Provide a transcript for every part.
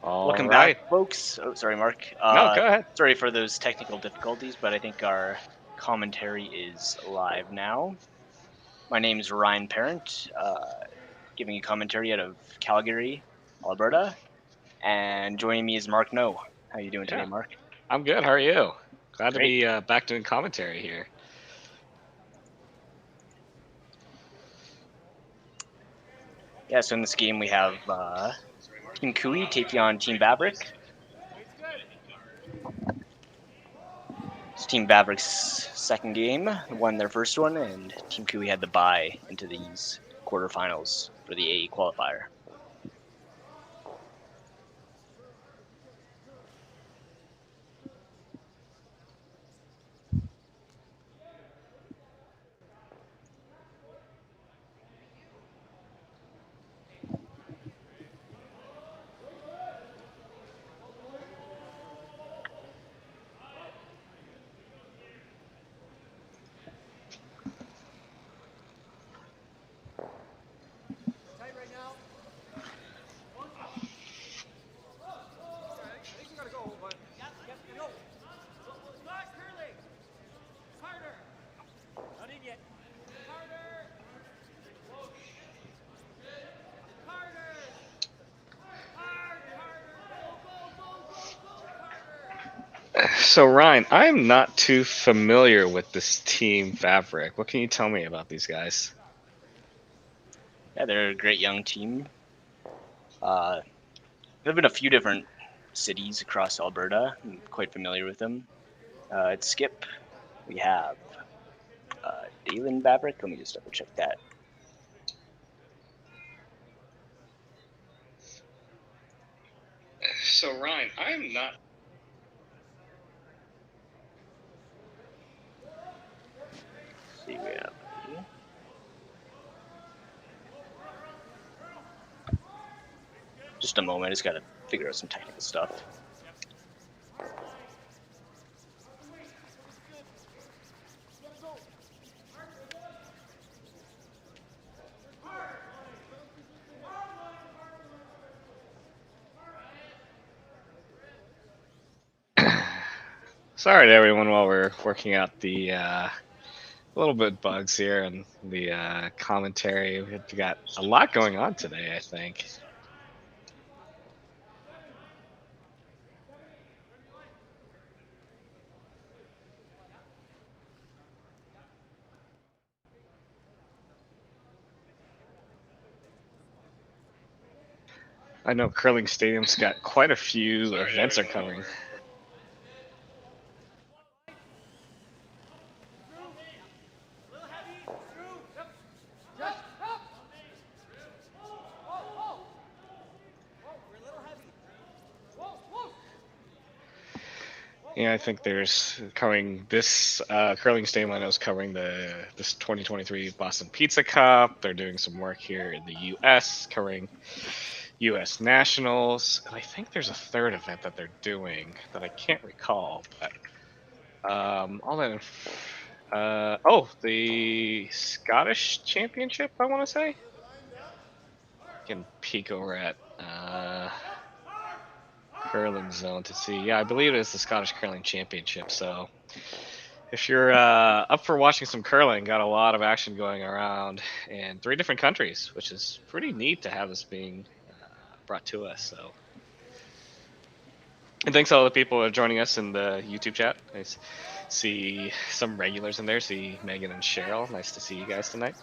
Welcome right. back, folks. Oh, sorry, Mark. No, go ahead. Sorry for those technical difficulties, but I think our commentary is live now. My name is Ryan Parent, giving you commentary out of Calgary, Alberta, and joining me is Mark No. How you doing today, Mark? I'm good. How are you? Glad to Great. be back doing commentary here. Yeah, so in this game we have Team Kui taking on Team Vavrek. It's Team Vavrek's second game, won their first one, and Team Kui had the bye into these quarterfinals for the A qualifier. So, Ryan, I'm not too familiar with this Team Vavrek. What can you tell me about these guys? Yeah, they're a great young team. There have been a few different cities across Alberta. I'm quite familiar with them. At Skip, we have Daylan Vavrek. Let me just double check that. So, Ryan, I'm not. Let's see, we have. Just a moment. I just got to figure out some technical stuff. Sorry to everyone while we're working out the little bit bugs here and the commentary. We've got a lot going on today, I think. I know Curling Stadium's got quite a few events are covering. Yeah, I think there's covering this Curling Stadium. I know is covering this 2023 Boston Pizza Cup. They're doing some work here in the U.S. covering U.S. Nationals, and I think there's a third event that they're doing that I can't recall. But all that. The Scottish Championship. I want to say. I can peek over at Curling Zone to see. Yeah, I believe it is the Scottish Curling Championship. So if you're up for watching some curling, got a lot of action going around in 3 different countries, which is pretty neat to have this being brought to us. So, and thanks to all the people who are joining us in the YouTube chat. I see some regulars in there. See Megan and Cheryl. Nice to see you guys tonight.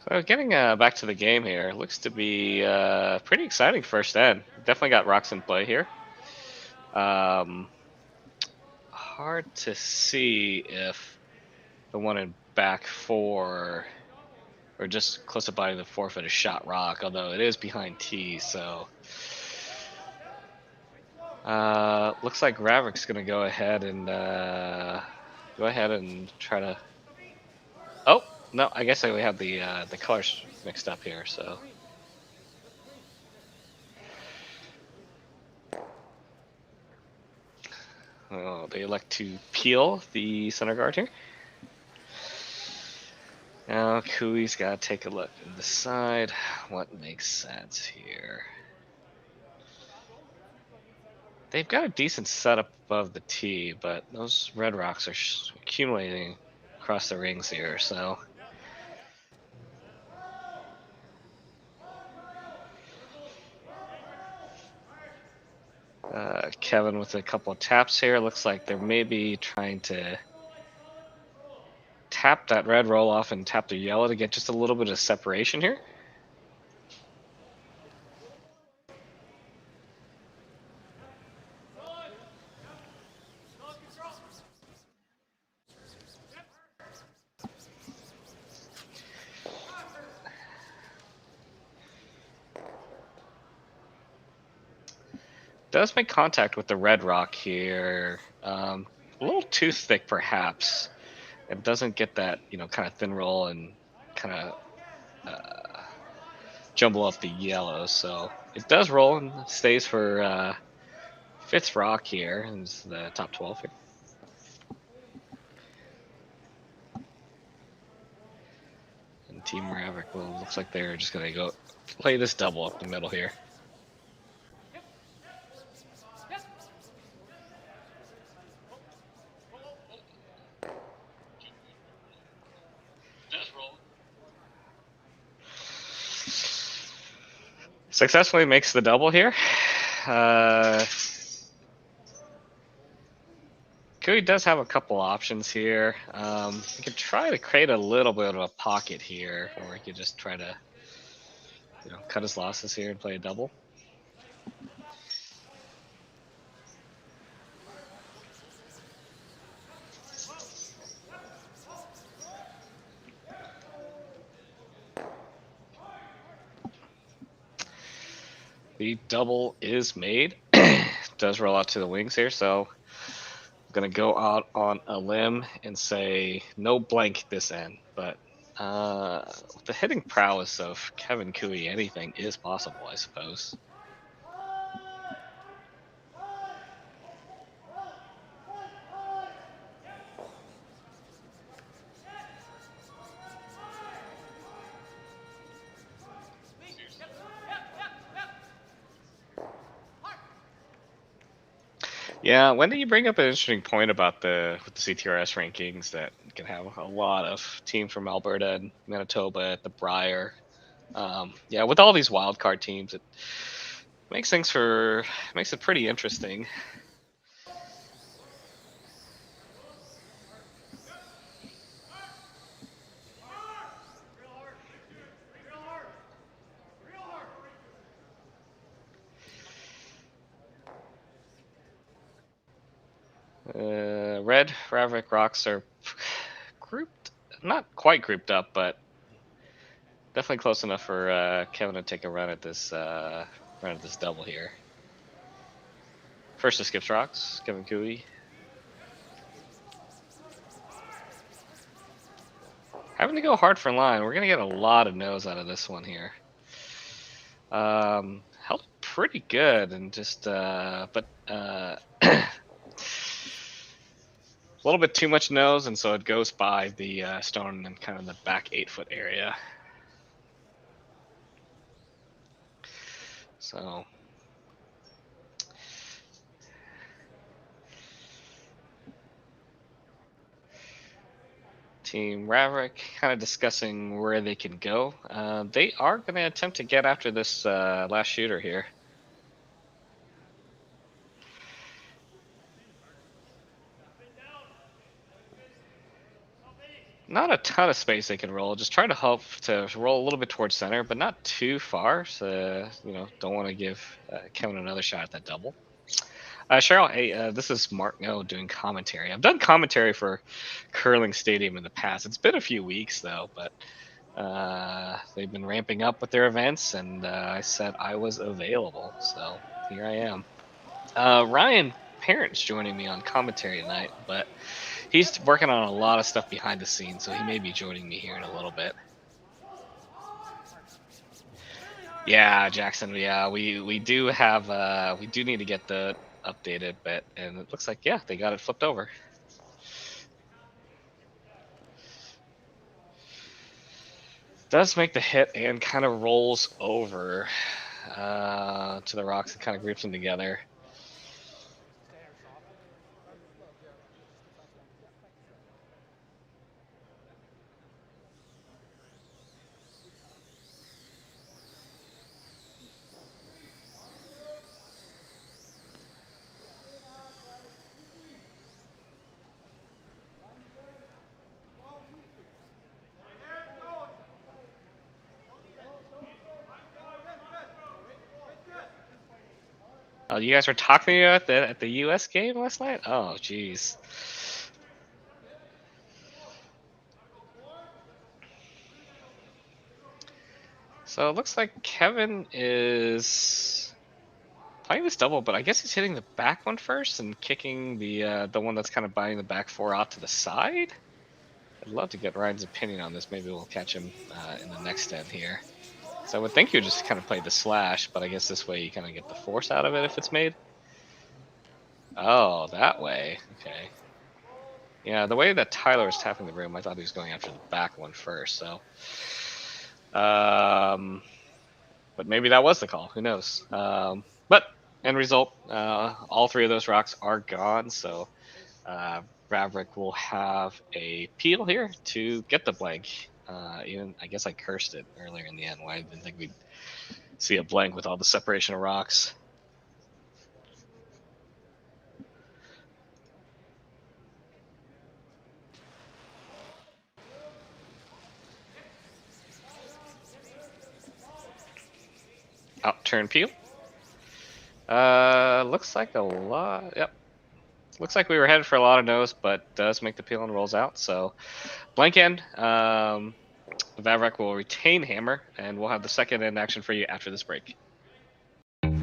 So getting back to the game here, looks to be pretty exciting first end. Definitely got rocks in play here. Hard to see if the one in back 4 or just close to by the forfeit a shot rock, although it is behind tee, so looks like Ravrick's gonna go ahead and go ahead and try to. Oh no, I guess we have the colors mixed up here. So. Oh, they elect to peel the center guard here. Now Kui's got to take a look and decide what makes sense here. They've got a decent setup above the tee, but those red rocks are accumulating across the rings here, so. Kevin with a couple of taps here. Looks like they're maybe trying to tap that red roll off and tap the yellow to get just a little bit of separation here. Does make contact with the red rock here. A little too thick, perhaps. It doesn't get that, kind of thin roll and kind of jumble up the yellow. So it does roll and stays for fifth rock here. And it's the top 12 here. And Team Vavrek looks like they're just going to go play this double up the middle here. Successfully makes the double here. Kui does have a couple options here. He could try to create a little bit of a pocket here, or he could just try to, cut his losses here and play a double. The double is made. Does roll out to the wings here, so I'm going to go out on a limb and say no blank this end. But with the hitting prowess of Kevin Kui, anything is possible, I suppose. Yeah, Wendy, you bring up an interesting point about the CTRS rankings that can have a lot of teams from Alberta and Manitoba at the Brier. Yeah, with all these wildcard teams, it makes it pretty interesting. Red Vavrek rocks are grouped, not quite grouped up, but definitely close enough for Kevin to take a run at this double here. First to skips rocks, Kevin Kui. Having to go hard for line. We're gonna get a lot of no's out of this one here. Held pretty good and just but a little bit too much nose, and so it goes by the stone and kind of the back 8-foot area. So Team Vavrek kind of discussing where they can go. They are going to attempt to get after this last shooter here. Not a ton of space they can roll. Just try to hope to roll a little bit towards center, but not too far. So, don't want to give Kevin another shot at that double. Cheryl, hey, this is Mark No doing commentary. I've done commentary for Curling Stadium in the past. It's been a few weeks, though, but they've been ramping up with their events, and I said I was available, so here I am. Ryan Parent's joining me on commentary tonight, but He's working on a lot of stuff behind the scenes, so he may be joining me here in a little bit. Yeah, Jackson. Yeah, we do have we do need to get the updated bit, and it looks like yeah they got it flipped over. Does make the hit and kind of rolls over to the rocks and kind of groups them together. Oh, you guys were talking about at the U.S. game last night? Oh, jeez. So it looks like Kevin is playing this double, but I guess he's hitting the back one first and kicking the one that's kind of binding the back four out to the side. I'd love to get Ryan's opinion on this. Maybe we'll catch him in the next end here. So I would think you just kind of play the slash, but I guess this way you kind of get the force out of it if it's made. Oh, that way. Okay. Yeah, the way that Tyler was tapping the room, I thought he was going after the back one first. So, but maybe that was the call. Who knows? But end result, all three of those rocks are gone. So Vavrek will have a peel here to get the blank. Even I guess I cursed it earlier in the end. Why I didn't think we'd see a blank with all the separation of rocks. Turn peel. Looks like a lot. Yep. Looks like we were headed for a lot of no's, but does make the peel and rolls out. So blank end. Vavrek will retain hammer, and we'll have the second end action for you after this break.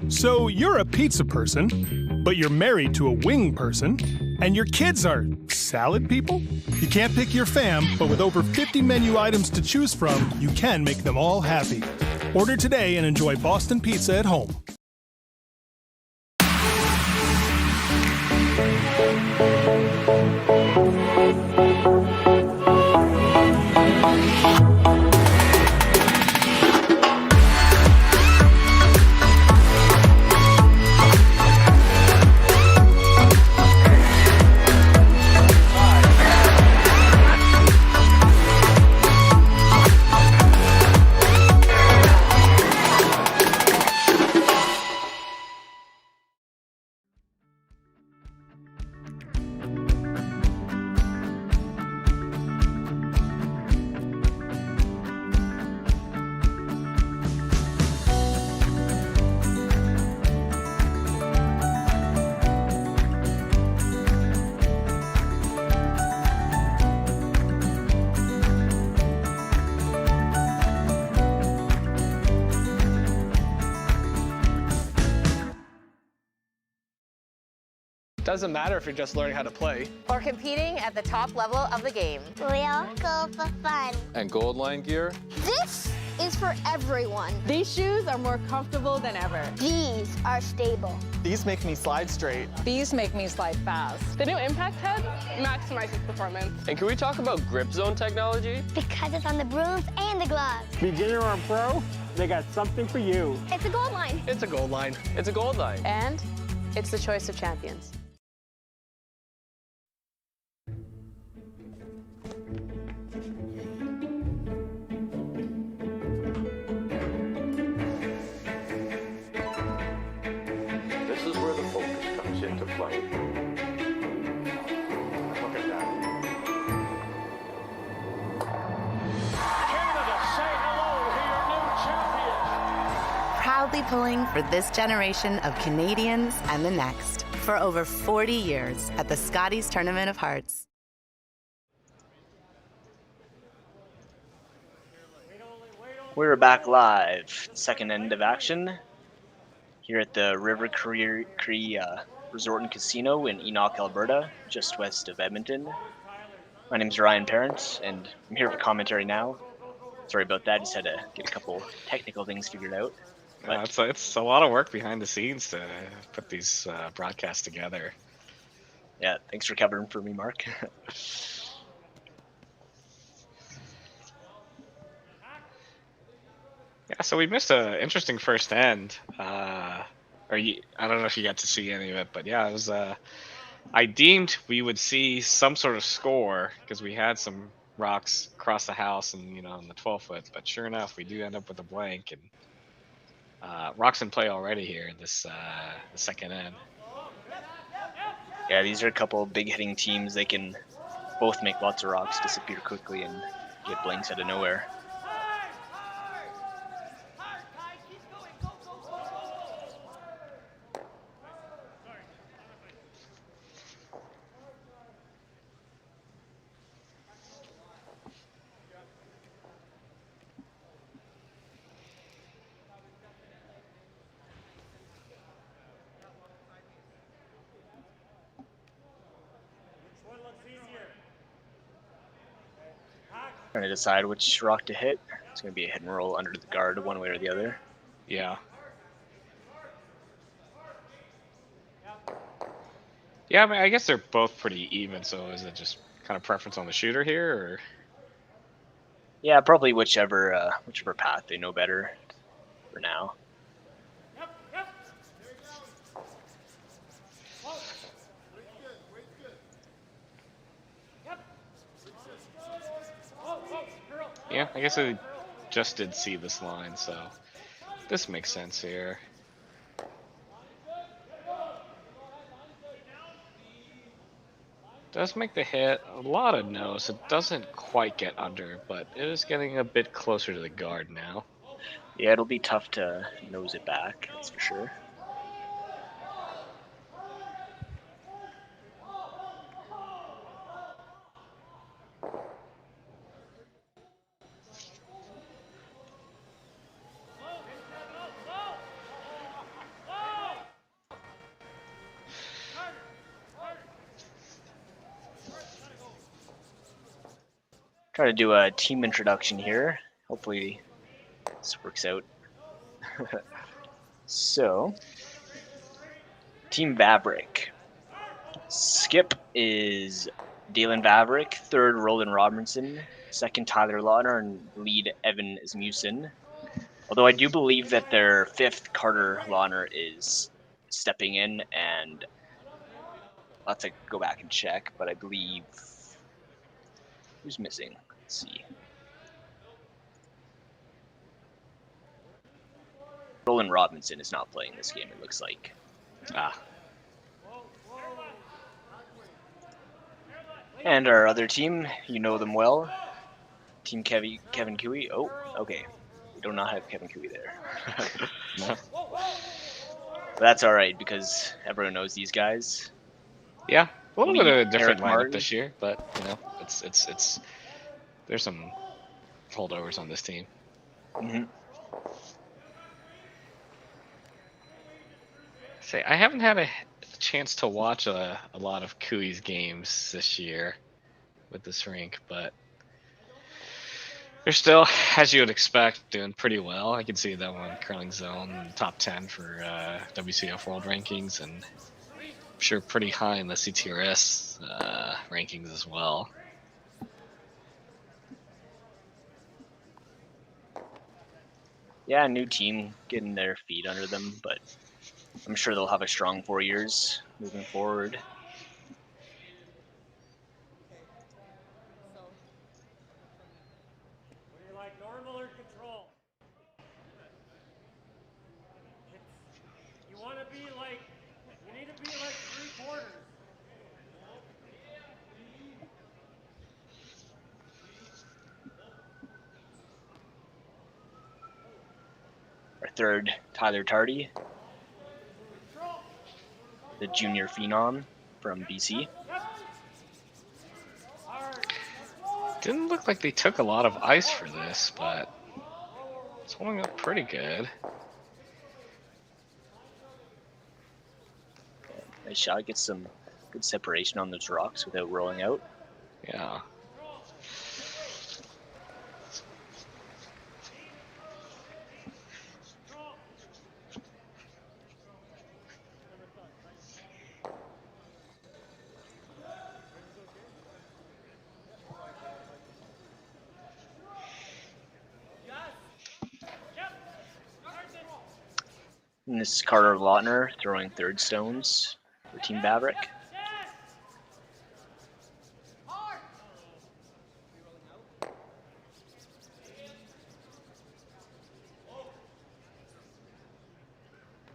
So you're a pizza person, but you're married to a wing person, and your kids are salad people? You can't pick your fam, but with over 50 menu items to choose from, you can make them all happy. Order today and enjoy Boston Pizza at home. Doesn't matter if you're just learning how to play. Or competing at the top level of the game. We all go for fun. And Gold Line gear? This is for everyone. These shoes are more comfortable than ever. These are stable. These make me slide straight. These make me slide fast. The new impact head maximizes performance. And can we talk about grip zone technology? Because it's on the brooms and the gloves. Beginner or pro, they got something for you. It's a Gold Line. It's a Gold Line. It's a Gold Line. And it's the choice of champions. This is where the focus comes into play. Look at that. Canada, say hello to your new champions. Proudly pulling for this generation of Canadians and the next for over 40 years at the Scotties Tournament of Hearts. We're back live. Second end of action here at the River Cree Resort and Casino in Enoch, Alberta, just west of Edmonton. My name is Ryan Parent, and I'm here for commentary now. Sorry about that, just had to get a couple technical things figured out. But It's a lot of work behind the scenes to put these broadcasts together. yeah, thanks for covering for me, Mark. Yeah, so we missed an interesting first end. I don't know if you got to see any of it, but yeah, it was. I deemed we would see some sort of score because we had some rocks across the house and in the 12-foot. But sure enough, we do end up with a blank, and rocks in play already here in this the second end. Yeah, these are a couple big hitting teams. They can both make lots of rocks disappear quickly and get blanks out of nowhere. Trying to decide which rock to hit. It's going to be a hit and roll under the guard one way or the other. Yeah. Yeah, I mean, I guess they're both pretty even, so is it just kind of preference on the shooter here, or? Yeah, probably whichever path they know better for now. Yeah, I guess I just did see this line, so this makes sense here. Does make the hit. A lot of nose. It doesn't quite get under, but it is getting a bit closer to the guard now. Yeah, it'll be tough to nose it back, that's for sure. Try to do a team introduction here. Hopefully this works out. So, Team Vavrek. Skip is Daylan Vavrek, third Roland Robinson, second Tyler Lauder, and lead Evan Asmussen. Although I do believe that their fifth Carter Lauder is stepping in, and I'll have to go back and check, but I believe who's missing? Let's see. Roland Robinson is not playing this game, it looks like. And our other team, you know them well. Team Kevin Cooey. Oh, okay. We do not have Kevin Cooey there. No. But that's alright, because everyone knows these guys. Yeah, a little bit of a different Eric lineup Martin. this year, but it's there's some holdovers on this team. Mm-hmm. Say, I haven't had a chance to watch a lot of Cooey's games this year with this rink, but they're still, as you would expect, doing pretty well. I can see that one curling zone top 10 for WCF World Rankings, and I'm sure pretty high in the CTRS rankings as well. Yeah, new team getting their feet under them, but I'm sure they'll have a strong 4 years moving forward. Would you like normal or control? You want to be like, you need to be like 3/4. Our third, Tyler Tardy, the junior phenom from BC. Didn't look like they took a lot of ice for this, but it's holding up pretty good. Nice shot. Gets some good separation on those rocks without rolling out. Yeah. And this is Carter Lautner throwing third stones for Team Vavrek.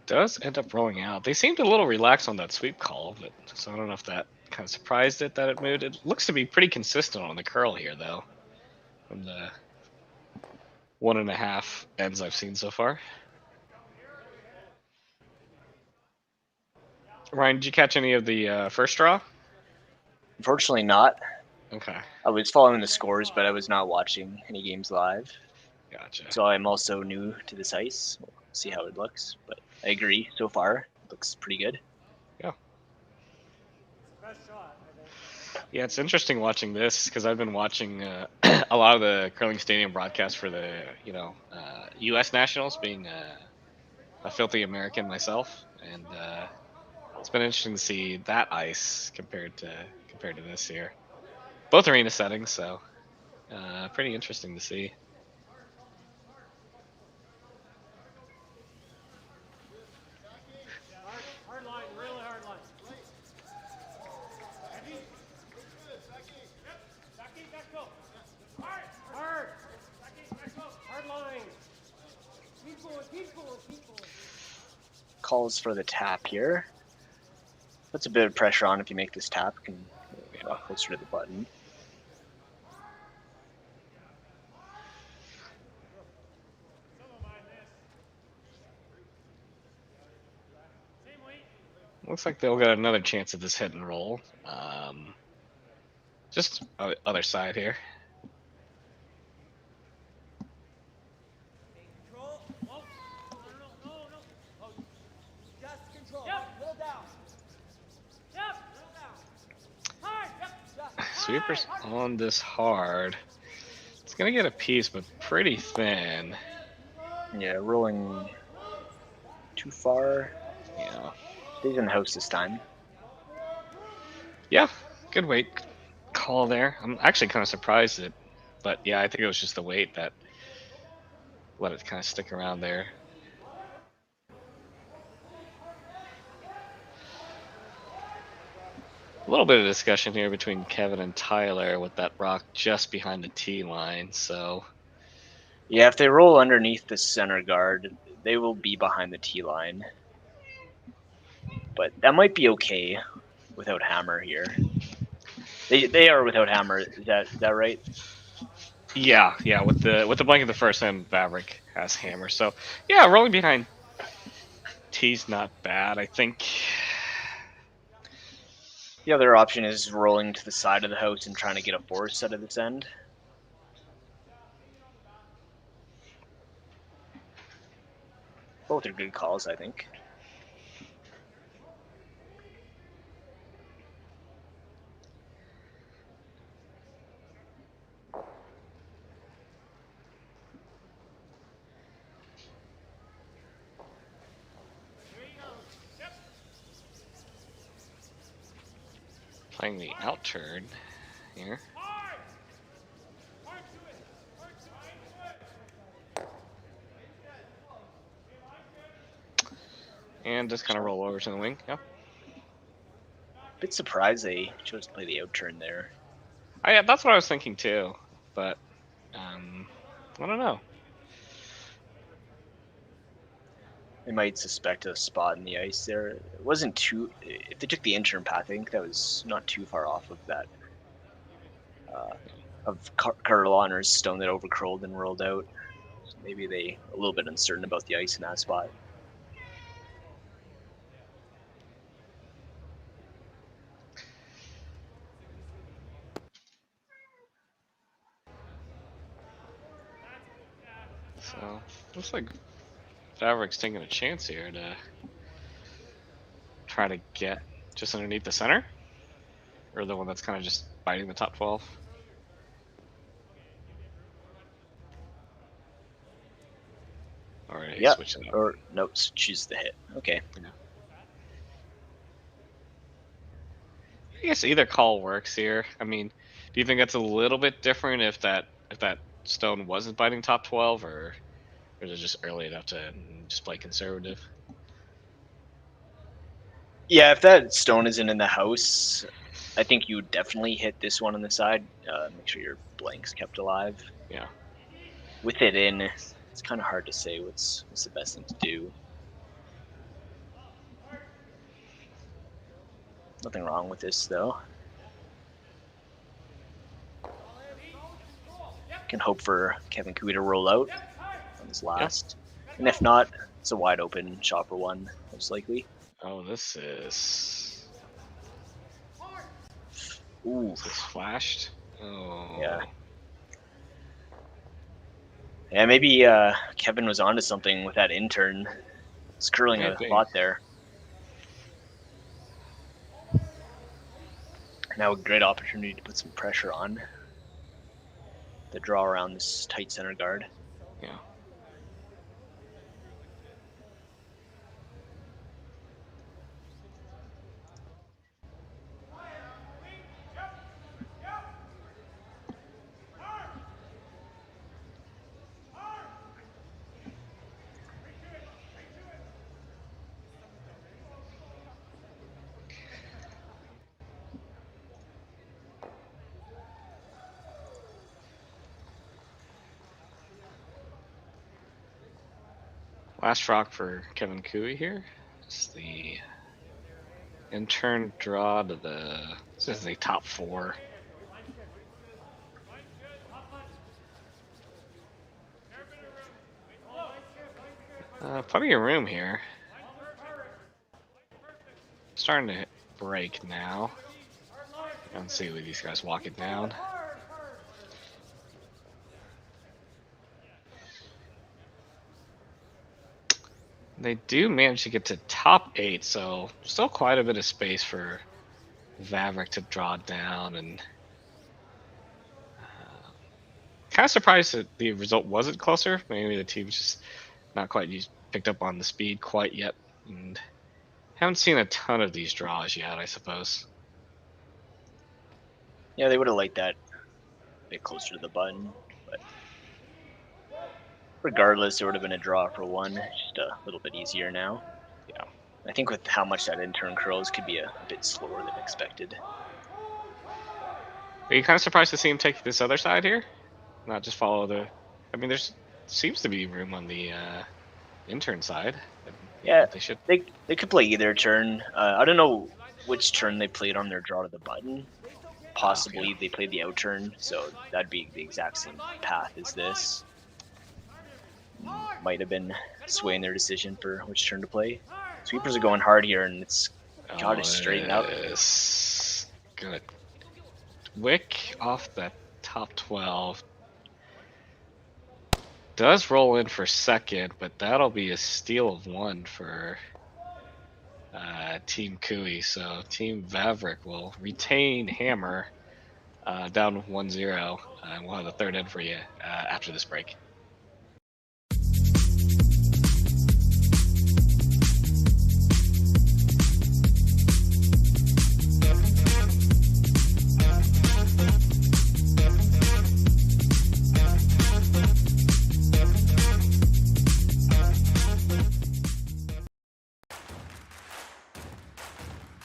Does end up rolling out. They seemed a little relaxed on that sweep call, but so I don't know if that kind of surprised it that it moved. It looks to be pretty consistent on the curl here, though, from the 1.5 ends I've seen so far. Ryan, did you catch any of the first draw? Unfortunately not. Okay. I was following the scores, but I was not watching any games live. Gotcha. So I'm also new to this ice. We'll see how it looks, but I agree. So far, it looks pretty good. Yeah. Yeah, it's interesting watching this because I've been watching a lot of the curling stadium broadcast for the U.S. Nationals, being a filthy American myself, and it's been interesting to see that ice compared to this here. Both arena settings, so pretty interesting to see. Hard line, really hard line. Heavy. Yep. Back go. Hard. Hard. Back go. Hard line. Keep going. Calls for the tap here. Puts a bit of pressure on if you make this tap. Can get closer to the button. Looks like they'll get another chance at this hit and roll. Just other side here. Sweepers on this hard. It's gonna get a piece, but pretty thin. Yeah, rolling too far. Yeah. Stays in the house this time. Yeah, good weight call there. I'm actually kind of surprised at, but yeah, I think it was just the weight that let it kind of stick around there. A little bit of discussion here between Kevin and Tyler with that rock just behind the tee line. So yeah, if they roll underneath the center guard, they will be behind the tee line. But that might be okay without hammer here. They are without hammer. Is that right? yeah, with the blank of the first end, Vavrek has hammer. So yeah, rolling behind tee's not bad. I think the other option is rolling to the side of the house and trying to get a force out of this end. Both are good calls, I think. playing the out turn here. And just kind of roll over to the wing. Yeah. Bit surprised they chose to play the out turn there. Yeah, that's what I was thinking too, but I don't know. They might suspect a spot in the ice there. It wasn't too. If they took the intern path, I think that was not too far off of that. Of Carter stone that overcurled and rolled out. So maybe they a little bit uncertain about the ice in that spot. So looks like Vavrek's taking a chance here to try to get just underneath the center? Or the one that's kind of just biting the top 12? Alright, Yeah, switch it up. or no, choose the hit. Okay. Yeah. I guess either call works here. I mean, do you think that's a little bit different if that stone wasn't biting top 12, or is it just early enough to just play conservative? Yeah, if that stone isn't in the house, I think you would definitely hit this one on the side. Make sure your blank's kept alive. Yeah. With it in, it's kind of hard to say what's the best thing to do. Nothing wrong with this though. Can hope for Kevin Cooey to roll out on his last, and if not, it's a wide open shot for one, most likely. Oh, this is. Ooh, Is this flashed? Oh. yeah. Yeah, maybe Kevin was onto something with that intern. It's curling a Maybe. lot there. Now a great opportunity to put some pressure on the draw around this tight center guard. Yeah. Last rock for Kevin Cooey here. It's the intern draw to the. This is the top 4. Plenty of room here. Starting to break now. Let's see with these guys walking down. They do manage to get to top 8, so still quite a bit of space for Vavrek to draw down, and kind of surprised that the result wasn't closer. Maybe the team's just not quite picked up on the speed quite yet, and haven't seen a ton of these draws yet, I suppose. Yeah, they would have liked that a bit closer to the button, but regardless, it would have been a draw for one, just a little bit easier now. Yeah, I think with how much that intern curls, could be a bit slower than expected. Are you kind of surprised to see him take this other side here? Not just follow the... I mean, there's seems to be room on the intern side. Yeah, they should. They could play either turn. I don't know which turn they played on their draw to the button. Possibly they played the out turn, so that'd be the exact same path as this. Might have been swaying their decision for which turn to play. Sweepers are going hard here, and it's got to straighten out. Gonna wick off that top 12. Does roll in for second, but that'll be a steal of 1 for Team Cooey. So Team Vavrek will retain hammer down 1-0, and we'll have the third end for you after this break.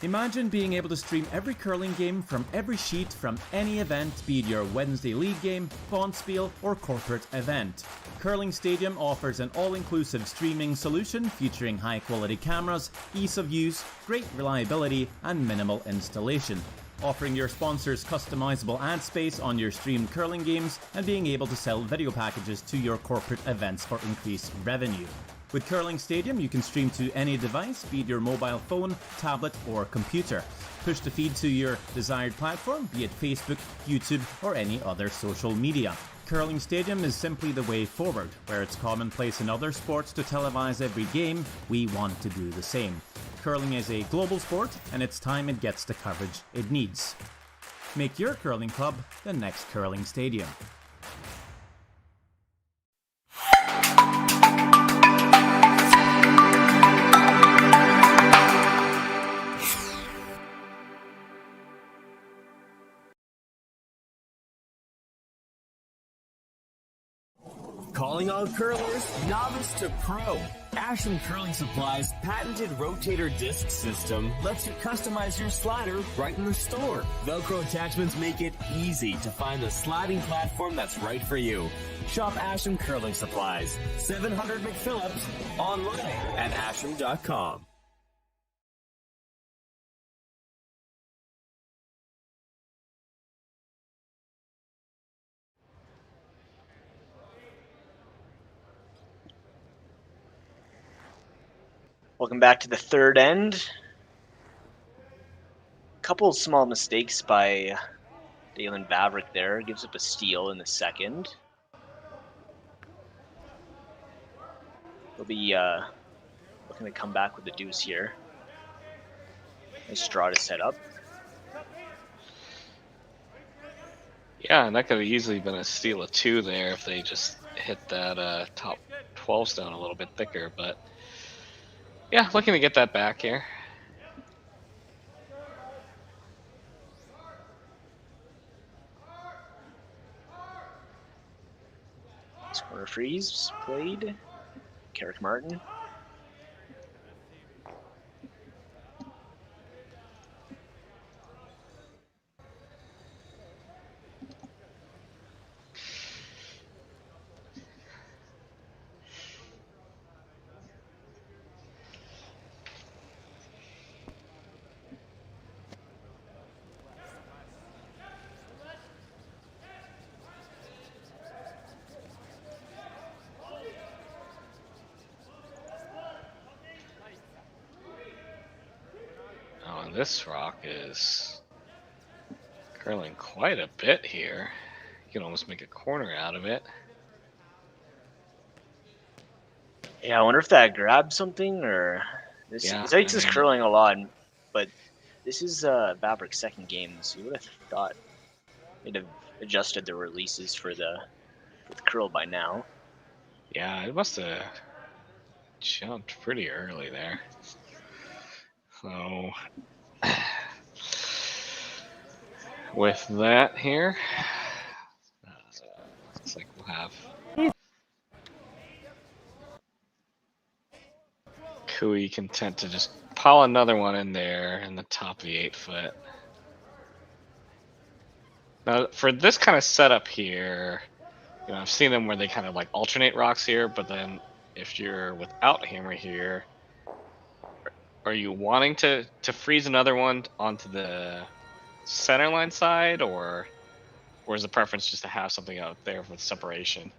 Imagine being able to stream every curling game from every sheet from any event, be it your Wednesday league game, bonspiel, or corporate event. Curling Stadium offers an all-inclusive streaming solution featuring high-quality cameras, ease of use, great reliability, and minimal installation. Offering your sponsors customizable ad space on your streamed curling games and being able to sell video packages to your corporate events for increased revenue. With Curling Stadium, you can stream to any device, be it your mobile phone, tablet, or computer. Push the feed to your desired platform, be it Facebook, YouTube, or any other social media. Curling Stadium is simply the way forward. Where it's commonplace in other sports to televise every game, we want to do the same. Curling is a global sport, and it's time it gets the coverage it needs. Make your curling club the next curling stadium. Calling all curlers, novice to pro. Ashland Curling Supply's patented rotator disc system lets you customize your slider right in the store. Velcro attachments make it easy to find the sliding platform that's right for you. Shop Ashland Curling Supplies, 700 McPhillips, online at ashland.com. Welcome back to the third end. Couple of small mistakes by Daylan Vavrek there. Gives up a steal in the second. He'll be looking to come back with the deuce here. Nice draw to set up. Yeah, and that could have easily been a steal of 2 there if they just hit that top 12 stone a little bit thicker, but yeah, looking to get that back here. Corner freeze played. Carrick Martin. This rock is curling quite a bit here. You can almost make a corner out of it. Yeah, I wonder if that grabbed something or this. Yeah, Zeitz is curling a lot, but this is Vavrek's second game, so you would have thought they'd have adjusted the releases for the curl by now. Yeah, it must have jumped pretty early there. So with that here, looks like we'll have Kui content to just pile another one in there in the top of the 8-foot. Now, for this kind of setup here, you know, I've seen them where they kind of like alternate rocks here, but then if you're without hammer here, are you wanting to freeze another one onto the center line side, or is the preference just to have something out there with separation?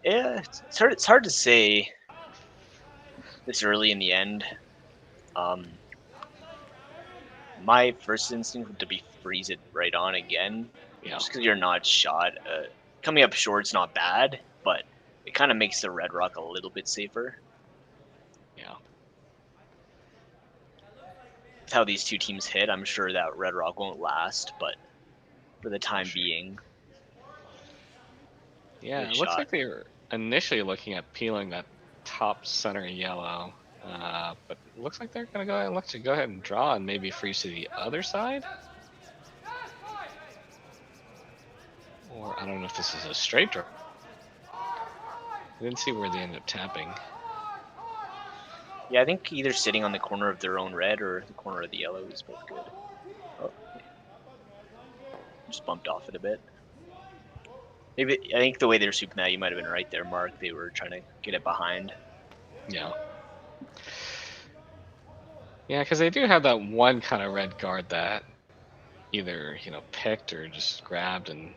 Yeah, it's hard to say this early in the end. My first instinct would be freeze it right on again, just because you're not shot. Coming up short's not bad, but it kind of makes the red rock a little bit safer. Yeah. With how these two teams hit, I'm sure that red rock won't last, but for the time being. Yeah, it looks like they were initially looking at peeling that top center yellow, but it looks like they're going to go ahead and draw and maybe freeze to the other side. Or I don't know if this is a straight draw. I didn't see where they ended up tapping. Yeah, I think either sitting on the corner of their own red or the corner of the yellow is both good. Oh, just bumped off it a bit. Maybe I think the way they were sweeping that, you might have been right there, Mark. They were trying to get it behind. Yeah. Yeah, because they do have that one kind of red guard that either, you know, picked or just grabbed and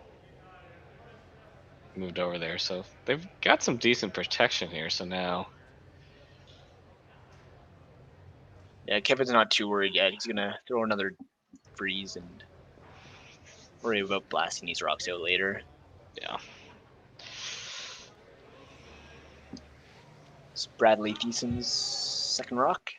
moved over there. So they've got some decent protection here. So now, yeah, Kevin's not too worried yet. He's gonna throw another freeze and worry about blasting these rocks out later. Yeah. It's Bradley Thiessen's second rock.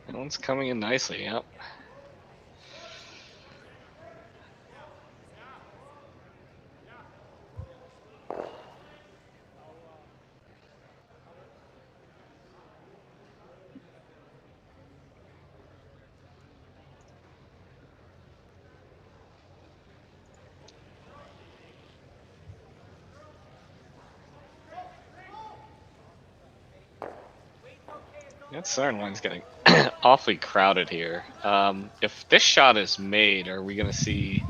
That one's coming in nicely, yep. That center line's getting awfully crowded here. If this shot is made, are we gonna see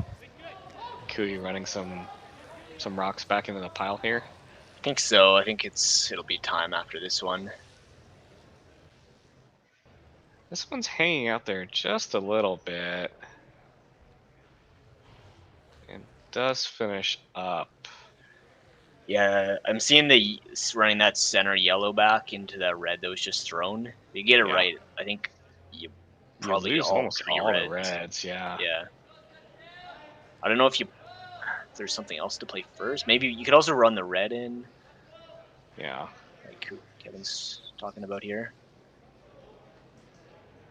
Kui running some rocks back into the pile here? I think so. I think it'll be time after this one. This one's hanging out there just a little bit. And does finish up. Yeah, I'm seeing the running that center yellow back into that red that was just thrown. If you get it right, I think you probably lose get almost all reds. the reds, yeah. Yeah. I don't know if there's something else to play first. Maybe you could also run the red in. Yeah. Like Kevin's talking about here.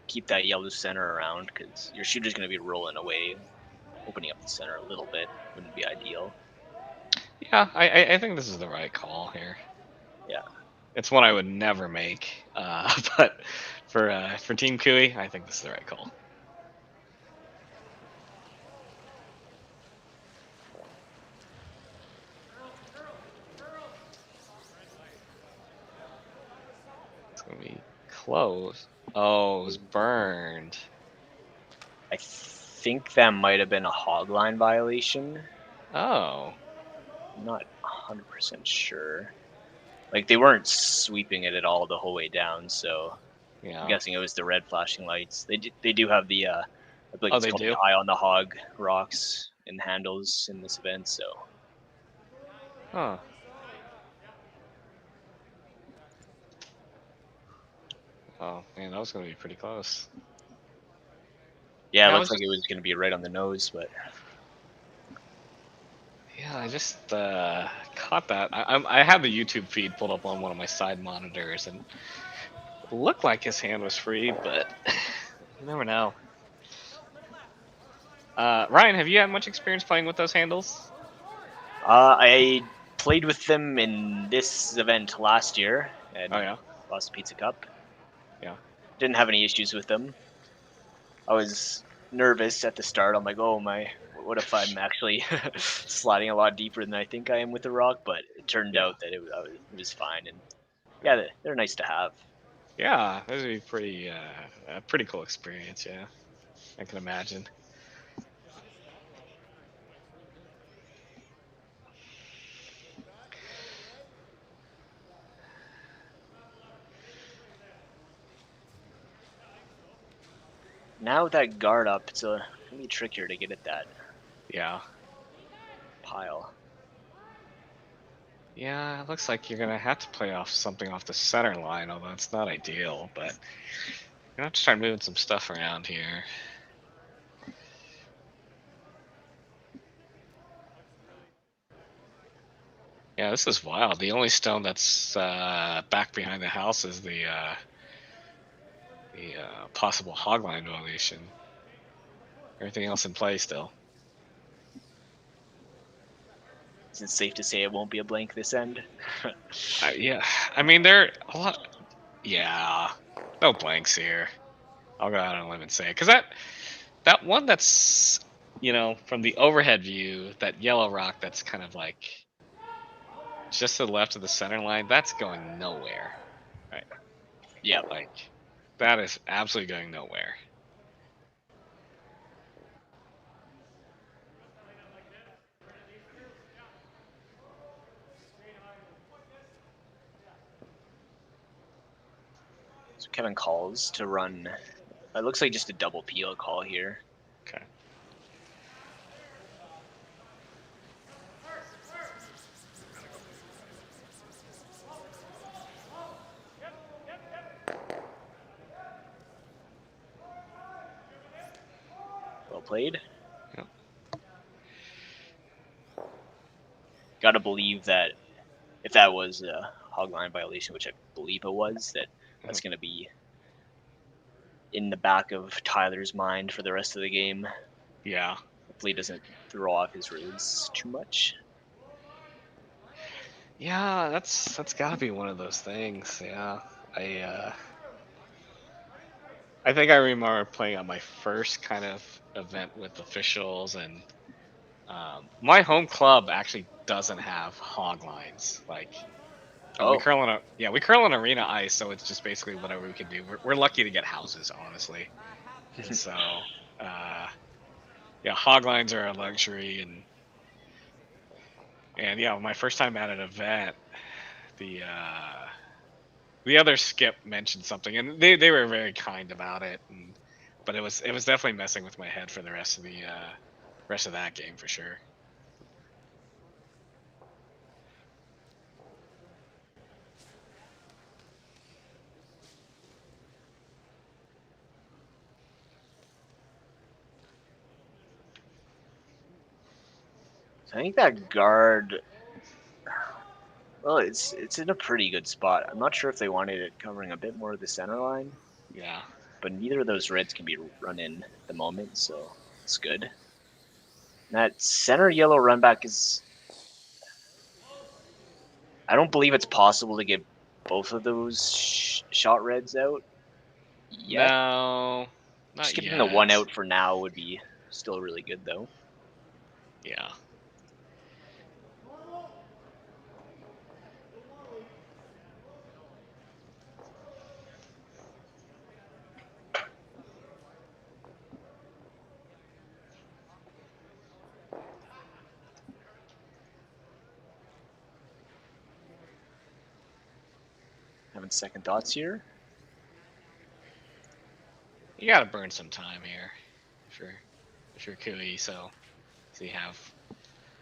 Keep that yellow center around because your shooter's going to be rolling away. Opening up the center a little bit wouldn't be ideal. Yeah, I think this is the right call here. Yeah. It's one I would never make, but for Team Kui, I think this is the right call. It's gonna be close. Oh, it was burned. I think that might have been a hog line violation. Oh. I'm not 100% sure. Like, they weren't sweeping it at all the whole way down, so yeah. I'm guessing it was the red flashing lights. They do have the, I believe it's they called do? the Eye on the Hog rocks and handles in this event, so. Huh. Oh, man, that was going to be pretty close. Yeah, it looks like it was going to be right on the nose, but. Yeah, I just caught that. I had the YouTube feed pulled up on one of my side monitors, and it looked like his hand was free, but you never know. Ryan, have you had much experience playing with those handles? I played with them in this event last year at Boston Pizza Cup. Yeah. Didn't have any issues with them. I was nervous at the start. I'm like, oh my, what if I'm actually sliding a lot deeper than I think I am with the rock? But it turned out that it was fine, and yeah, they're nice to have. Yeah, that would be pretty a pretty cool experience. Yeah, I can imagine. Now with that guard up, it's gonna be trickier to get at that. Yeah. Pile. Yeah, it looks like you're gonna have to play off something off the center line, although it's not ideal. But you're gonna have to start moving some stuff around here. Yeah, this is wild. The only stone that's back behind the house is the possible hogline violation. Everything else in play still. Is it safe to say it won't be a blank this end? Yeah, I mean there a lot. Yeah, no blanks here. I'll go out on a limb and say it, because that one that's from the overhead view, that yellow rock that's kind of like just to the left of the center line, that's going nowhere. Right? Yeah, like that is absolutely going nowhere. So Kevin calls to run. It looks like just a double peel call here. Okay. played. Yep. Gotta believe that if that was a hogline violation, which I believe it was, that's going to be in the back of Tyler's mind for the rest of the game. Yeah. Hopefully it doesn't throw off his release too much. Yeah, that's gotta be one of those things. Yeah, I think I remember playing on my first kind of event with officials, and my home club actually doesn't have hog lines. Like, we curl on arena ice, so it's just basically whatever we can do. We're lucky to get houses, honestly. And so, yeah, hog lines are a luxury, and yeah, my first time at an event, the other skip mentioned something, and they were very kind about it, but it was definitely messing with my head for the rest of that game for sure. I think that guard, well, it's in a pretty good spot. I'm not sure if they wanted it covering a bit more of the center line. Yeah. But neither of those reds can be run in at the moment, so it's good. That center yellow run back is... I don't believe it's possible to get both of those shot reds out yet. No, not just getting yet. the one out for now would be still really good, though. Yeah. Having second thoughts here. You gotta burn some time here, if you're Cooey. So you have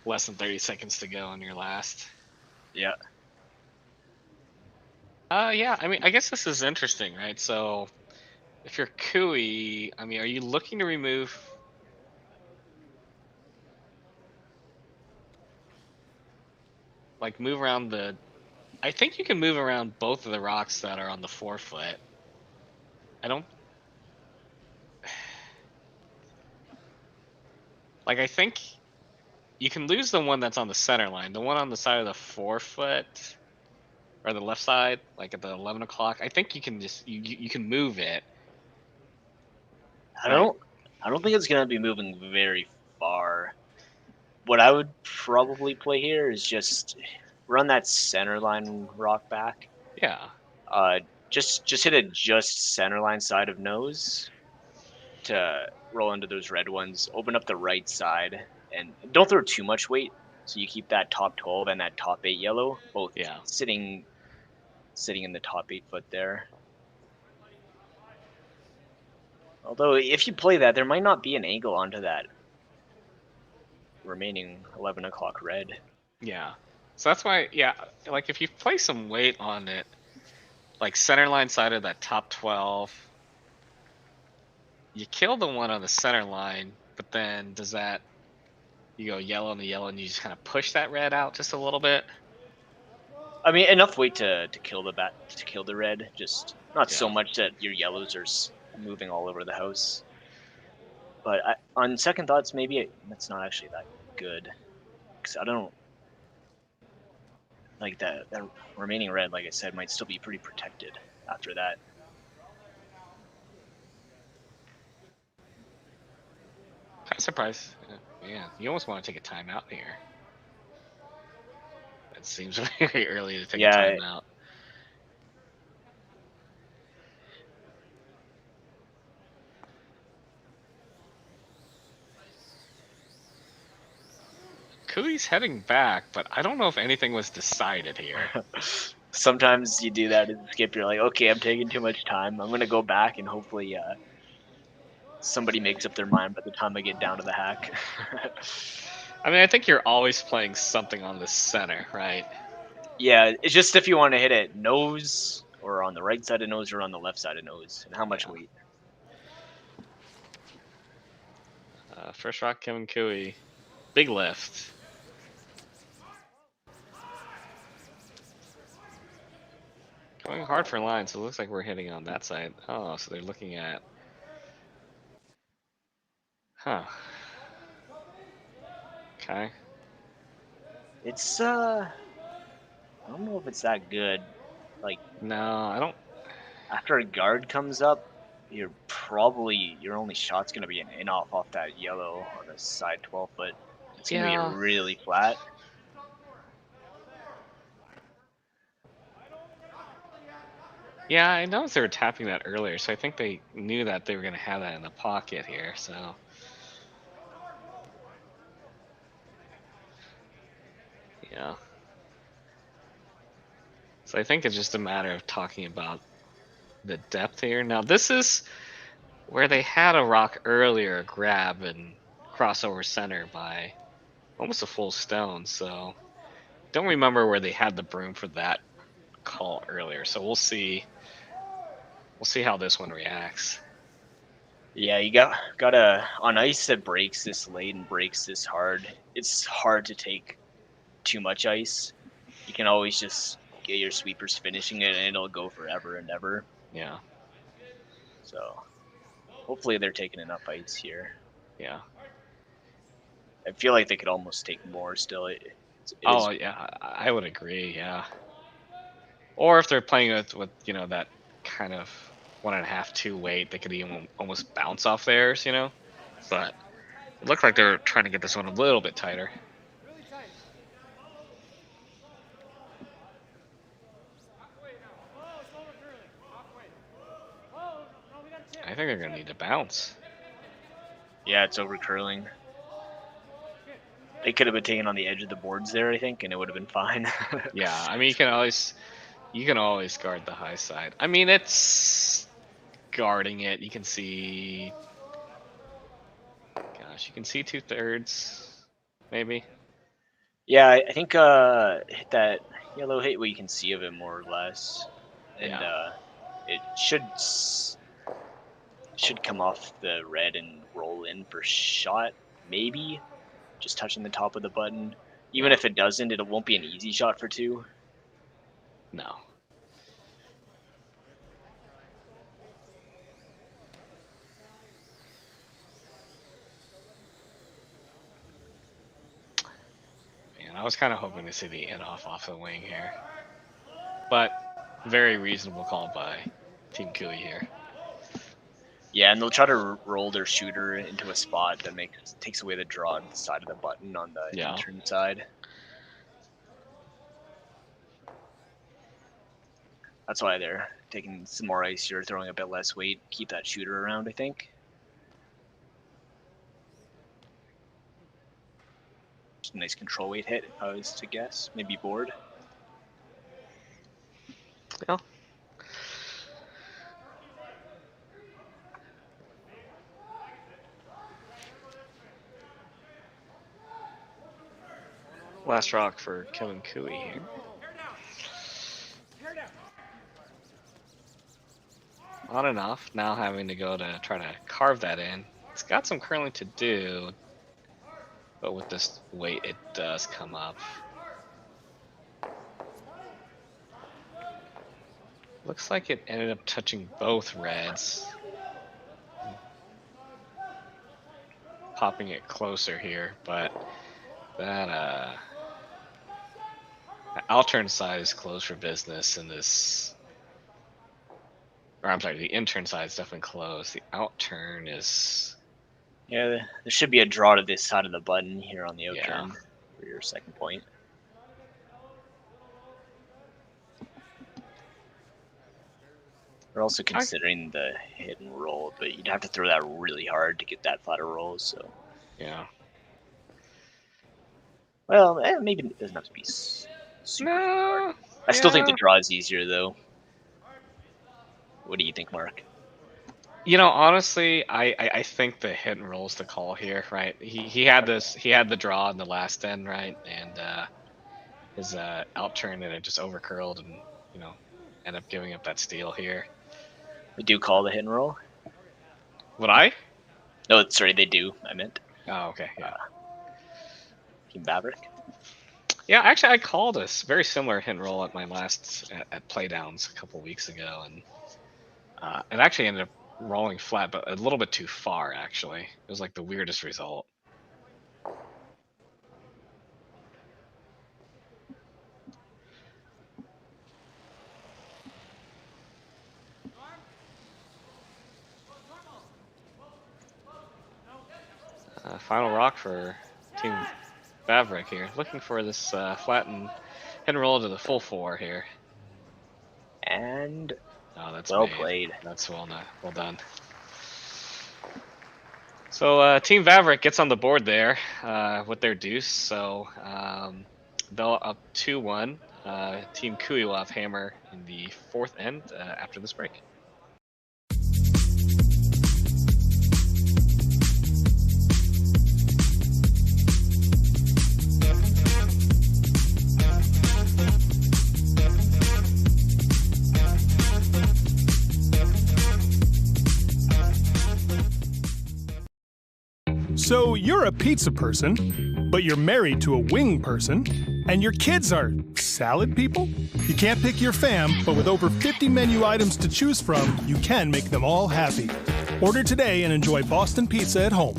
less than 30 seconds to go on your last. Yeah. Yeah. I mean, I guess this is interesting, right? So if you're Cooey, I mean, are you looking to remove? Like move around the. I think you can move around both of the rocks that are on the forefoot. I don't. Like, I think you can lose the one that's on the center line. The one on the side of the forefoot, or the left side, like at the 11 o'clock. I think you can just you can move it. I don't think it's gonna be moving very far. What I would probably play here is just run that center line rock back. Yeah. Just hit it just center line side of nose to roll into those red ones. Open up the right side and don't throw too much weight. So you keep that top 12 and that top 8 yellow both sitting in the top 8 foot there. Although if you play that, there might not be an angle onto that remaining 11 o'clock red. Yeah. So that's why, yeah, like if you play some weight on it, like center line side of that top 12, you kill the one on the center line, but then does that, you go yellow and the yellow and you just kind of push that red out just a little bit? I mean, enough weight to kill the red, just not so much that your yellows are moving all over the house. But on second thoughts, maybe that's not actually that good, because I don't like that remaining red, like I said, might still be pretty protected after that. Kind of surprised. Yeah, you almost want to take a timeout here. It seems very early to take a timeout. Cooey's heading back, but I don't know if anything was decided here. Sometimes you do that and skip. You're like, okay, I'm taking too much time. I'm going to go back and hopefully somebody makes up their mind by the time I get down to the hack. I mean, I think you're always playing something on the center, right? Yeah, it's just if you want to hit it nose or on the right side of nose or on the left side of nose, and how much weight. First rock, Kevin Cooey. Big lift. Going hard for line, so it looks like we're hitting on that side. Oh, so they're looking at... Huh. Okay. It's, I don't know if it's that good. Like, no, I don't... After a guard comes up, your only shot's going to be an in-off off that yellow on the side 12 foot. It's going to be really flat. Yeah, I noticed they were tapping that earlier, so I think they knew that they were going to have that in the pocket here, so... Yeah. So I think it's just a matter of talking about the depth here. Now this is where they had a rock earlier, grab and crossover center by almost a full stone, so... Don't remember where they had the broom for that call earlier, so we'll see. We'll see how this one reacts. Yeah, you gotta on ice that breaks this late and breaks this hard. It's hard to take too much ice. You can always just get your sweepers finishing it, and it'll go forever and ever. Yeah. So hopefully they're taking enough ice here. Yeah. I feel like they could almost take more still. Yeah, I would agree. Yeah. Or if they're playing with you know, that kind of 1.5, 2 weight, they could even almost bounce off theirs, you know. But it looked like they're trying to get this one a little bit tighter. I think they're gonna need to bounce. Yeah, it's over curling. They could have been taken on the edge of the boards there, I think, and it would have been fine. Yeah, I mean you can always guard the high side. I mean it's guarding it. You can see, gosh, you can see 2/3, maybe. Yeah, I think hit that yellow hit where you can see of it more or less, and it should come off the red and roll in for shot, maybe. Just touching the top of the button. Even if it doesn't, it won't be an easy shot for 2. No. Man, I was kind of hoping to see the off the wing here. But very reasonable call by Team Cooey here. Yeah, and they'll try to roll their shooter into a spot that takes away the draw on the side of the button on the intern side. That's why they're taking some more ice here, throwing a bit less weight, keep that shooter around, I think. Just a nice control weight hit, if I was to guess. Maybe board. Yeah. Last rock for Kevin Cooey here. Not enough. Now having to go to try to carve that in. It's got some curling to do, but with this weight, it does come up. Looks like it ended up touching both reds. Popping it closer here, but that the outturn side is closed for business in this, or I'm sorry, the intern side is definitely closed. The outturn is... Yeah, there should be a draw to this side of the button here on the outturn for your second point. We're also considering the hit and roll, but you'd have to throw that really hard to get that flatter roll, so... Yeah. Well, maybe it doesn't have to be super hard. I still think the draw is easier, though. What do you think, Mark? You know, honestly, I think the hit and roll is the call here, right? He had the draw in the last end, right? And his outturn and it just overcurled and, you know, end up giving up that steal here. They do call the hit and roll? Would I? No, sorry, they do, I meant. Oh, okay, yeah. Team Vavrek. Yeah, actually, I called a very similar hit and roll at my last at Playdowns a couple weeks ago, and it actually ended up rolling flat, but a little bit too far. Actually, it was like the weirdest result. Final rock for Team Vavrek here. Looking for this flattened hit and roll to the full 4 here. And oh, that's well made. played. That's well done. So Team Vavrek gets on the board there with their deuce. So they'll up 2-1. Team Kui will have hammer in the 4th end after this break. So you're a pizza person, but you're married to a wing person, and your kids are salad people? You can't pick your fam, but with over 50 menu items to choose from, you can make them all happy. Order today and enjoy Boston Pizza at home.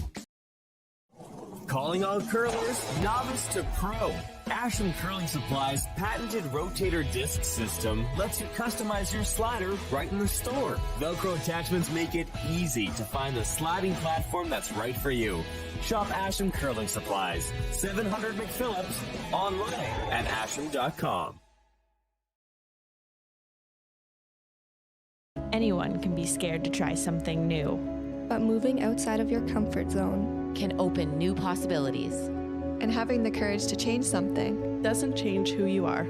Calling all curlers, novice to pro. Asham Curling Supply's patented rotator disc system lets you customize your slider right in the store. Velcro attachments make it easy to find the sliding platform that's right for you. Shop Asham Curling Supplies, 700 McPhillips, online at asham.com. Anyone can be scared to try something new. But moving outside of your comfort zone can open new possibilities. And having the courage to change something doesn't change who you are.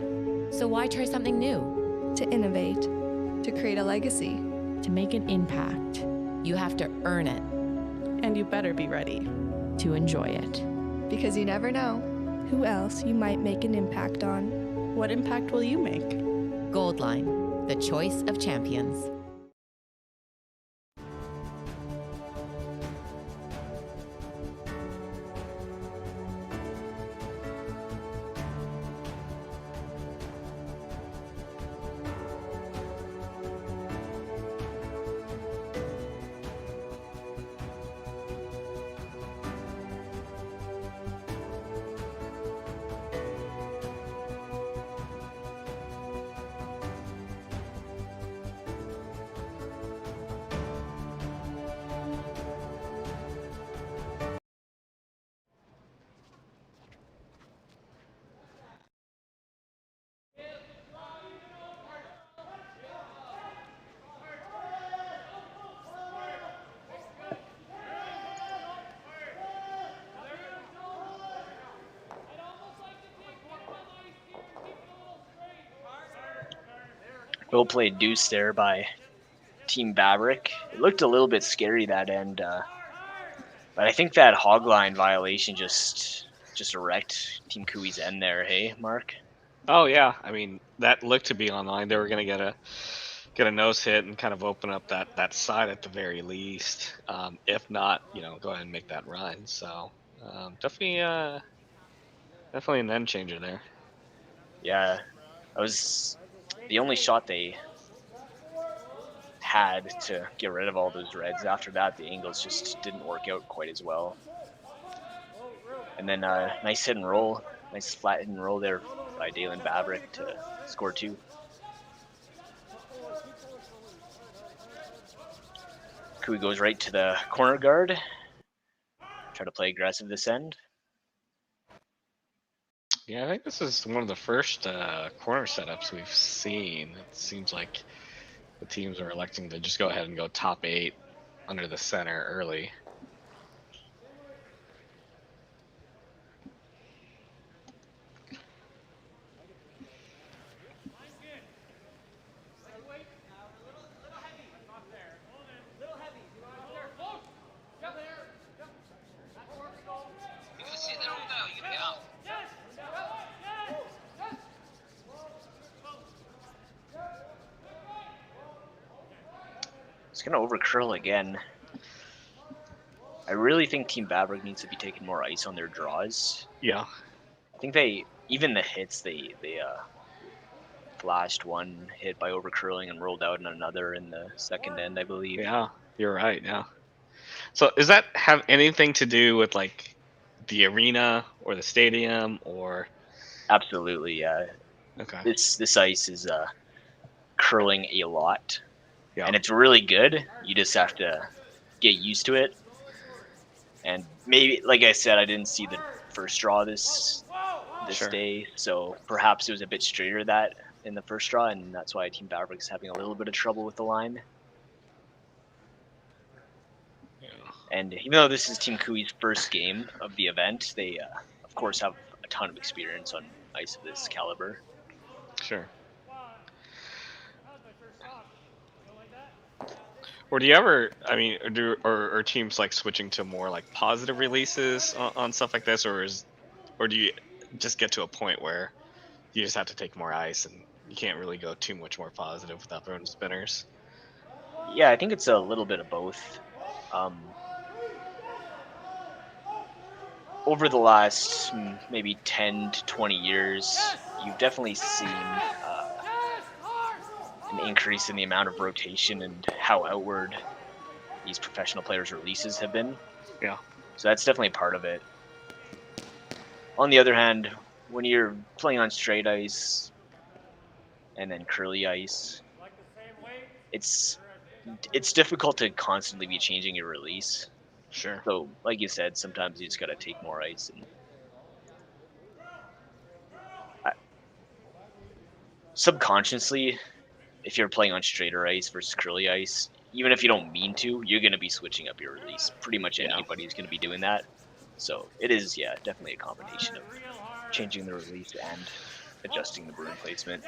So why try something new? To innovate, to create a legacy, to make an impact. You have to earn it. And you better be ready to enjoy it. Because you never know who else you might make an impact on. What impact will you make? Goldline, the choice of champions. Well played deuce there by Team Vavrek. It looked a little bit scary that end, but I think that hog line violation just wrecked Team Kui's end there. Hey, Mark? Oh yeah, I mean that looked to be online. They were gonna get a nose hit and kind of open up that side at the very least. If not, go ahead and make that run. So definitely an end changer there. Yeah, that was the only shot they had to get rid of all those reds. After that, the angles just didn't work out quite as well. And then nice hit and roll, nice flat hit and roll there by Daylan Vavrek to score 2. Kui goes right to the corner guard. Try to play aggressive this end. Yeah, I think this is one of the first corner setups we've seen. It seems like the teams are electing to just go ahead and go top 8 under the center early. It's gonna over curl again. I really think Team Vavrek needs to be taking more ice on their draws. Yeah. I think even the hits, they flashed one hit by overcurling and rolled out in another in the second end, I believe. Yeah, you're right. Yeah. So does that have anything to do with like the arena or the stadium or? Absolutely, yeah. Okay. This ice is curling a lot, Yeah. and it's really good. You just have to get used to it. And maybe, like I said, I didn't see the first draw this Sure. day, so perhaps it was a bit straighter that in the first draw, and that's why Team Vavrek's having a little bit of trouble with the line. Yeah. And even though this is Team Kui's first game of the event, they of course have a ton of experience on ice of this caliber. Sure. Or do you ever? I mean, are teams like switching to more like positive releases on stuff like this, or do you just get to a point where you just have to take more ice and you can't really go too much more positive without throwing spinners? Yeah, I think it's a little bit of both. Over the last maybe 10 to 20 years, you've definitely seen an increase in the amount of rotation and how outward these professional players' releases have been. Yeah. So that's definitely part of it. On the other hand, when you're playing on straight ice and then curly ice, it's difficult to constantly be changing your release. Sure. So, like you said, sometimes you just got to take more ice. And subconsciously, if you're playing on straighter ice versus curly ice, even if you don't mean to, you're going to be switching up your release. Pretty much anybody's going to be doing that. So it is, definitely a combination of changing the release and adjusting the broom placement.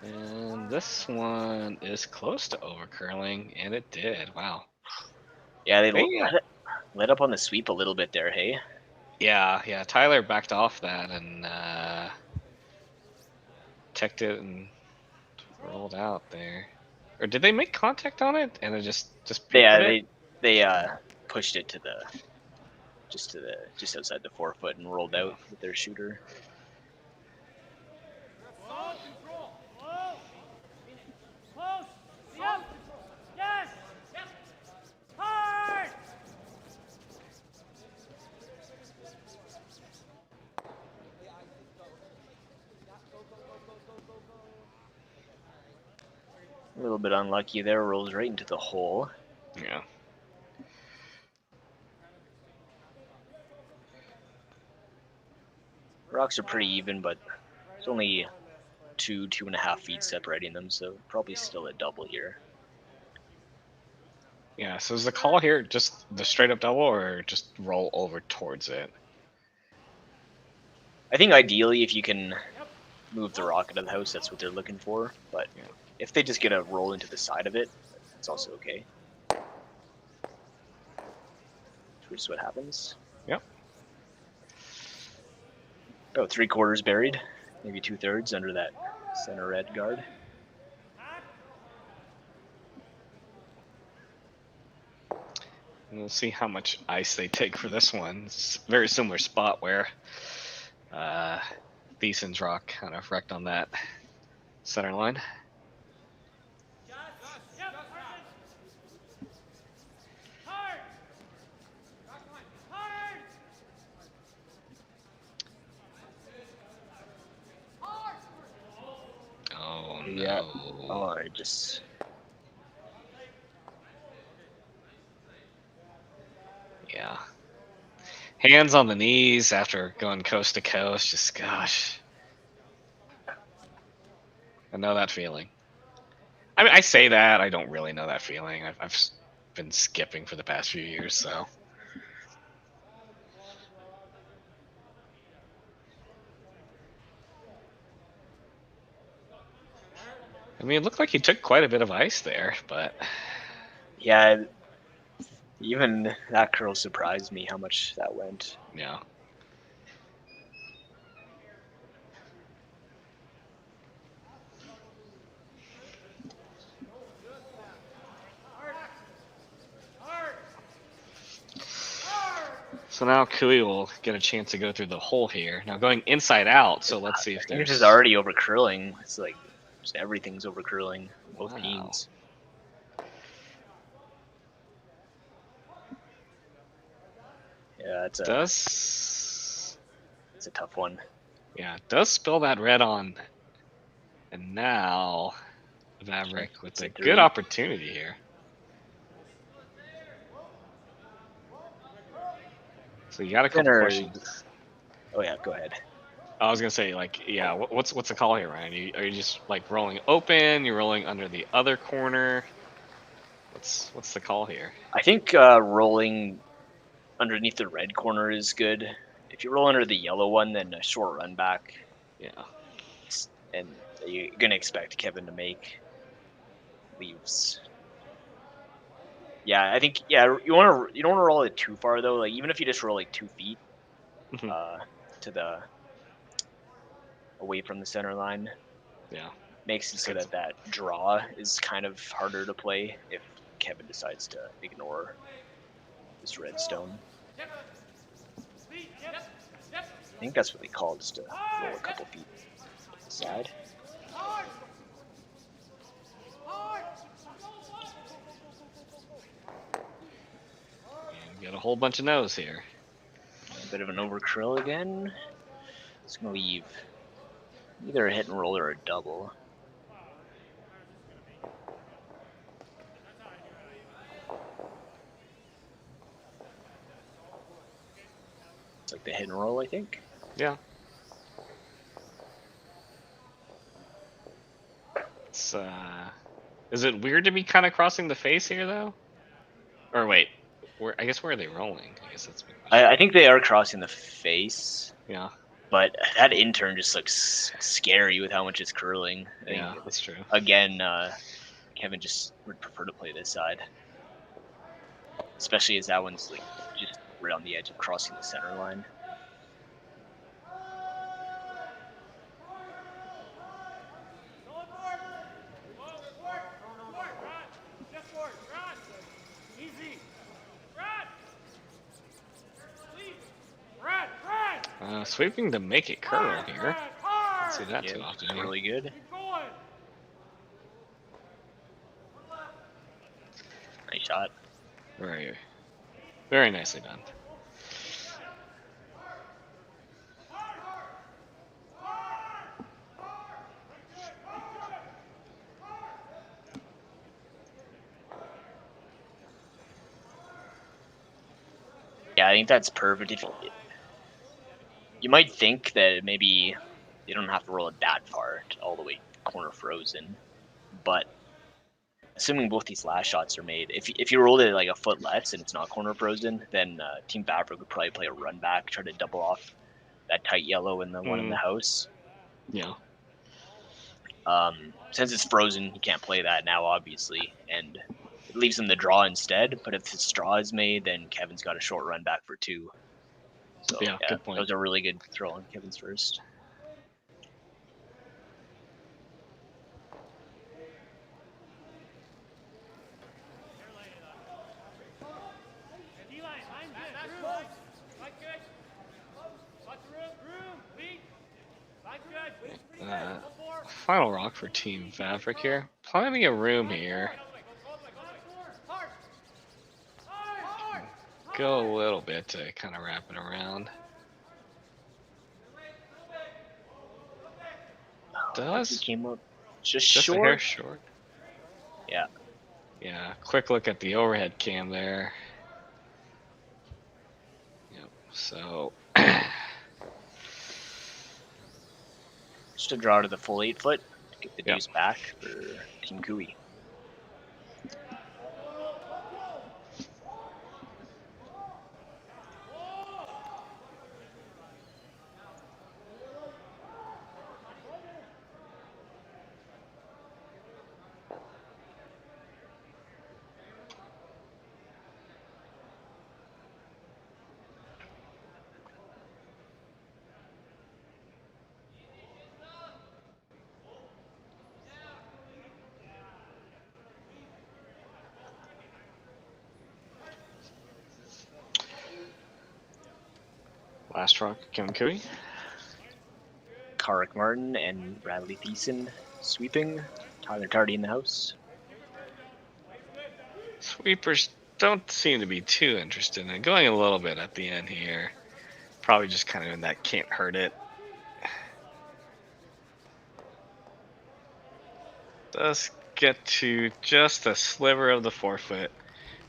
And this one is close to overcurling, and it did. Wow. Yeah, they let up on the sweep a little bit there, hey? Yeah. Tyler backed off that and checked it and rolled out there. Or did they make contact on it and it just they pushed it to just outside the 4-foot and rolled out with their shooter. A little bit unlucky there, rolls right into the hole. Yeah. Rocks are pretty even, but it's only 2.5 feet separating them, so probably still a double here. Yeah, so is the call here just the straight up double or just roll over towards it? I think ideally if you can move the rock out of the house, that's what they're looking for, but if they just get a roll into the side of it, it's also okay. Which is what happens. Yep. About 3/4 buried, maybe 2/3 under that center red guard. And we'll see how much ice they take for this one. It's a very similar spot where Thiessen's rock kind of wrecked on that center line. Oh no. Yeah. Oh, I just... Yeah. Hands on the knees after going coast to coast. Just, gosh. I know that feeling. I mean, I say that. I don't really know that feeling. I've been skipping for the past few years, so. I mean, it looked like he took quite a bit of ice there, but... Yeah, even that curl surprised me how much that went. Yeah. So now Kui will get a chance to go through the hole here. Now going inside out, so let's see if there's... This is already over curling. It's like just everything's over curling. Both teams. Yeah, it's a tough one. Yeah, it does spill that red on. And now Vavrek with a good opportunity here. So you got a couple questions. Oh yeah, go ahead. I was gonna say, like, yeah, what's the call here, Ryan? Are you just like rolling open? You're rolling under the other corner? What's the call here? I think rolling underneath the red corner is good. If you roll under the yellow one, then a short run back. Yeah. And you're gonna expect Kevin to make leaves. Yeah, I think you don't want to roll it too far though. Like even if you just roll like 2 feet to the away from the center line. Yeah. Makes it so that draw is kind of harder to play if Kevin decides to ignore this redstone. I think that's what they call it, just to roll a couple feet to the side. And we got a whole bunch of no's here. A bit of an overcurl again. It's going to leave either a hit and roll or a double. It's like the hit and roll, I think. Yeah. It's is it weird to be kind of crossing the face here though? Or wait, I guess where are they rolling? I guess that's. I think they are crossing the face. Yeah. But that intern just looks scary with how much it's curling. Yeah, that's true. Again, Kevin just would prefer to play this side, especially as that one's like just right on the edge of crossing the center line. Sweeping to make it curl here. Don't see that too often. Really good. Nice shot. Very, very nicely done. Yeah, I think that's perfect. If you might think that maybe you don't have to roll it that far all the way corner frozen, but assuming both these last shots are made, if you rolled it like a foot less and it's not corner frozen, then Team Vavrek would probably play a run back, try to double off that tight yellow and the one in the house. Yeah. Since it's frozen, you can't play that now, obviously, and it leaves them the draw instead. But if the straw is made, then Kevin's got a short run back for 2. So, yeah, good point. That was a really good throw on Kevin's first. Final rock for Team Vavrek here. Plenty of room here. Go a little bit to kind of wrap it around. Does came up just short. A hair short. Yeah. Yeah. Quick look at the overhead cam there. Yep. So. Just to draw to the full 8 foot, get the deuce back for Team Kui. Last rock, Glencoe. Carrick Martin and Bradley Thiessen sweeping. Tyler Tardy in the house. Sweepers don't seem to be too interested in it. Going a little bit at the end here. Probably just kind of in that can't hurt it. Does get to just a sliver of the forefoot.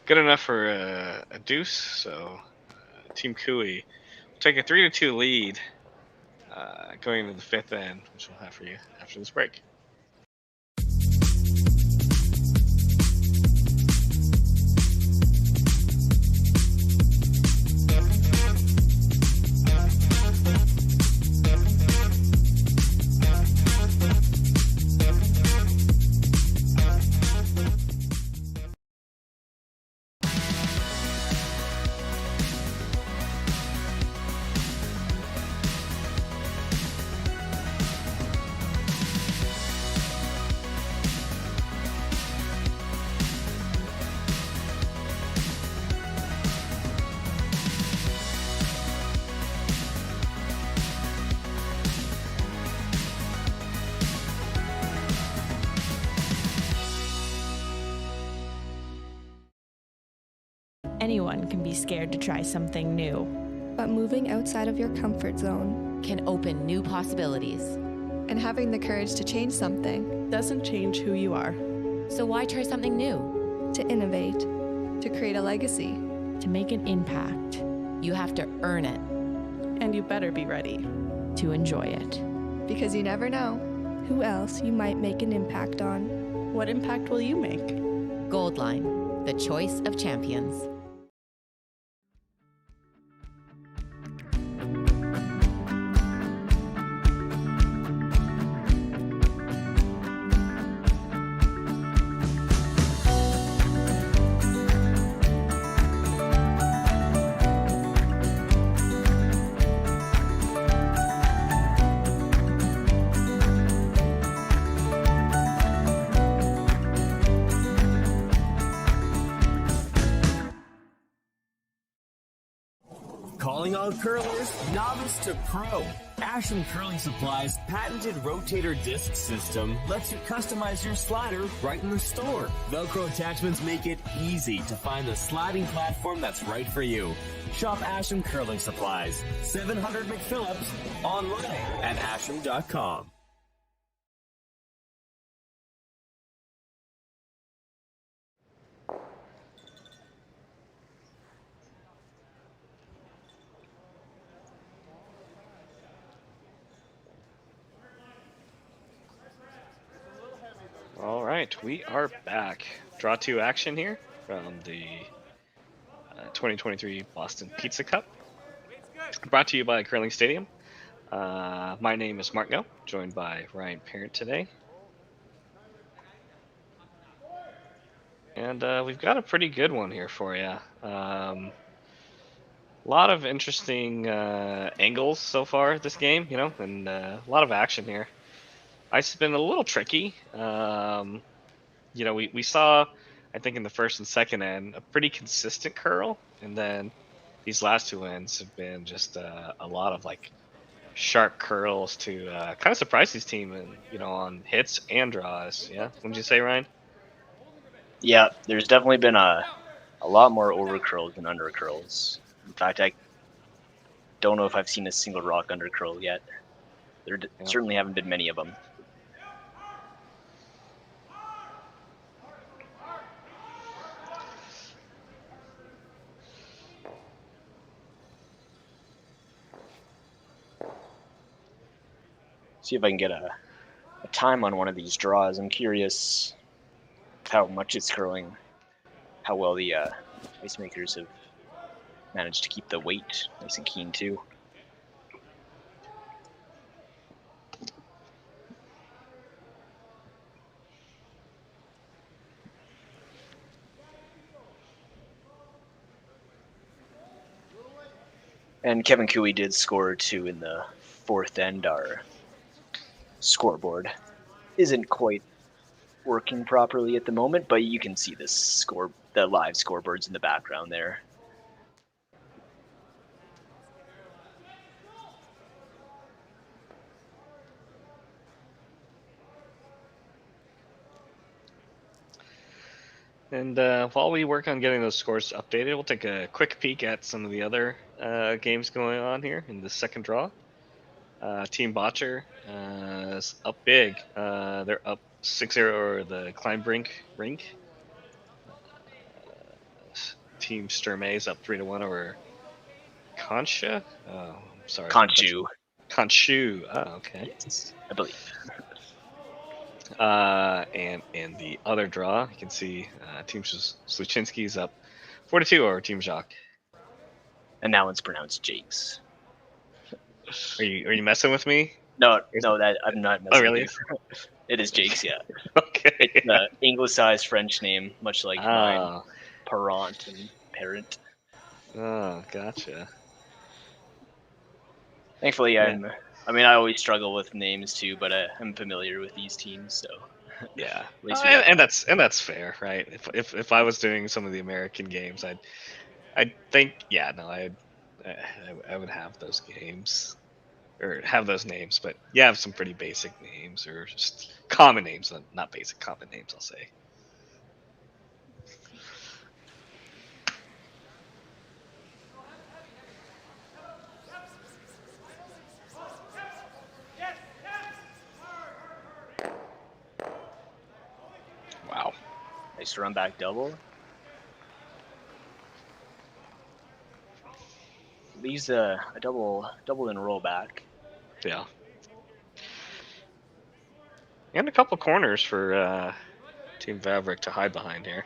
Good enough for a deuce, so Team Cooey will take a 3-2 lead going into the fifth end, which we'll have for you after this break. Anyone can be scared to try something new. But moving outside of your comfort zone can open new possibilities. And having the courage to change something doesn't change who you are. So why try something new? To innovate, to create a legacy, to make an impact. You have to earn it. And you better be ready to enjoy it. Because you never know who else you might make an impact on. What impact will you make? Goldline, the choice of champions. Calling all curlers, novice to pro. Asham Curling Supply's patented rotator disc system lets you customize your slider right in the store. Velcro attachments make it easy to find the sliding platform that's right for you. Shop Asham Curling Supplies, 700 McPhillips, online at asham.com. All right, we are back. Draw 2 action here from the 2023 Boston Pizza Cup. Brought to you by Curling Stadium. My name is Mark Go, joined by Ryan Parent today. And we've got a pretty good one here for you. A lot of interesting angles so far this game, you know, and a lot of action here. Ice has been a little tricky. You know, we saw, I think in the first and second end, a pretty consistent curl, and then these last 2 ends have been just a lot of like sharp curls to kind of surprise this team, and you know, on hits and draws. Yeah, wouldn't you say, Ryan? Yeah, there's definitely been a lot more over curls than under curls. In fact, I don't know if I've seen a single rock under curl yet. There certainly haven't been many of them. See if I can get a time on one of these draws. I'm curious how much it's curling, how well the ice makers have managed to keep the weight nice and keen too. And Kevin Cooey did score 2 in the 4th end. Our scoreboard isn't quite working properly at the moment, but you can see the live scoreboards in the background there. And while we work on getting those scores updated, we'll take a quick peek at some of the other games going on here in the second draw. Team Botcher is up big. They're up 6-0 over the Kleinbrink rink. Team Sturmay is up 3-1 over Concha. Oh, sorry. Conchu. Conchu. Oh, okay. Yes, I believe. And the other draw, you can see Team Sluchinski's up 4-2 over Team Jacques. And now it's pronounced Jakes. Are you messing with me? No, that I'm not messing Oh, really? with you. It is Jakes, yeah. Okay. It's an anglicized French name, much like mine. Parent and parent. Oh, gotcha. Thankfully, I always struggle with names too, but I'm familiar with these teams, so yeah. At least And that's fair, right? If I was doing some of the American games, I'd think I would have those games or have those names, but you have some pretty basic names or just common names, not basic, common names, I'll say. Wow. Nice run back double. Leaves a double and roll back. Yeah. And a couple corners for Team Vavrek to hide behind here.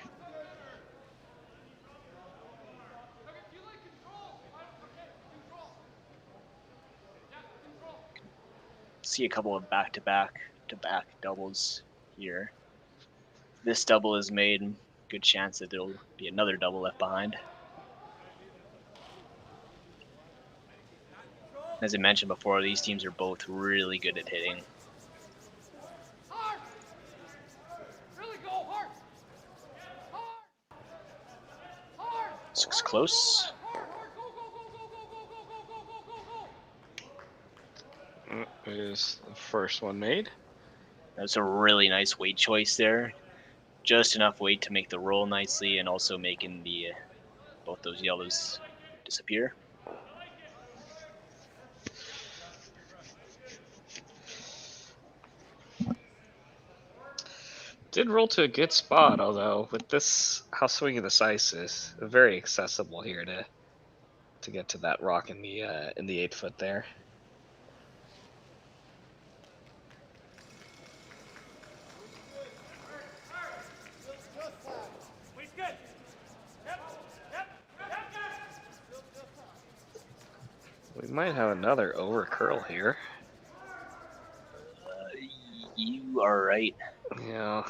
See a couple of back-to-back doubles here. This double is made, good chance that there'll be another double left behind. As I mentioned before, these teams are both really good at hitting. This looks close. Is the first one made. That's a really nice weight choice there. Just enough weight to make the roll nicely and also making the both those yellows disappear. Did roll to a good spot, although with this, how swinging this ice is very accessible here to get to that rock in the 8 foot there. We might have another over curl here. You are right. Yeah.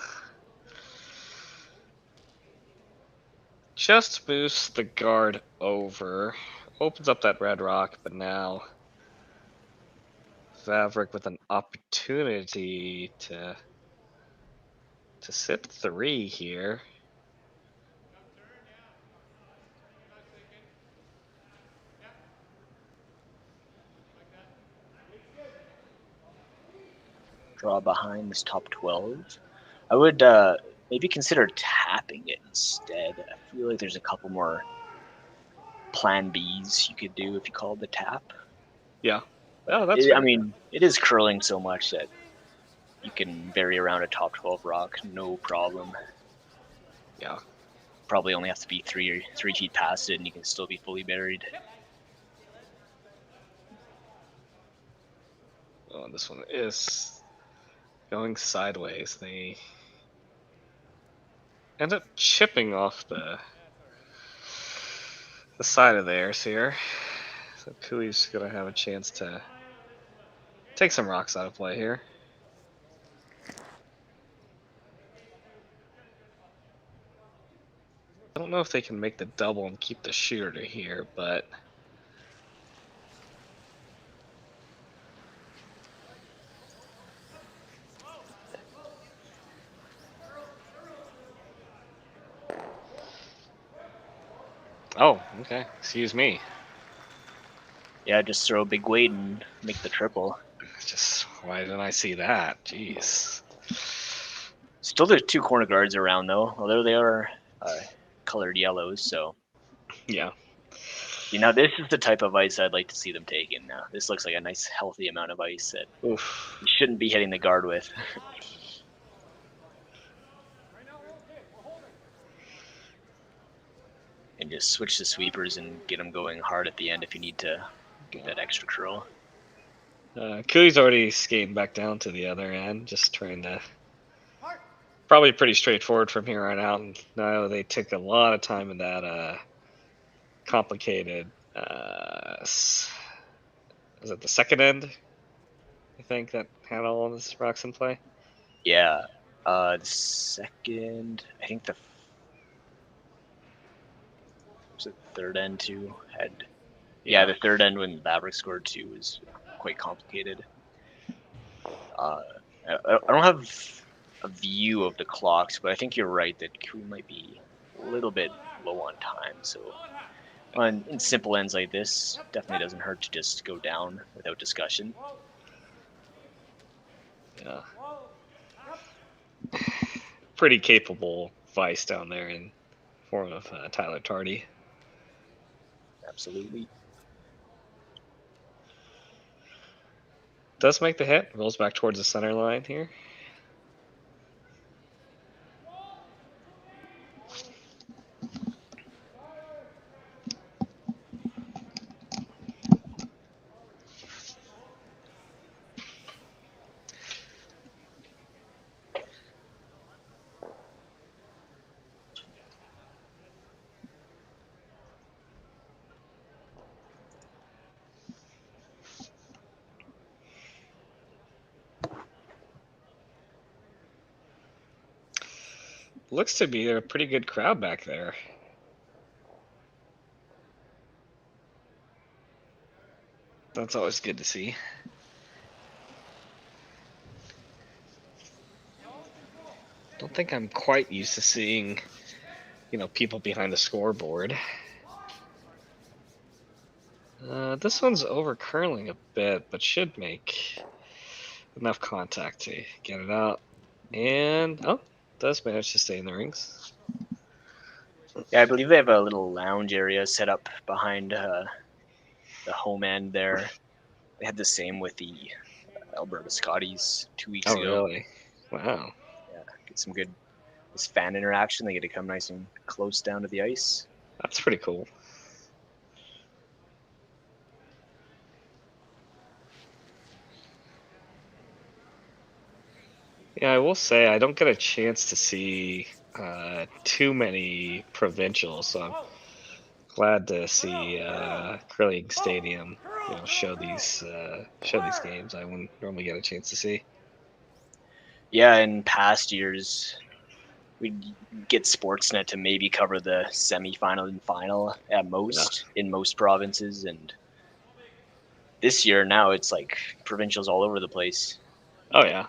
Just boosts the guard over. Opens up that red rock, but now Vavrek with an opportunity to sit 3 here. Draw behind this top 12. I would maybe consider tapping it instead. I feel like there's a couple more plan Bs you could do if you called the tap. Yeah. Oh, that's I mean, it is curling so much that you can vary around a top 12 rock, no problem. Yeah. Probably only have to be three feet past it and you can still be fully buried. Oh, this one is going sideways. They end up chipping off the side of theirs here. So Kui's gonna have a chance to take some rocks out of play here. I don't know if they can make the double and keep the shooter to here, but oh, okay. Excuse me. Yeah, just throw a big weight and make the triple. Just why didn't I see that? Jeez. Still, there's 2 corner guards around though. Although they are colored yellows. So Yeah. you know, this is the type of ice I'd like to see them take in now. This looks like a nice healthy amount of ice that Oof. you shouldn't be hitting the guard with. And just switch the sweepers and get them going hard at the end if you need to get that extra curl. Cooley's already skating back down to the other end, just trying to. Probably pretty straightforward from here on out. And no, they took a lot of time in that complicated. Was it the second end? I think that had all of this rocks in play. Yeah, the second. I think was it the third end too had. Yeah, the third end when Vavrek scored 2 was quite complicated. I don't have a view of the clocks, but I think you're right that Cree might be a little bit low on time. So in simple ends like this, definitely doesn't hurt to just go down without discussion. Yeah. Pretty capable vice down there in form of Tyler Tardy. Absolutely. Does make the hit. Rolls back towards the center line here. Looks to be a pretty good crowd back there. That's always good to see. Don't think I'm quite used to seeing, people behind the scoreboard. This one's over curling a bit, but should make enough contact to get it out. And, does manage to stay in the rings. Yeah, I believe they have a little lounge area set up behind the home end there. They had the same with the Alberta Scotties 2 weeks ago. Oh, really? Wow. Yeah, get some good fan interaction. They get to come nice and close down to the ice. That's pretty cool. Yeah, I will say I don't get a chance to see too many provincials, so I'm glad to see Curling Stadium, show these games. I wouldn't normally get a chance to see. Yeah, in past years, we'd get Sportsnet to maybe cover the semifinal and final at most in most provinces, and this year now it's like provincials all over the place. Oh yeah.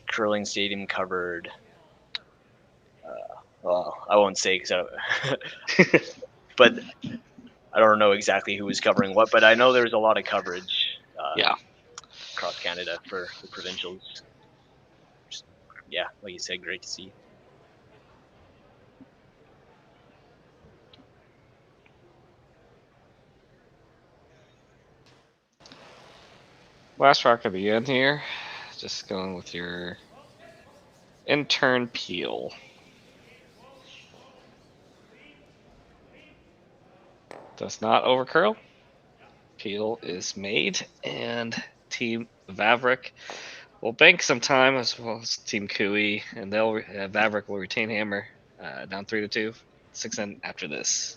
Curling Stadium covered. Well, I won't say because but I don't know exactly who was covering what. But I know there was a lot of coverage. Across Canada for the provincials. Just, yeah, like you said, great to see. Last rock of the end here. Just going with your intern peel. Does not overcurl. Peel is made, and Team Vavrek will bank some time as well as Team Cooey, and Vavrek will retain hammer down 3-2. 6 end after this.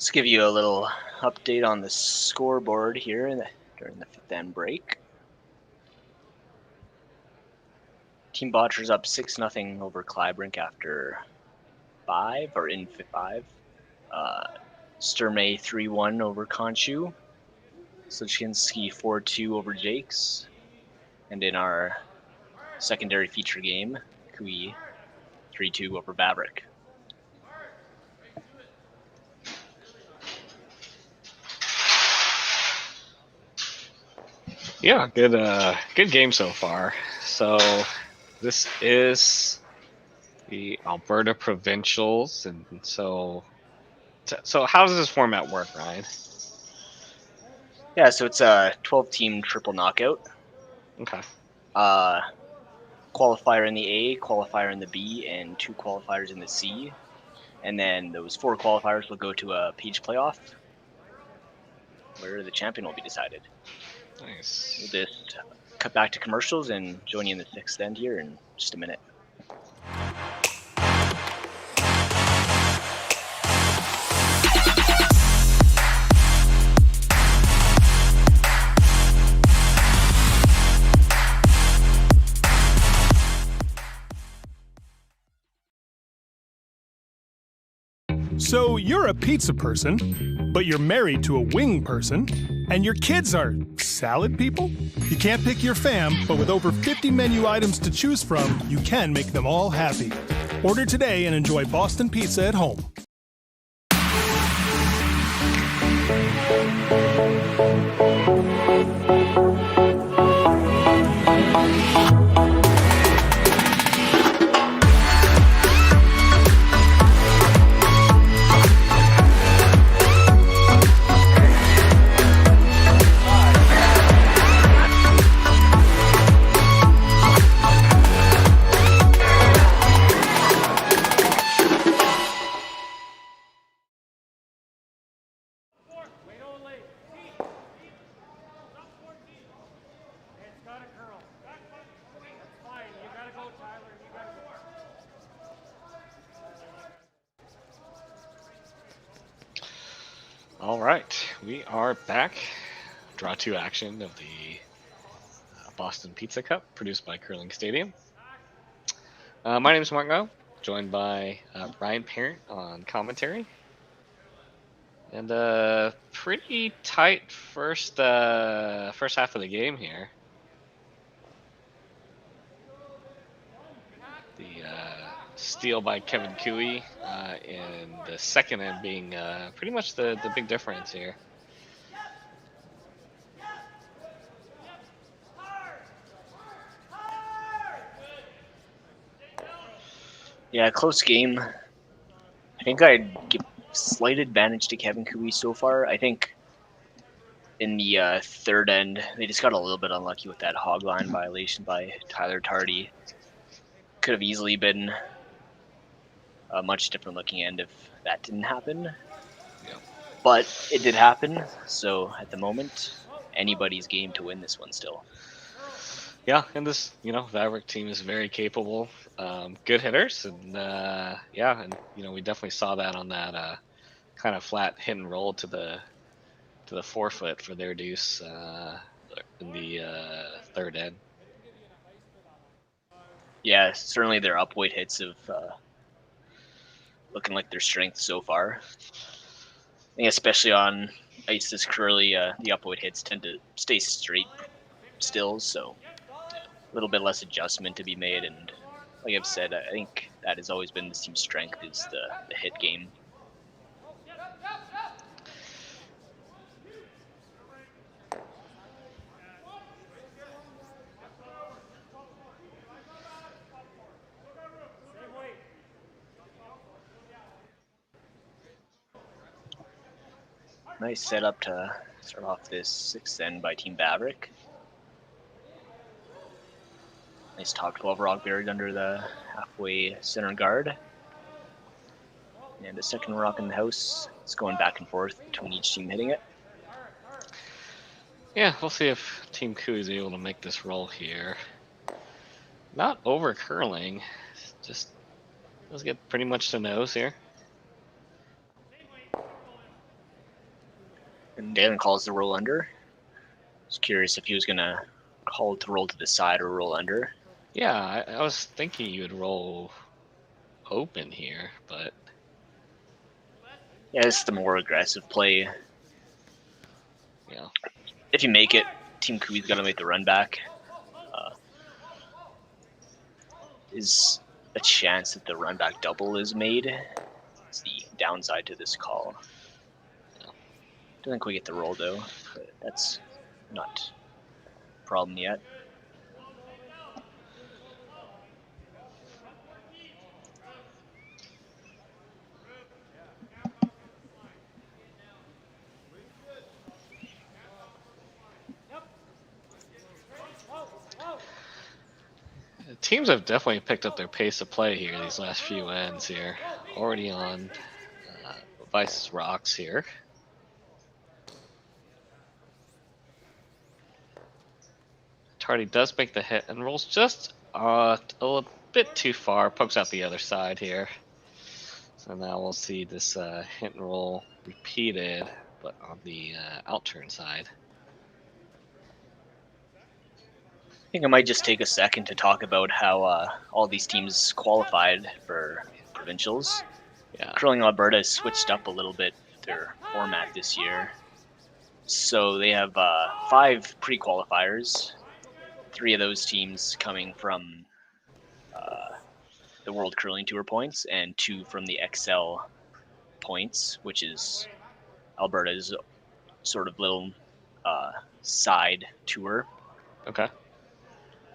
Let's give you a little update on the scoreboard here during the fifth end break. Team Botcher's up 6-0 over Clybrink after 5, or in 5. Sturmey 3-1 over Conchu. Slichinski 4-2 over Jakes. And in our secondary feature game, Kui 3-2 over Vavrek. Yeah, good game so far. So this is the Alberta Provincials, and so how does this format work, Ryan? Yeah, so it's a 12-team triple knockout. Okay. Qualifier in the A, qualifier in the B, and 2 qualifiers in the C. And then those 4 qualifiers will go to a Peach playoff, where the champion will be decided. Nice. We'll just cut back to commercials and join you in the 6th end here in just a minute. So you're a pizza person, but you're married to a wing person, and your kids are salad people? You can't pick your fam, but with over 50 menu items to choose from, you can make them all happy. Order today and enjoy Boston Pizza at home. All right, we are back. Draw 2 action of the Boston Pizza Cup, produced by Curling Stadium. My name is Marco, joined by Ryan Parent on commentary. And pretty tight first half of the game here. The steal by Kevin Cooey in the second end being pretty much the big difference here. Yeah, close game. I think I'd give slight advantage to Kevin Cooey so far. I think in the third end, they just got a little bit unlucky with that hog line violation by Tyler Tardy. Could have easily been a much different looking end if that didn't happen. Yep. But it did happen, so at the moment, anybody's game to win this one still. Yeah, and this, Vavrek team is very capable, good hitters, and yeah, and we definitely saw that on that kind of flat hit and roll to the forefoot for their deuce in the third end. Yeah, certainly their upweight hits have looking like their strength so far. I think especially on ice this curly, the upweight hits tend to stay straight still, so a little bit less adjustment to be made. And like I've said, I think that has always been this team's strength, is the hit game. Nice setup to start off this 6th end by Team Vavrek. Nice top 12 rock buried under the halfway center guard. And a second rock in the house. It's going back and forth between each team hitting it. Yeah, we'll see if Team Cooey is able to make this roll here. Not over curling, just let's get pretty much to nose here. And Daylan calls the roll under. I was curious if he was going to call it to roll to the side or roll under. Yeah, I was thinking you would roll open here, but... Yeah, it's the more aggressive play. Yeah. If you make it, Team Kui's got to make the run back. Is a chance that the run back double is made. It's the downside to this call. Don't think we get the roll though, but that's not a problem yet. Teams have definitely picked up their pace of play here these last few ends here. Already on Vice's rocks here. Tardy does make the hit and rolls just a little bit too far. Pokes out the other side here. So now we'll see this hit and roll repeated, but on the outturn side. I think I might just take a second to talk about how all these teams qualified for provincials. Yeah. Curling Alberta has switched up a little bit their format this year. So they have 5 pre-qualifiers. 3 of those teams coming from the World Curling Tour points and 2 from the XL points, which is Alberta's sort of little side tour. Okay.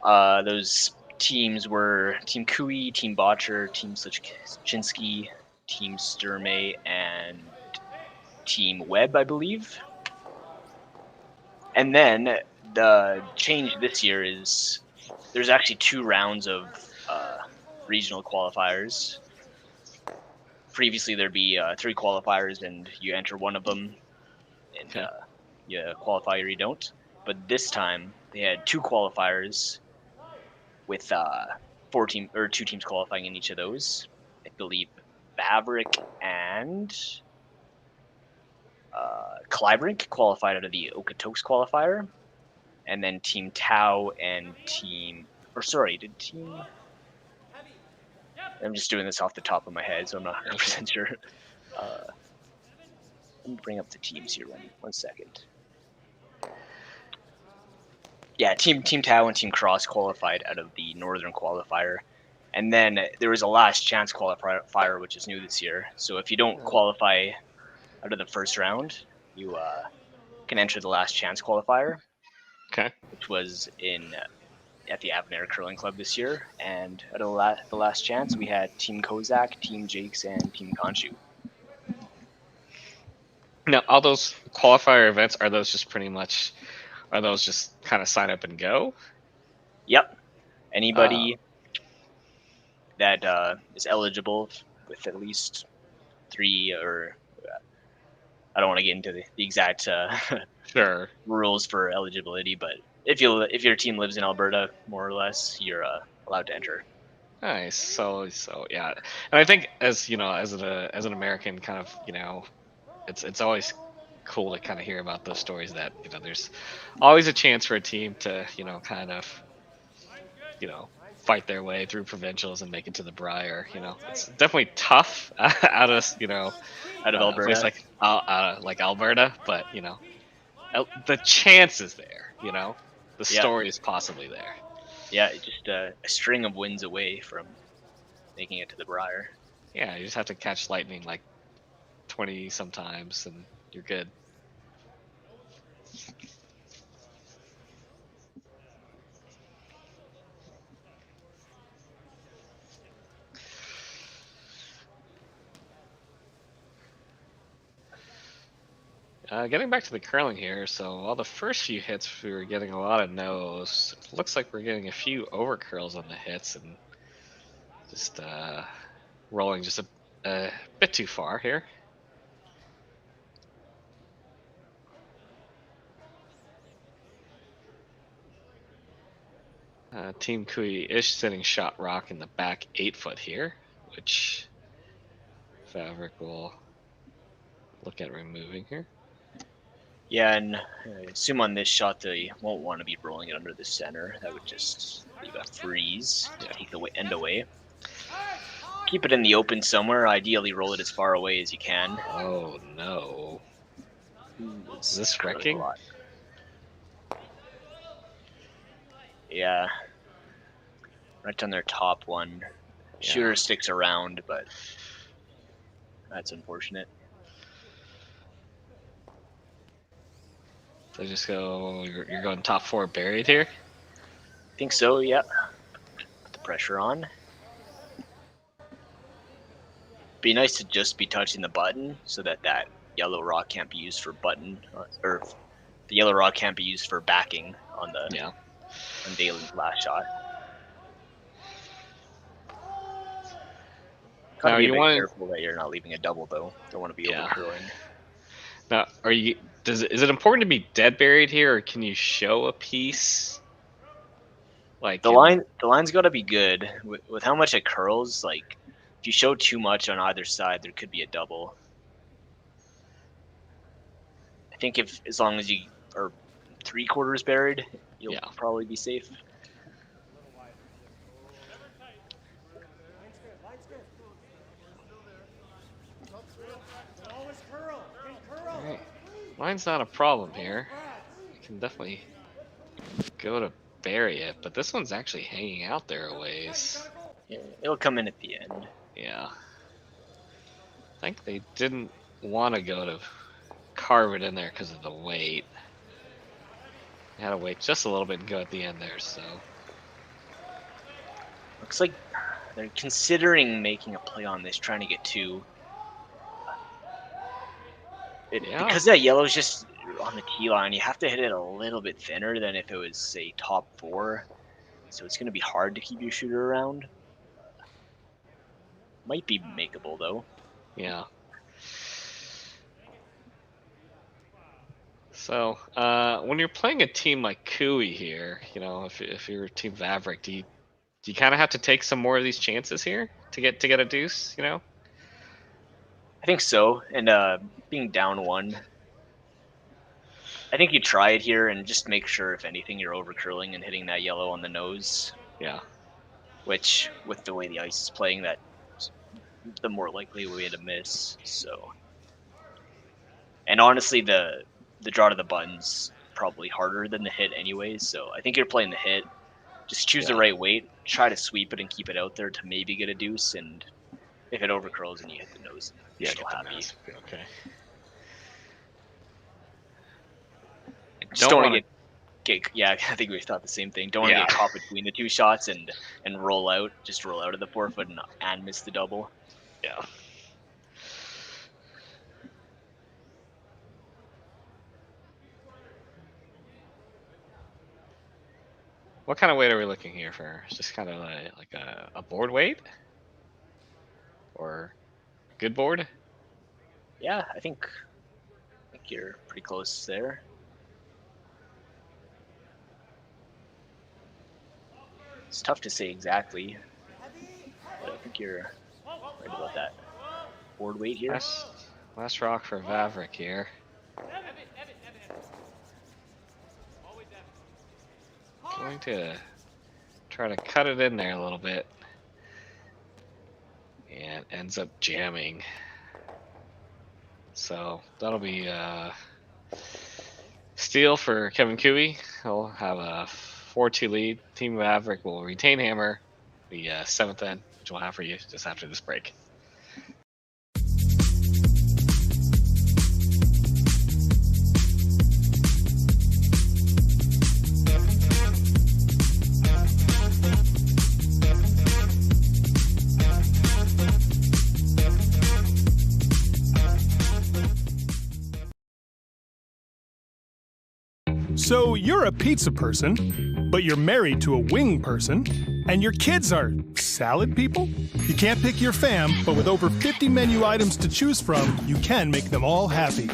Those teams were Team Kui, Team Botcher, Team Suchinsky, Team Sturmey, and Team Webb, I believe. And then the change this year is there's actually 2 rounds of regional qualifiers. Previously, there'd be 3 qualifiers, and you enter one of them, and you qualify or you don't. But this time, they had 2 qualifiers with 2 teams qualifying in each of those. I believe Vavrek and Clybrink qualified out of the Okotoks qualifier, and then Team Tau and I'm just doing this off the top of my head, so I'm not 100% sure. Let me bring up the teams here. One second. Yeah, Team Tau and Team Cross qualified out of the Northern qualifier. And then there was a last chance qualifier, which is new this year. So if you don't qualify out of the first round, you can enter the last chance qualifier. Okay. Which was at the Avonare Curling Club this year. And out of the last chance, we had Team Kozak, Team Jakes, and Team Konshu. Now, all those qualifier events, are those just kind of sign up and go? Yep. Anybody that is eligible with at least 3 or I don't want to get into the exact sure rules for eligibility, but if your team lives in Alberta, more or less, you're allowed to enter. Nice. So yeah, and I think as you know, as an American, kind of, you know, it's always cool to kind of hear about those stories that, you know, there's always a chance for a team to, you know, kind of, you know, fight their way through provincials and make it to the Brier. You know, it's definitely tough out of Alberta, a place like Alberta, but you know, the chance is there. You know, the story is possibly there. Yeah, just a string of wins away from making it to the Brier. Yeah, you just have to catch lightning like 20 sometimes, and you're good. Getting back to the curling here, so while the first few hits we were getting a lot of no's, it looks like we're getting a few over curls on the hits and just rolling just a bit too far here. Team Kui-ish sitting shot rock in the back 8-foot here, which Vavrek will look at removing here. Yeah, and I assume on this shot they won't want to be rolling it under the center. That would just leave a freeze to take the end away. Keep it in the open somewhere. Ideally, roll it as far away as you can. Oh no! Is this wrecking? Yeah, right on their top one. Shooter sticks around, but that's unfortunate. So just go. You're going top 4 buried here. I think so. Yep. Put the pressure on. Be nice to just be touching the button so that yellow rock can't be used for button, or the yellow rock can't be used for backing on the on Daylan's last shot. Gotta be careful that you're not leaving a double though. Don't want to be overcurling. Now, is it important to be dead buried here, or can you show a piece? Like the line's got to be good with how much it curls. Like if you show too much on either side, there could be a double. I think as long as you are 3/4 buried, you'll probably be safe. Line's not a problem here. You can definitely go to bury it, but this one's actually hanging out there a ways. Yeah, it'll come in at the end. Yeah. I think they didn't want to go to carve it in there because of the weight. They had to wait just a little bit and go at the end there, so. Looks like they're considering making a play on this, trying to get 2. Because that yellow's just on the tee line, you have to hit it a little bit thinner than if it was, say, top 4. So it's going to be hard to keep your shooter around. Might be makeable, though. Yeah. So, when you're playing a team like Cooey here, you know, if you're Team Vavrek, do you kind of have to take some more of these chances here to get a deuce, you know? I think so, and being down 1, I think you try it here and just make sure, if anything, you're over curling and hitting that yellow on the nose. Yeah. Which, with the way the ice is playing, that's the more likely way to miss. So, and honestly, the draw to the button's probably harder than the hit, anyways. So I think you're playing the hit. Just choose the right weight, try to sweep it and keep it out there to maybe get a deuce, and if it overcurls and you hit the nose, you're still happy. Okay. Just don't want to get yeah, I think we thought the same thing. Don't want to get caught between the 2 shots and roll out. Just roll out of the 4-foot and miss the double. Yeah. What kind of weight are we looking here for? Just kind of like a board weight? Or good board? Yeah, I think you're pretty close there. It's tough to say exactly, but I think you're right about that. Board weight here. Last rock for Vavrek here. Going to try to cut it in there a little bit. And ends up jamming. So that'll be steal for Kevin Cooey. He'll have a 4-2 lead. Team Vavrek will retain hammer, the 7th end, which we'll have for you just after this break. So you're a pizza person, but you're married to a wing person, and your kids are salad people? You can't pick your fam, but with over 50 menu items to choose from, you can make them all happy.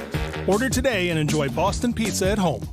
Order today and enjoy Boston Pizza at home.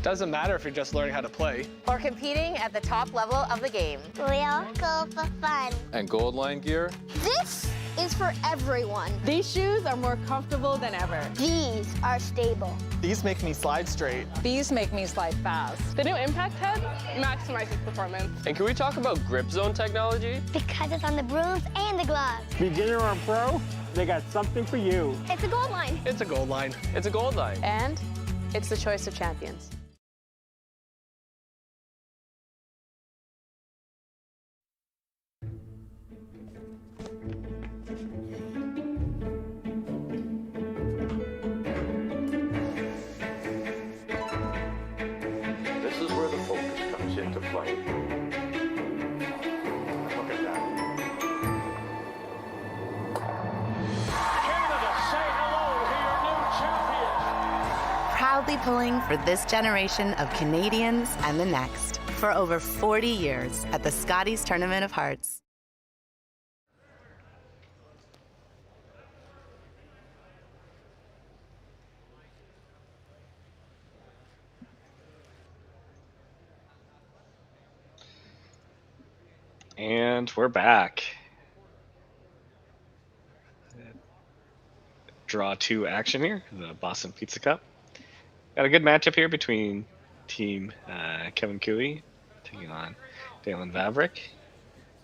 Doesn't matter if you're just learning how to play. Or competing at the top level of the game. We'll go for fun. And Gold Line gear? This is for everyone. These shoes are more comfortable than ever. These are stable. These make me slide straight. These make me slide fast. The new impact head maximizes performance. And can we talk about grip zone technology? Because it's on the brooms and the gloves. Beginner or pro, they got something for you. It's a Gold Line. It's a Gold Line. It's a Gold Line. And it's the choice of champions. This is where the focus comes into play. Look at that. Canada, say hello to your new champions. Proudly pulling for this generation of Canadians and the next for over 40 years at the Scotties Tournament of Hearts. And we're back. Draw 2 action here, the Boston Pizza Cup. Got a good matchup here between team Kevin Cooey taking on Daylan Vavrek.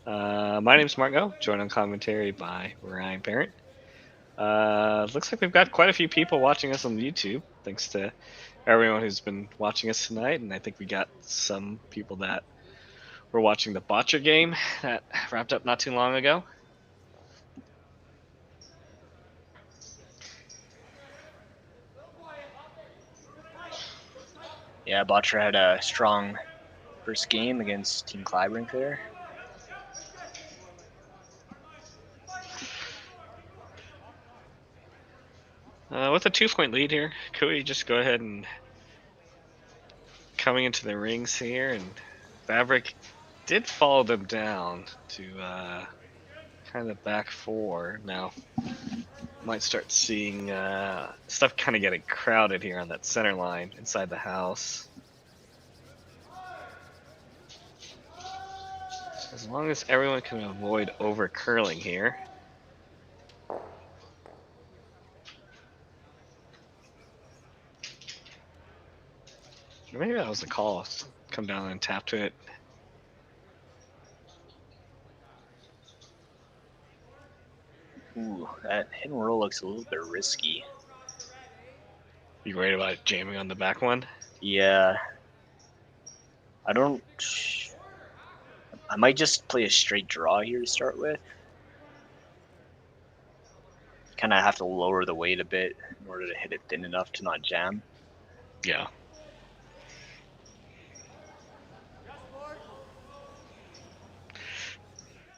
My name's Marco, joined on commentary by Ryan Parent. Looks like we've got quite a few people watching us on YouTube. Thanks to everyone who's been watching us tonight, and I think we got some people that were watching the Botcher game that wrapped up not too long ago. Yeah, Botcher had a strong first game against Team Clybrink there. With a 2-point lead here, could we just go ahead and coming into the rings here, and Vavrek did follow them down to kind of back 4. Now might start seeing stuff kind of getting crowded here on that center line inside the house. As long as everyone can avoid over curling here. Maybe that was the call. Come down and tap to it. Ooh, that hit and roll looks a little bit risky. You worried about jamming on the back one? Yeah. I might just play a straight draw here to start with. Kind of have to lower the weight a bit in order to hit it thin enough to not jam. Yeah.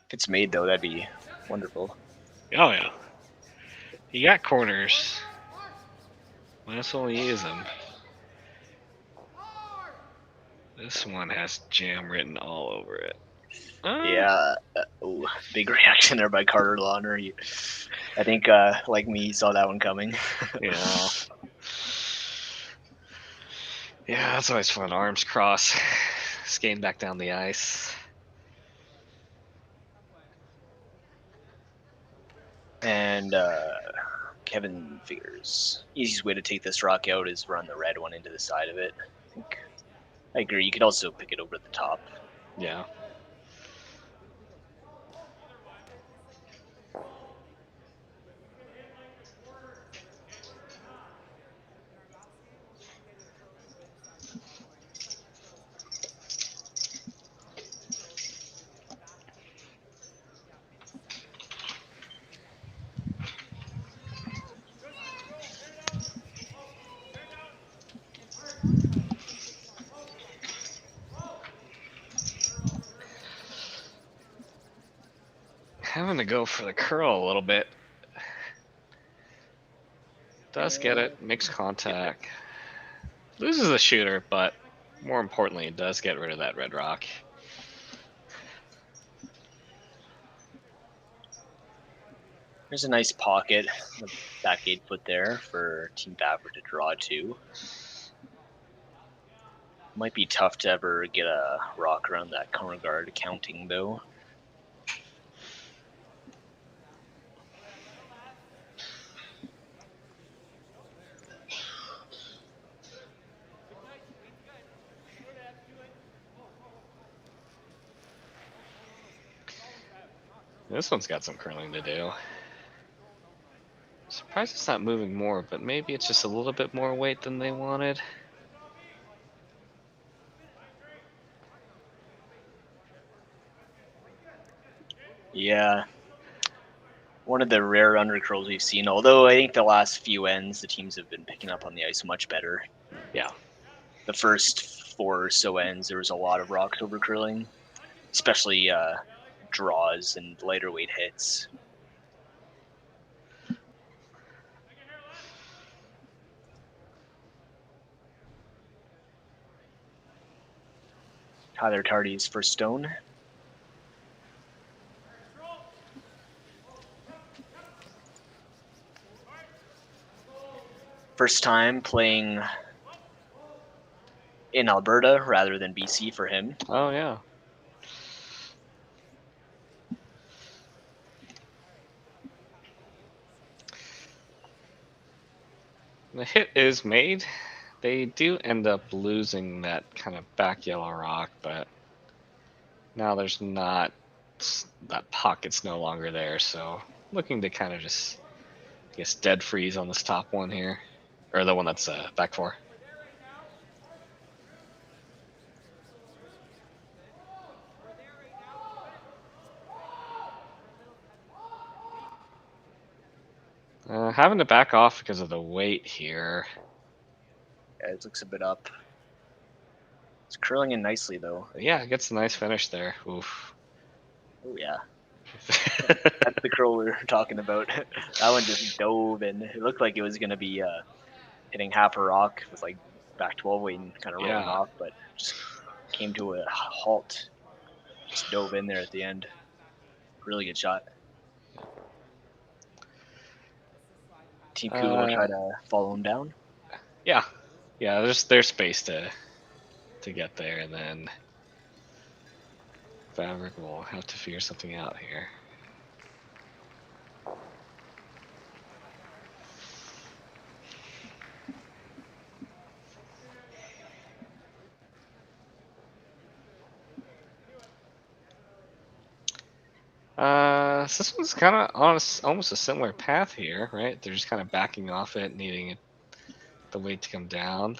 If it's made though, that'd be wonderful. Oh yeah. You got corners. Might as well use them. This one has jam written all over it. Yeah. Ooh, big reaction there by Carter Launer. I think, like me, he saw that one coming. Yeah. Yeah, that's always fun. Arms cross, skating back down the ice. And Kevin figures easiest way to take this rock out is run the red one into the side of it. I agree. You could also pick it over at the top. Yeah. Having to go for the curl a little bit. Does get it, makes contact. Loses the shooter, but more importantly, it does get rid of that red rock. There's a nice pocket, the back 8 foot there for Team Vavrek to draw to. Might be tough to ever get a rock around that corner guard counting, though. This one's got some curling to do. Surprised it's not moving more, but maybe it's just a little bit more weight than they wanted. Yeah. One of the rare undercurls we've seen, although I think the last few ends, the teams have been picking up on the ice much better. Yeah. The first 4 or so ends, there was a lot of rocks over curling, especially draws and lighter weight hits. Tyler Tardy's first stone. First time playing in Alberta rather than BC for him. Oh, yeah. The hit is made. They do end up losing that kind of back yellow rock, but now there's not, that pocket's no longer there, so looking to kind of just, I guess, dead freeze on this top one here, or the one that's back 4. Having to back off because of the weight here. Yeah, it looks a bit up. It's curling in nicely, though. Yeah, it gets a nice finish there. Oof. Oh, yeah. That's the curl we were talking about. That one just dove in. It looked like it was going to be hitting half a rock with like back 12 weight and kind of rolling off, but just came to a halt. Just dove in there at the end. Really good shot. Team Coup will try to follow him down. Yeah, there's space to get there, and then Vavrek will have to figure something out here. So this one's kind of on almost a similar path here, right? They're just kind of backing off it, needing the weight to come down.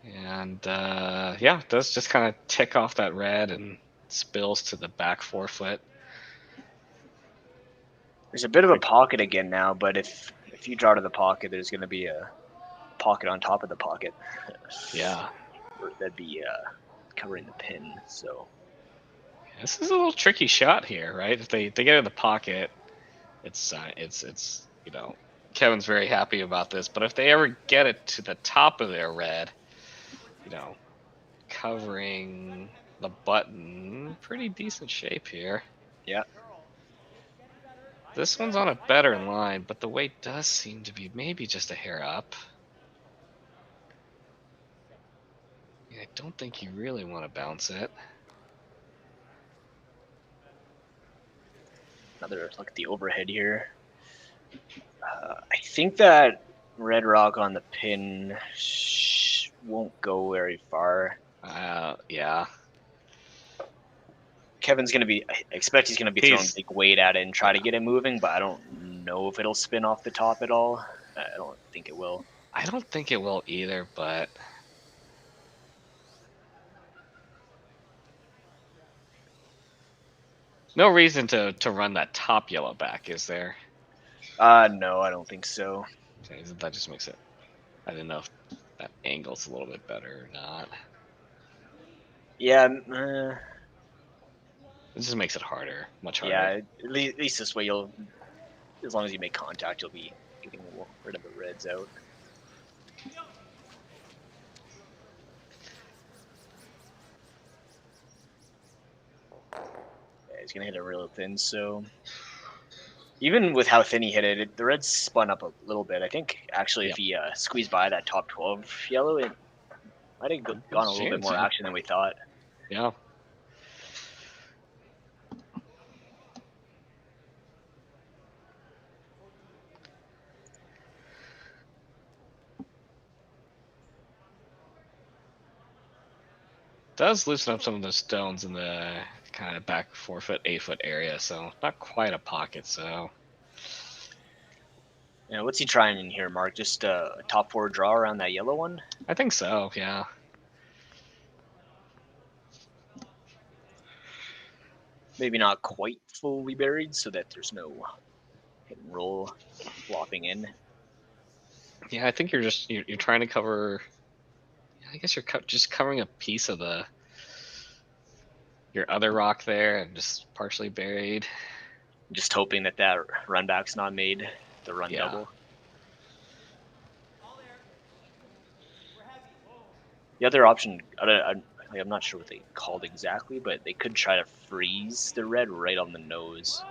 And yeah, it does just kind of tick off that red and spills to the back 4 foot. There's a bit of a pocket again now, but if you draw to the pocket, there's going to be a pocket on top of the pocket. Yeah. That'd be covering the pin, so. This is a little tricky shot here, right? If they get in the pocket, it's you know, Kevin's very happy about this, but if they ever get it to the top of their red, you know, covering the button, pretty decent shape here. Yeah. This one's on a better line, but the weight does seem to be maybe just a hair up. I don't think you really want to bounce it. Another look at the overhead here. I think that red rock on the pin won't go very far. Yeah. Kevin's going to be, I expect he's going to be throwing big weight at it and try to get it moving, but I don't know if it'll spin off the top at all. I don't think it will. I don't think it will either, but no reason to run that top yellow back, is there? No, I don't think so. Okay, that just makes it, I didn't know if that angle's a little bit better or not. Yeah. It just makes it harder, much harder. Yeah, at least this way you'll, as long as you make contact, you'll be getting rid of the reds out. Yeah, he's gonna hit it real thin, so Even with how thin he hit it, the Reds spun up a little bit. I think actually if he squeezed by that top 12 yellow, it might have gone a little bit more action than we thought. Yeah. Does loosen up some of the stones in the kind of back 4 foot, 8 foot area, so not quite a pocket. So, yeah, what's he trying in here, Mark? Just a top 4 draw around that yellow one? I think so. Yeah. Maybe not quite fully buried, so that there's no hit and roll flopping in. Yeah, I think you're trying to cover. I guess you're just covering a piece of your other rock there and just partially buried. Just hoping that that run back's not made the run double. The other option, I'm not sure what they called exactly, but they could try to freeze the red right on the nose.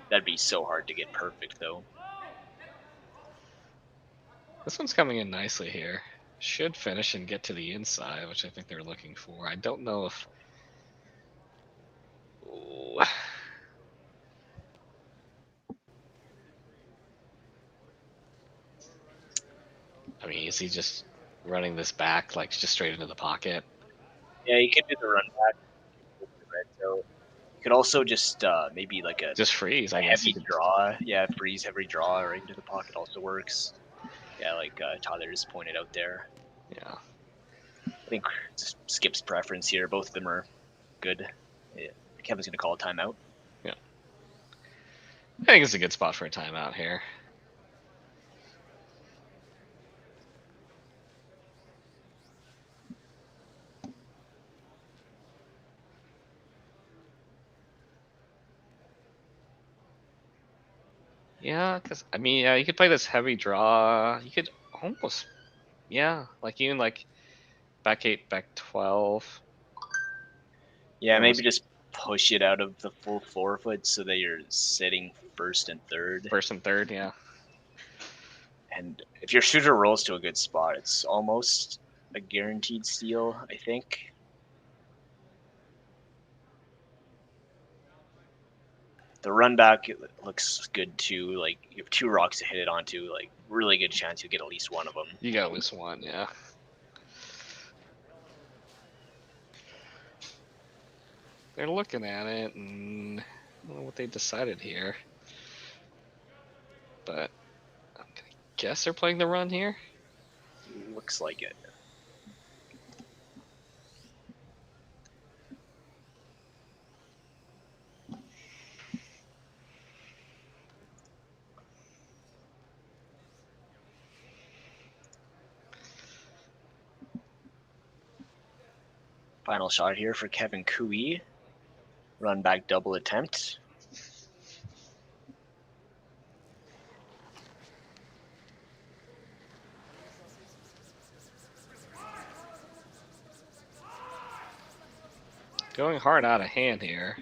That'd be so hard to get perfect though. This one's coming in nicely here. Should finish and get to the inside, which I think they're looking for. I don't know if. Ooh. I mean, is he just running this back like just straight into the pocket? Yeah, you could do the run back. So you could also just maybe like a just freeze. I guess heavy draw. Yeah, freeze, heavy draw right into the pocket also works. Yeah, like Tyler just pointed out there. Yeah. I think Skip's preference here. Both of them are good. Yeah. Kevin's going to call a timeout. Yeah. I think it's a good spot for a timeout here. Yeah, because I mean, you could play this heavy draw. You could almost, like even like back 8, back 12. Yeah, maybe just push it out of the full 4 foot so that you're sitting first and third. First and third, yeah. And if your shooter rolls to a good spot, it's almost a guaranteed steal, I think. The run back looks good too. Like you have 2 rocks to hit it onto. Like really good chance you'll get at least one of them. You got at least one, yeah. They're looking at it, and I don't know what they decided here. But I guess they're playing the run here. Looks like it. Final shot here for Kevin Cooey. Run back double attempt. Going hard out of hand here.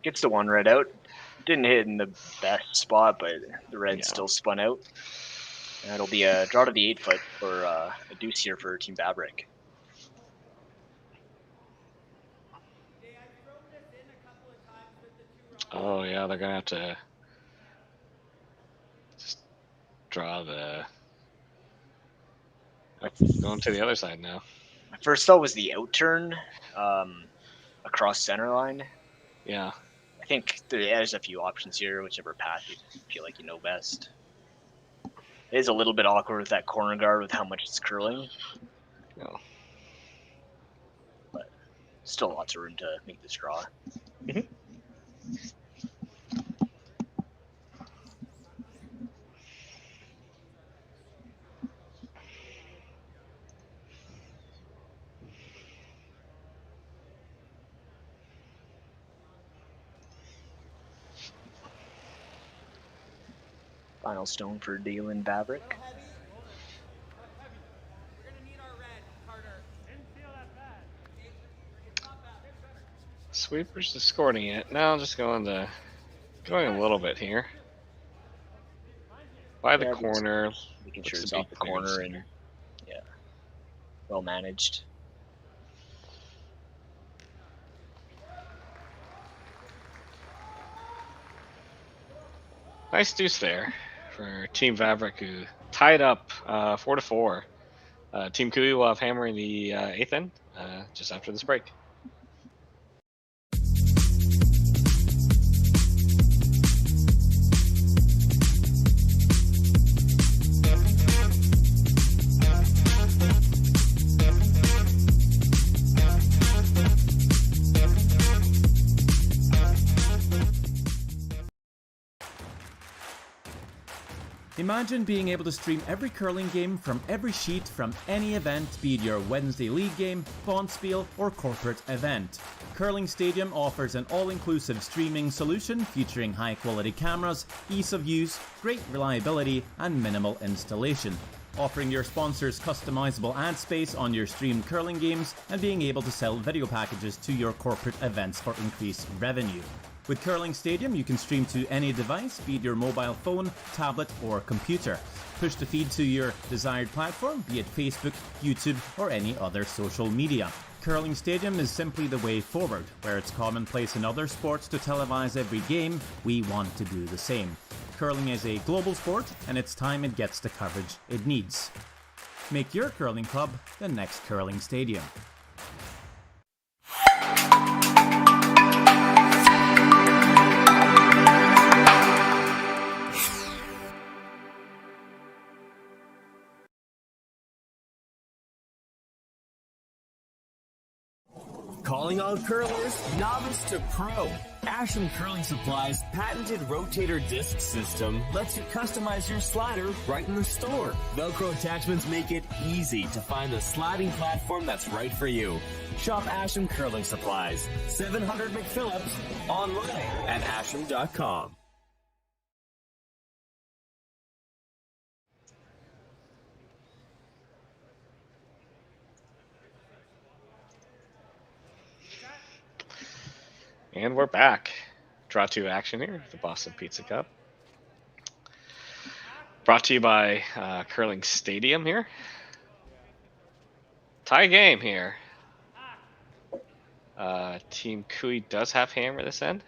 Gets the one red out. Didn't hit in the best spot, but the red still spun out. And it'll be a draw to the 8 foot for a deuce here for Team Vavrek. Oh yeah, they're gonna have to just draw the. Going to the other side now. My first thought was the out turn across center line. Yeah. I think there's a few options here, whichever path you feel like you know best. It is a little bit awkward with that corner guard with how much it's curling. No. But still lots of room to make this draw. Mm-hmm. Final stone for Daylan Vavrek. Sweepers escorting it. Now just going a little bit here. By the corner. Making sure it's off the corner and yeah, well managed. Nice deuce there for Team Vavrek, who tied up 4-4. Team Kui will have hammer in the 8th end just after this break. Imagine being able to stream every curling game from every sheet from any event, be it your Wednesday league game, bonspiel, or corporate event. Curling Stadium offers an all-inclusive streaming solution featuring high-quality cameras, ease of use, great reliability, and minimal installation. Offering your sponsors customizable ad space on your streamed curling games and being able to sell video packages to your corporate events for increased revenue. With Curling Stadium, you can stream to any device, be it your mobile phone, tablet, or computer. Push the feed to your desired platform, be it Facebook, YouTube, or any other social media. Curling Stadium is simply the way forward. Where it's commonplace in other sports to televise every game, we want to do the same. Curling is a global sport, and it's time it gets the coverage it needs. Make your curling club the next Curling Stadium. Calling all curlers, novice to pro. Asham Curling Supply's patented rotator disc system lets you customize your slider right in the store. Velcro attachments make it easy to find the sliding platform that's right for you. Shop Asham Curling Supplies, 700 McPhillips, online at asham.com. And we're back. Draw 2 action here, the Boston Pizza Cup. Brought to you by Curling Stadium here. Tie game here. Team Kui does have hammer this end.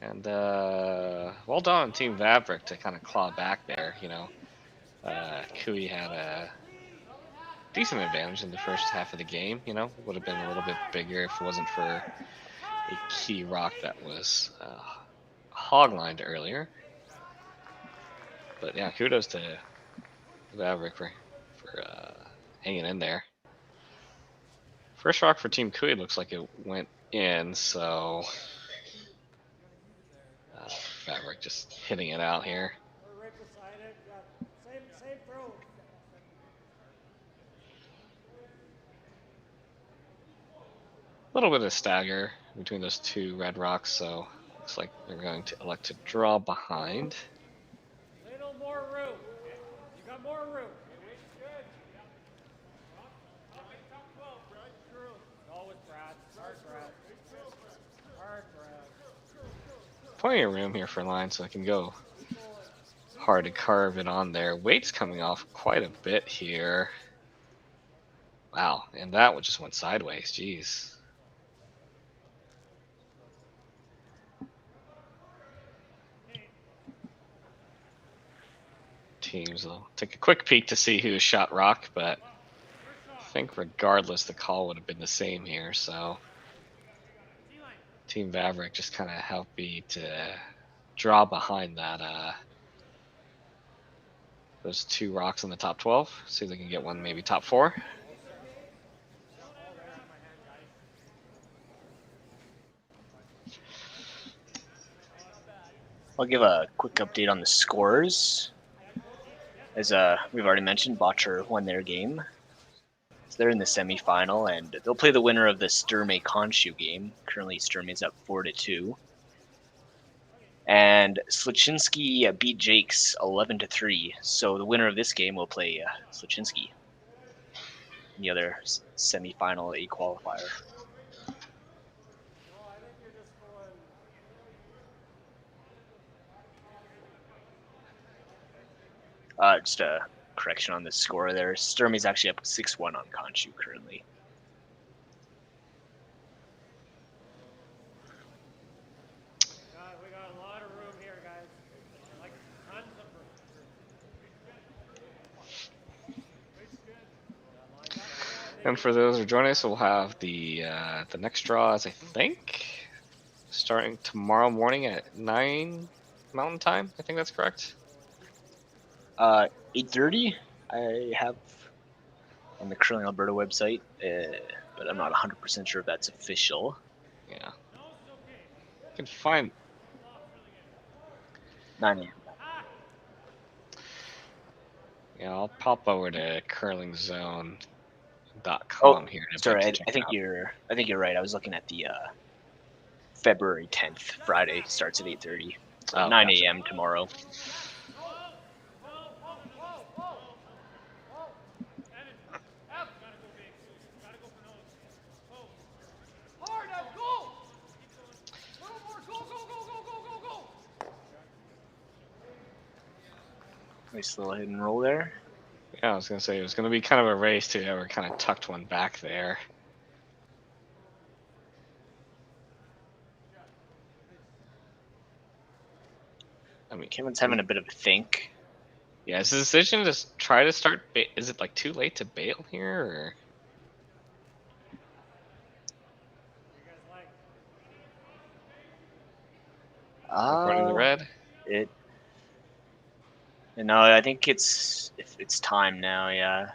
And well done on Team Vavrek to kind of claw back there, you know. Kui had a decent advantage in the first half of the game, you know. Would have been a little bit bigger if it wasn't for a key rock that was hoglined earlier. But yeah, kudos to Vavrek for hanging in there. First rock for Team Kui looks like it went in, so Vavrek just hitting it out here. A little bit of stagger between those two red rocks, so looks like they're going to elect to draw behind. Little more room. You got more room. Plenty of room here for line, so I can go hard to carve it on there. Weight's coming off quite a bit here. Wow, and that one just went sideways. Jeez. Teams will take a quick peek to see who shot rock, but I think regardless the call would have been the same here, so Team Vavrek just kind of helped me to draw behind that those two rocks in the top 12. See if they can get one maybe top 4. I'll give a quick update on the scores. As we've already mentioned, Botcher won their game. So they're in the semi-final, and they'll play the winner of the Sturmey-Konshu game. Currently, Sturmey's up 4-2. And Sluchinski beat Jakes 11-3. So the winner of this game will play Sluchinski. in the other semi-final A qualifier. Just a correction on the score there. Sturmey's actually up 6-1 on Khonshu currently. We got a lot of room here, guys. Like tons of room. And for those who are joining us, we'll have the next draws, I think, starting tomorrow morning at 9 Mountain Time. I think that's correct. 8:30. I have on the Curling Alberta website, but I'm not 100% sure if that's official. Yeah. You can find 9 a.m. Yeah, I'll pop over to curlingzone.com here. Sorry, I think you're right. I was looking at the February 10th, Friday, starts at 8:30. 9 a.m. tomorrow. Nice little hit and roll there. Yeah, I was gonna say it was gonna be kind of a race to whoever kind of tucked one back there. I mean, Kevin's having a bit of a think. Yeah, is the decision to try to start? Is it like too late to bail here, or? According to the red. No, I think it's time now. Yeah,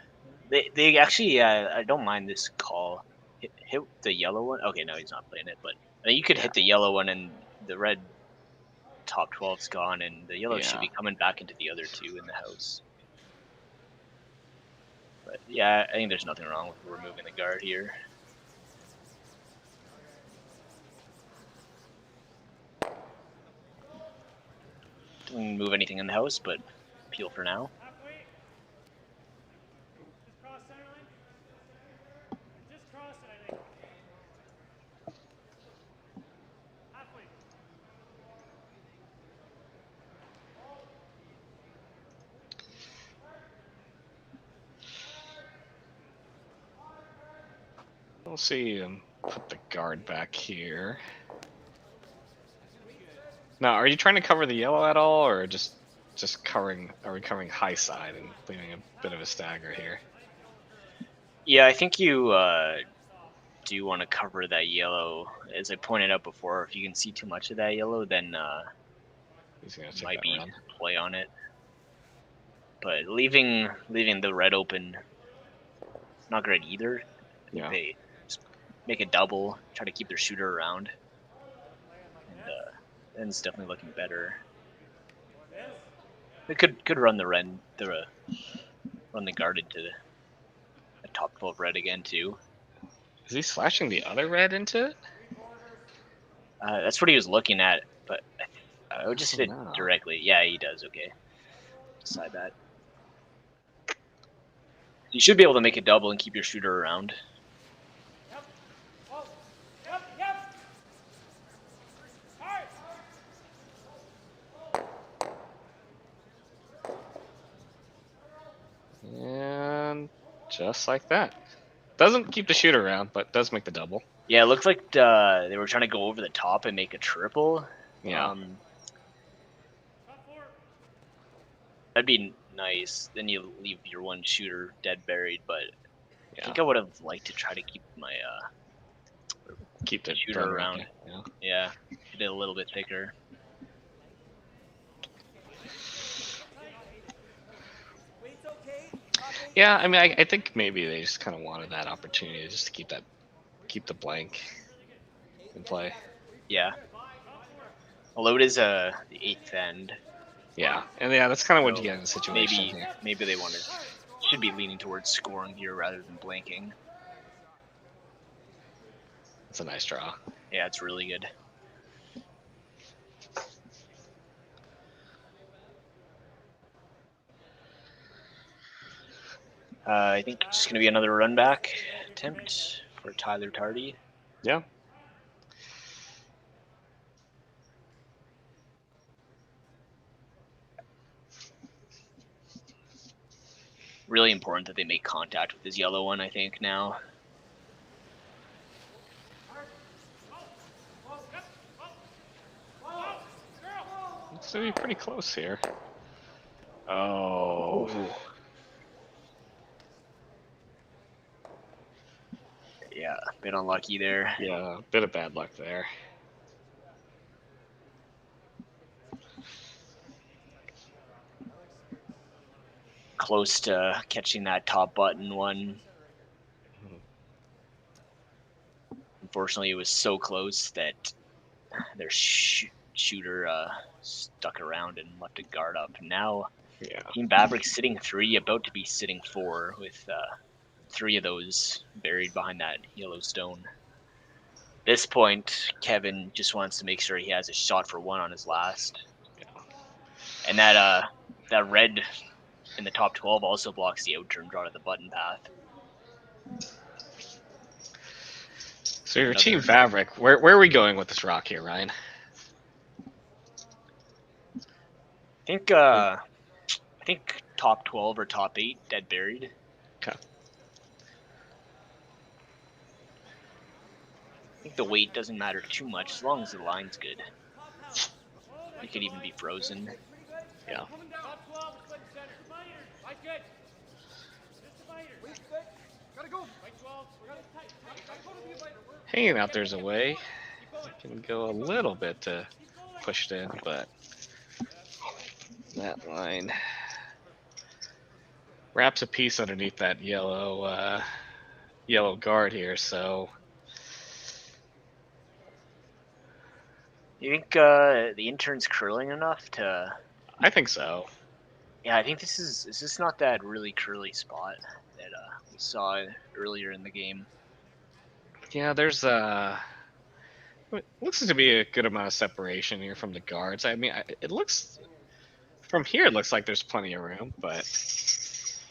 they actually. I don't mind this call. Hit the yellow one. Okay, no, he's not playing it, but you could hit the yellow one, and the red top 12's gone, and the yellow should be coming back into the other two in the house. But yeah, I think there's nothing wrong with removing the guard here. Didn't move anything in the house, but appeal for now. We'll see him put the guard back here. Now, are you trying to cover the yellow at all, or just covering? Are we covering high side and leaving a bit of a stagger here? Yeah, I think you do want to cover that yellow. As I pointed out before, if you can see too much of that yellow, then it might be play on it. But leaving the red open, not great either. Yeah. They just make a double, try to keep their shooter around, and it's definitely looking better. They could run the red, run the guard into the top 12 red again too. Is he slashing the other red into it? That's what he was looking at, but I would just hit it directly. Yeah, he does. Okay, decide that. You should be able to make a double and keep your shooter around. And just like that. Doesn't keep the shooter around, but does make the double. Yeah, it looks like they were trying to go over the top and make a triple. Yeah. That'd be nice. Then you leave your one shooter dead buried, but I think I would have liked to try to keep my keep the shooter around. Yeah, get it a little bit thicker. Yeah, I mean, I think maybe they just kind of wanted that opportunity just to keep the blank in play. Yeah. Although it is the 8th end. Yeah, and yeah, that's kind of what you get in the situation. Maybe they should be leaning towards scoring here rather than blanking. It's a nice draw. Yeah, it's really good. I think it's just going to be another run back attempt for Tyler Tardy. Yeah. Really important that they make contact with his yellow one, I think, now. Looks to be pretty close here. Oh. Yeah, a bit unlucky there. Yeah, a bit of bad luck there. Close to catching that top button one. Unfortunately, it was so close that their shooter stuck around and left a guard up. Now, Team Vavrek sitting 3, about to be sitting 4, with 3 of those buried behind that yellow stone. This point, Kevin just wants to make sure he has a shot for 1 on his last. And that red in the top 12 also blocks the out-turn draw to the button path. So your Team Vavrek, where are we going with this rock here, Ryan? I think top 12 or top 8 dead buried. Okay. I think the weight doesn't matter too much as long as the line's good. It could even be frozen. Yeah. Hanging out there's a way. I can go a little bit to push it in, but that line wraps a piece underneath that yellow guard here, so You think the intern's curling enough to? I think so. Yeah, I think this is not that really curly spot that we saw earlier in the game. Yeah, there's looks to be a good amount of separation here from the guards. I mean, it looks from here it looks like there's plenty of room, but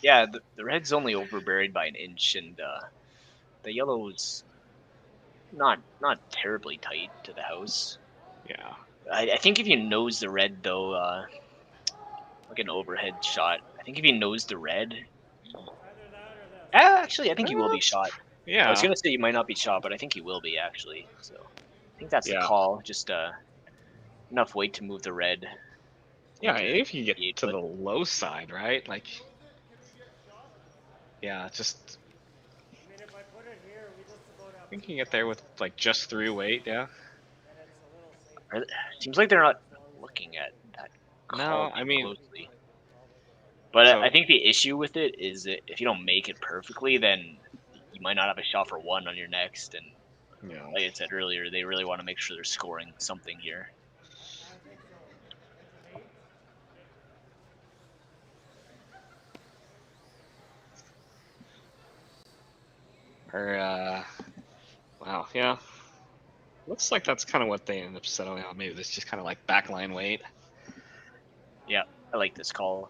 yeah, the red's only overburied by an inch, and the yellow's not terribly tight to the house. Yeah, I think if you nose the red though, like an overhead shot, I think if you nose the red, actually I think he will be shot. Yeah, I was gonna say you might not be shot, but I think he will be actually. So I think that's the call. Just enough weight to move the red. Yeah, if you get to the low side, right? Like, yeah, just I think you can get there with like just through weight. Yeah. Seems like they're not looking at that. No, I mean, closely. But I think the issue with it is that if you don't make it perfectly, then you might not have a shot for 1 on your next. And like I said earlier, they really want to make sure they're scoring something here. Wow, yeah. Looks like that's kind of what they end up settling on. Maybe this just kind of like backline weight. Yeah, I like this call.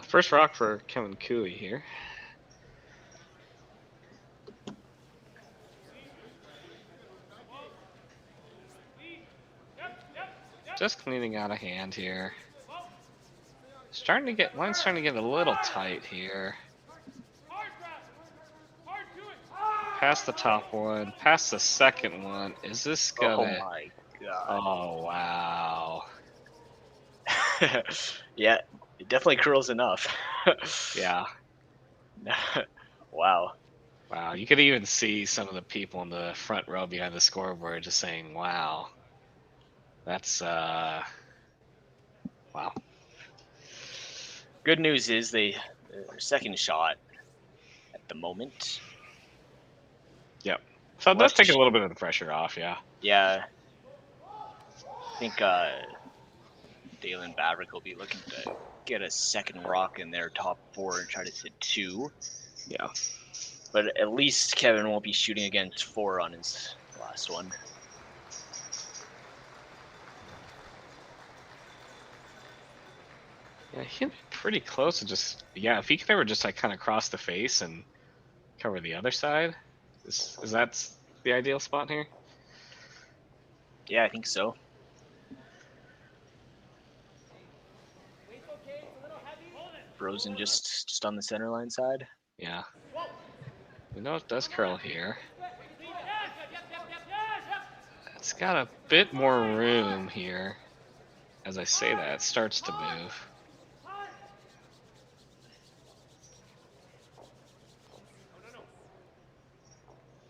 First rock for Kevin Cooey here. Just cleaning out a hand here. Line's starting to get a little tight here. Past the top one, past the second one. Is this gonna? Oh my god. Oh wow. Yeah, it definitely curls enough. Yeah. Wow. Wow, you could even see some of the people in the front row behind the scoreboard just saying, wow. That's, wow. Good news is their second shot at the moment. Yep. So it does take a little bit of the pressure off, yeah. Yeah. I think Daylan Vavrek will be looking to get a second rock in their top 4 and try to hit 2. Yeah. But at least Kevin won't be shooting against 4 on his last one. Yeah, he'd be pretty close to just, yeah, if he could ever just like kind of cross the face and cover the other side, is that the ideal spot here? Yeah, I think so. Frozen just on the center line side. Yeah. We know it does curl here. It's got a bit more room here. As I say that, it starts to move.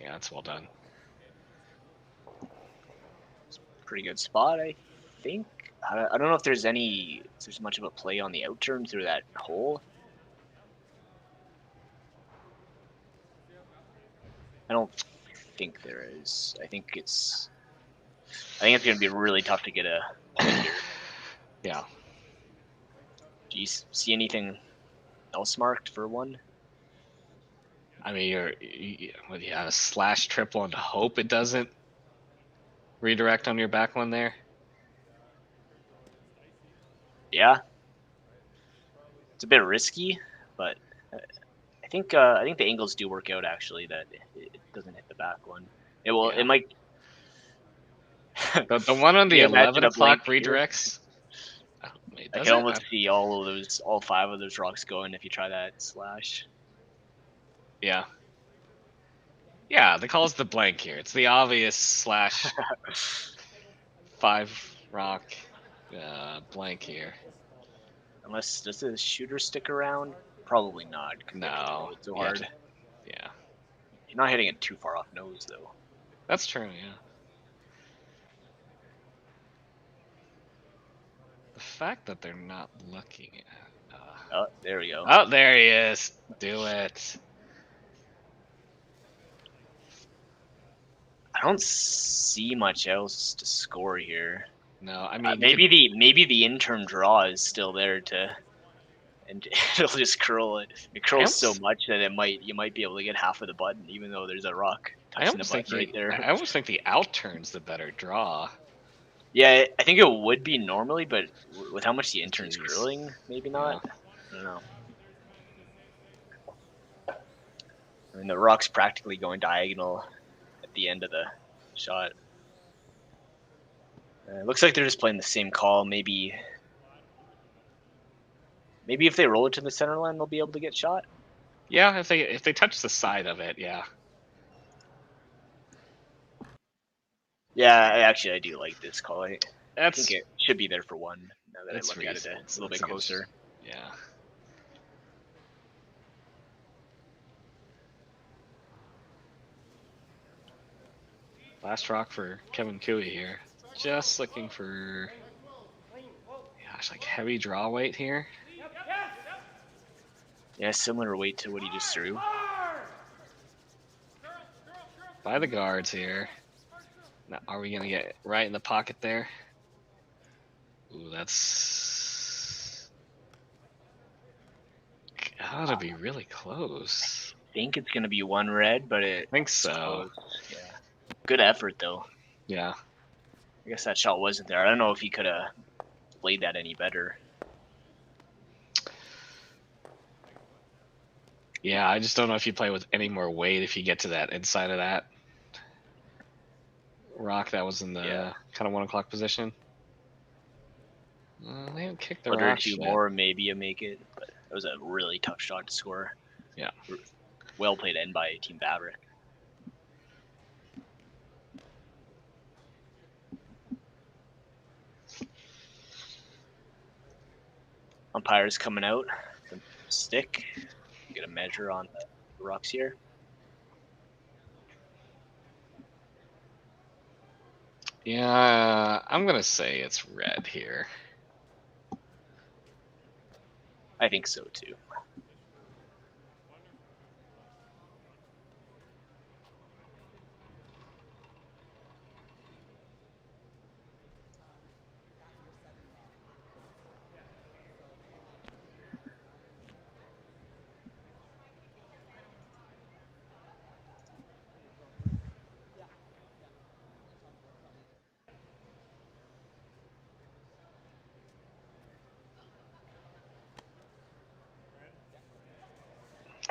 Yeah, that's well done. Pretty good spot, I think. I don't know if there's much of a play on the out turn through that hole. I don't think there is. I think it's going to be really tough to get a point here. Yeah. Do you see anything else marked for one? I mean, you had a slash triple and hope it doesn't redirect on your back one there. Yeah. It's a bit risky, but I think the angles do work out actually that it doesn't hit the back one. It will. Yeah. It might. The one on the 11 o'clock redirects. I can almost see all 5 of those rocks going if you try that slash. Yeah. Yeah, the call's the blank here. It's the obvious slash 5 rock blank here. Unless, does the shooter stick around? Probably not. No. It's so hard. Yeah. You're not hitting it too far off nose, though. That's true, yeah. The fact that they're not looking at... oh, there we go. Oh, there he is. Do it. I don't see much else to score here. No, I mean maybe the intern draw is still there and it'll just curl it. It curls so much that you might be able to get half of the button, even though there's a rock touching the button right there. I almost think the out turn's the better draw. Yeah, I think it would be normally, but with how much the intern's curling, maybe not. Yeah. I don't know. I mean, the rock's practically going diagonal at the end of the shot. It looks like they're just playing the same call. Maybe if they roll it to the center line, they'll be able to get shot. Yeah, if they touch the side of it, yeah. Yeah, I do like this call. I think it should be there for one. Now that I look at it, it's a little bit closer. Yeah. Last rock for Kevin Cooey here. Just looking for, gosh, like heavy draw weight here. Yeah, similar weight to what he just threw. By the guards here. Now, are we gonna get right in the pocket there? Ooh, that's gotta be really close. I think it's gonna be one red, but I think so. Yeah. Good effort though. Yeah. I guess that shot wasn't there. I don't know if he could have played that any better. Yeah, I just don't know if you play with any more weight if you get to that inside of that rock that was in the kind of 1 o'clock position. They haven't kicked the rock yet. More, maybe you make it, but it was a really tough shot to score. Yeah. Well played end by Team Vavrek. Umpire's coming out. The stick. Get a measure on the rocks here. Yeah, I'm gonna say it's red here. I think so too.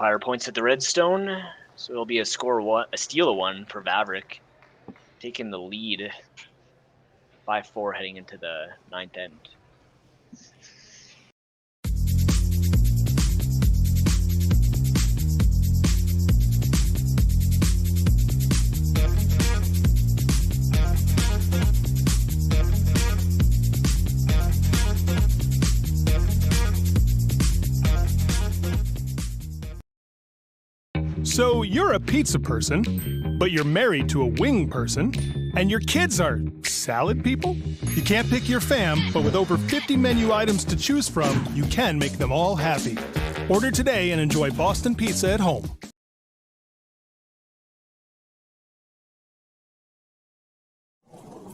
Empire points at the redstone, so it'll be a steal of 1 for Vavrek, taking the lead 5-4 heading into the 9th end. So you're a pizza person, but you're married to a wing person, and your kids are salad people? You can't pick your fam, but with over 50 menu items to choose from, you can make them all happy. Order today and enjoy Boston Pizza at home.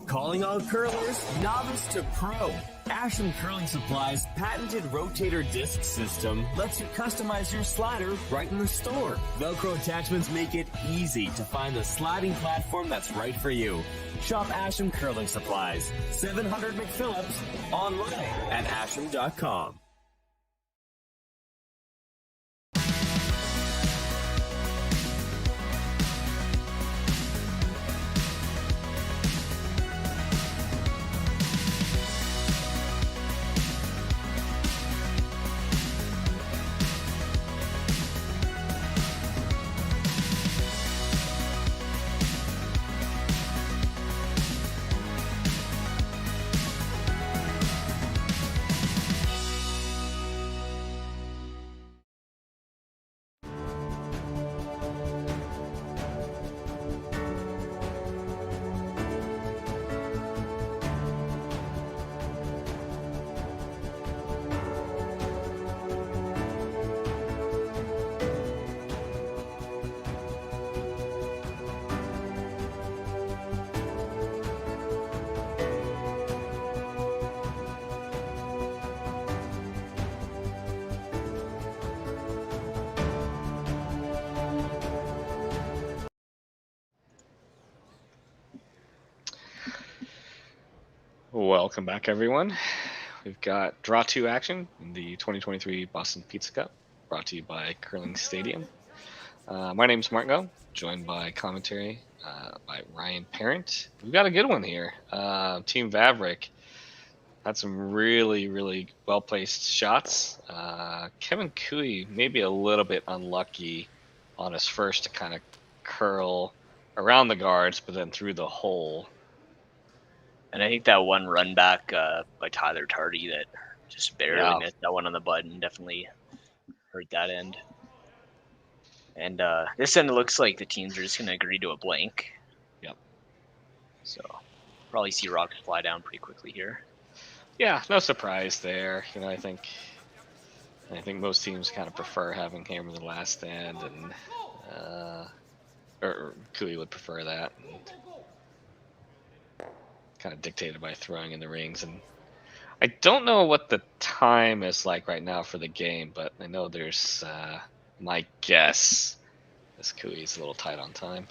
Calling all curlers, novice to pro. Asham Curling Supply's patented rotator disc system lets you customize your slider right in the store. Velcro attachments make it easy to find the sliding platform that's right for you. Shop Asham Curling Supplies, 700 McPhillips, online at asham.com. Welcome back, everyone. We've got Draw 2 action in the 2023 Boston Pizza Cup, brought to you by Curling Stadium. My name's Marco, joined by commentary by Ryan Parent. We've got a good one here. Team Vavrek had some really well-placed shots. Kevin Cooey maybe a little bit unlucky on his first to kind of curl around the guards, but then through the hole. And I think that one run back by Tyler Tardy that just barely missed that one on the button definitely hurt that end. And this end looks like the teams are just going to agree to a blank. Yep. So probably see rocks fly down pretty quickly here. Yeah, no surprise there. You know, I think most teams kind of prefer having hammer the last end, and or Cooey would prefer that. And kind of dictated by throwing in the rings. And I don't know what the time is like right now for the game, but I know there's my guess is Cooey's a little tight on time.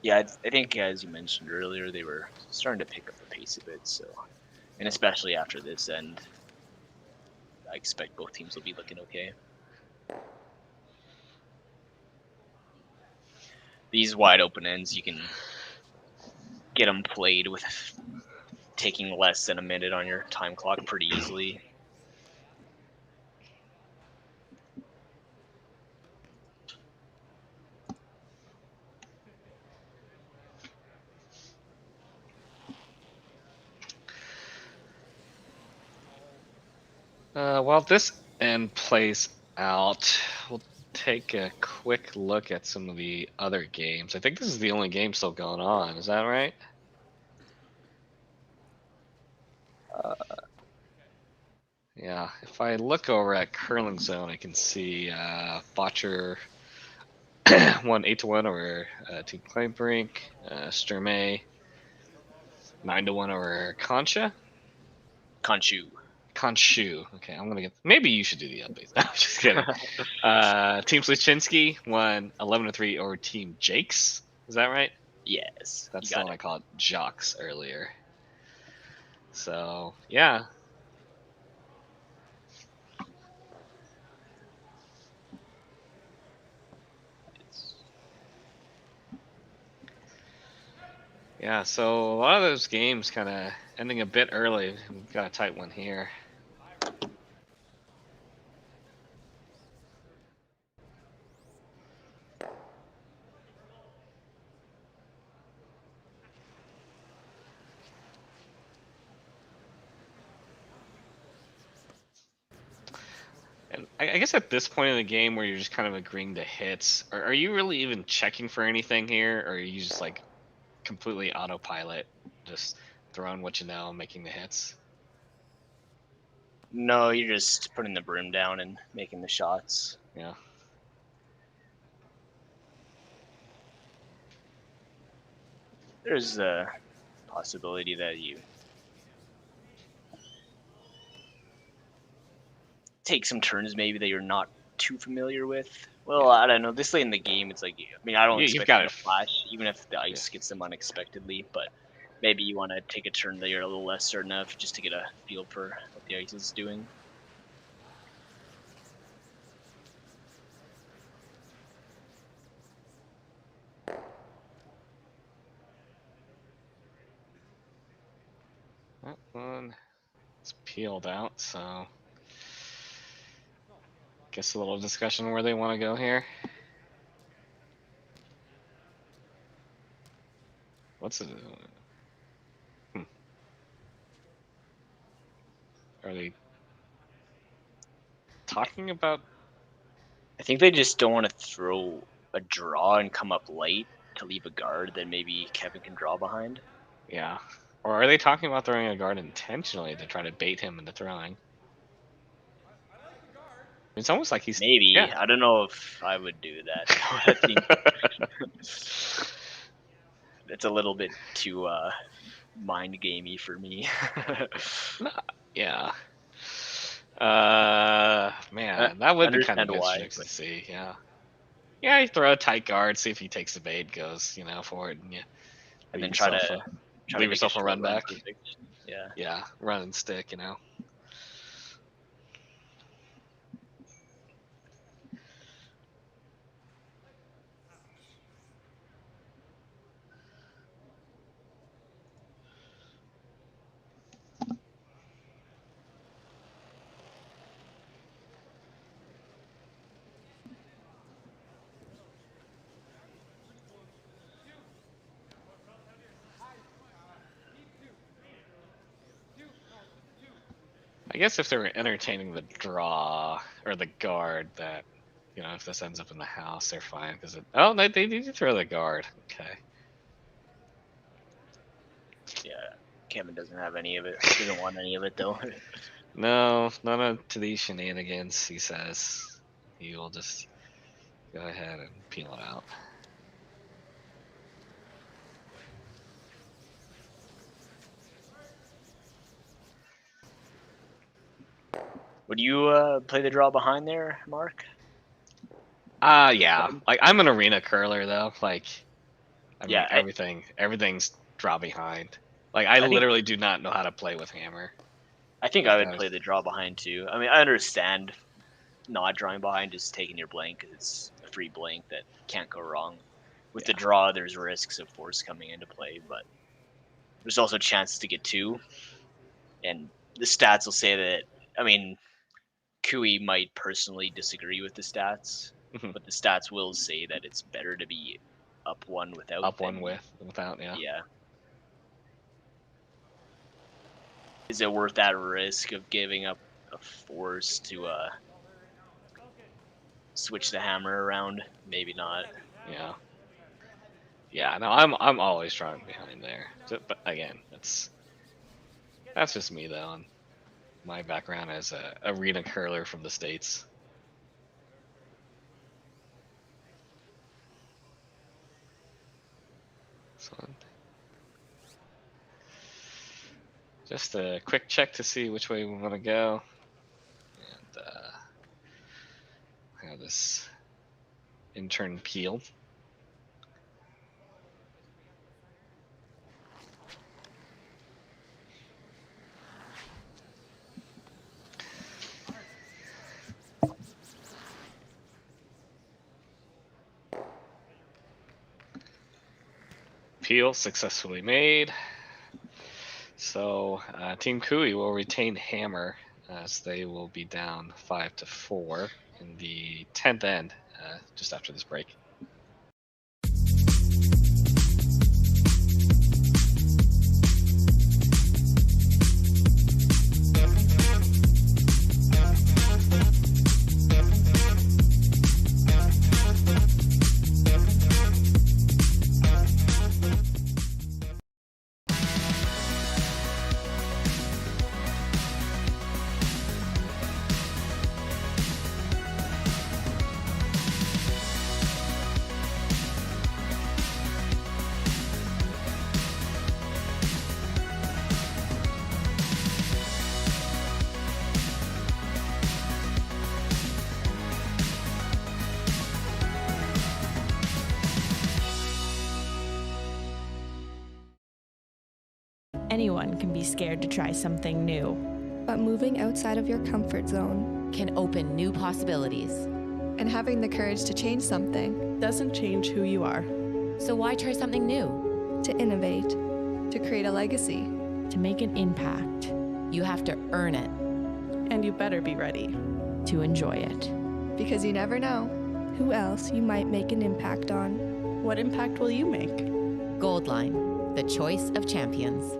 Yeah, I think as you mentioned earlier, they were starting to pick up the pace a bit. So, and especially after this end, I expect both teams will be looking okay. These wide open ends, you can get them played with taking less than a minute on your time clock pretty easily. While this end plays out, we'll take a quick look at some of the other games. I think this is the only game still going on. Is that right? Yeah, if I look over at Curling Zone, I can see Botcher won 8-1 over Team Claybrink, Sturmey 9-1 over Conchu. Okay, I'm gonna get. Maybe you should do the updates. I'm just kidding. Team Sluchinski won 11-3 over Team Jakes. Is that right? Yes. That's the one I called Jocks earlier. So yeah. Yeah, so a lot of those games kind of ending a bit early. We've got a tight one here. And I guess at this point in the game where you're just kind of agreeing to hits, are you really even checking for anything here, or are you just like completely autopilot, just throwing what you know and making the hits? No, you're just putting the broom down and making the shots. Yeah. There's a possibility that you take some turns maybe that you're not too familiar with. Well, I don't know. This late in the game, it's like, I mean, I don't expect them to flash, even if the ice gets them unexpectedly, but maybe you want to take a turn that you're a little less certain of just to get a feel for what the ice is doing. That one is peeled out, so guess a little discussion where they want to go here. What's it? Are they talking about? I think they just don't want to throw a draw and come up late to leave a guard that maybe Kevin can draw behind. Yeah. Or are they talking about throwing a guard intentionally to try to bait him into throwing? It's almost like he's... Maybe. Yeah. I don't know if I would do that. I think it's a little bit too mind gamey for me. Yeah. Man, that would be kind of interesting to see. Yeah. Yeah, you throw a tight guard, see if he takes the bait, goes, for it, and and then try to leave yourself a run back. Yeah. Yeah, run and stick, I guess if they were entertaining the draw or the guard, that if this ends up in the house, they're fine because they need to throw the guard. Okay. Yeah, Kevin doesn't have any of it. He doesn't want any of it though. No, none to these shenanigans. He says he will just go ahead and peel it out. Would you play the draw behind there, Mark? Yeah. Like I'm an arena curler though. Like, everything's draw behind. Like I literally do not know how to play with hammer. I think I would play the draw behind too. I mean, I understand not drawing behind, just taking your blank because it's a free blank that can't go wrong. With the draw, there's risks of force coming into play, but there's also chances to get two. And the stats will say that. I mean, Kui might personally disagree with the stats, but the stats will say that it's better to be up one without. Up one without, yeah. Yeah. Is it worth that risk of giving up a force to switch the hammer around? Maybe not. Yeah. Yeah. No, I'm always drawing behind there. But again, that's just me though. And my background as a arena curler from the States. So, just a quick check to see which way we want to go. And I have this intern peeled. appeal successfully made. So Team Kui will retain hammer as they will be down 5-4 in the 10th end just after this break. Anyone can be scared to try something new. But moving outside of your comfort zone can open new possibilities. And having the courage to change something doesn't change who you are. So why try something new? To innovate. To create a legacy. To make an impact. You have to earn it. And you better be ready. To enjoy it. Because you never know who else you might make an impact on. What impact will you make? Goldline, the choice of champions.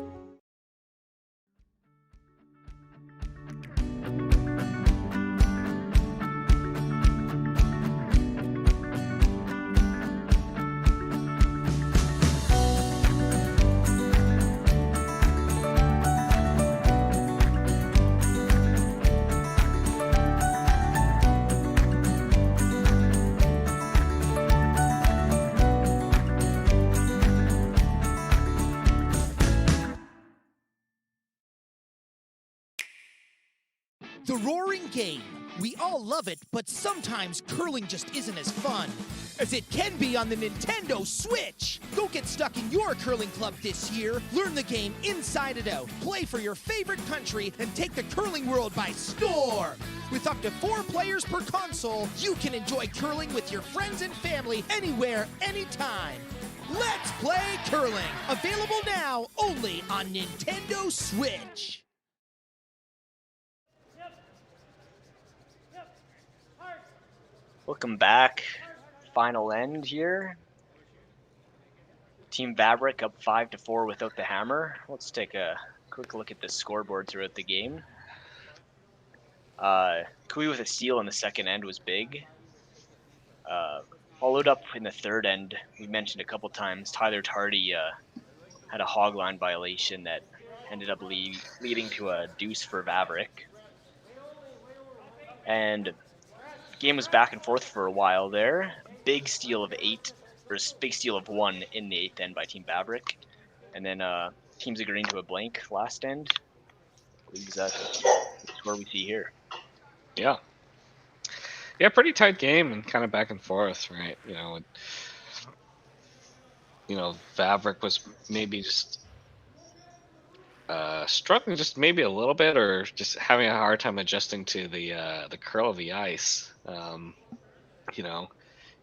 The roaring game. We all love it, but sometimes curling just isn't as fun as it can be on the Nintendo Switch. Go get stuck in your curling club this year. Learn the game inside and out. Play for your favorite country and take the curling world by storm. With up to 4 players per console, you can enjoy curling with your friends and family anywhere, anytime. Let's play curling. Available now only on Nintendo Switch. Welcome back. Final end here. Team Vavrek up 5-4 without the hammer. Let's take a quick look at the scoreboard throughout the game. Kui with a steal in the second end was big. Followed up in the third end, we mentioned a couple times, Tyler Tardy had a hog line violation that ended up leading to a deuce for Vavrek. And game was back and forth for a while there. Big steal of 1 in the 8th end by Team Vavrek. And then teams agreeing to a blank last end. Leaves us where we see here. Yeah. Yeah, pretty tight game and kind of back and forth, right? Vavrek was maybe just struggling just maybe a little bit, or just having a hard time adjusting to the curl of the ice.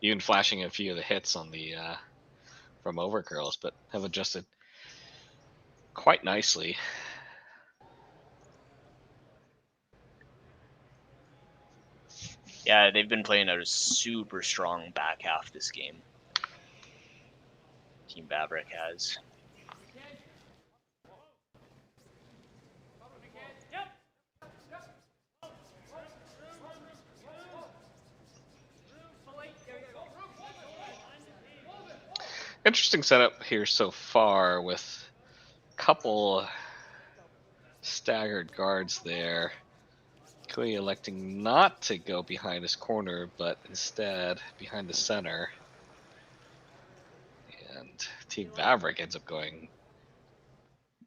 Even flashing a few of the hits on the from over curls, but have adjusted quite nicely. Yeah, they've been playing a super strong back half this game. Team Vavrek has. Interesting setup here so far with a couple staggered guards there. Kui electing not to go behind his corner, but instead behind the center. And Team Vavrek ends up going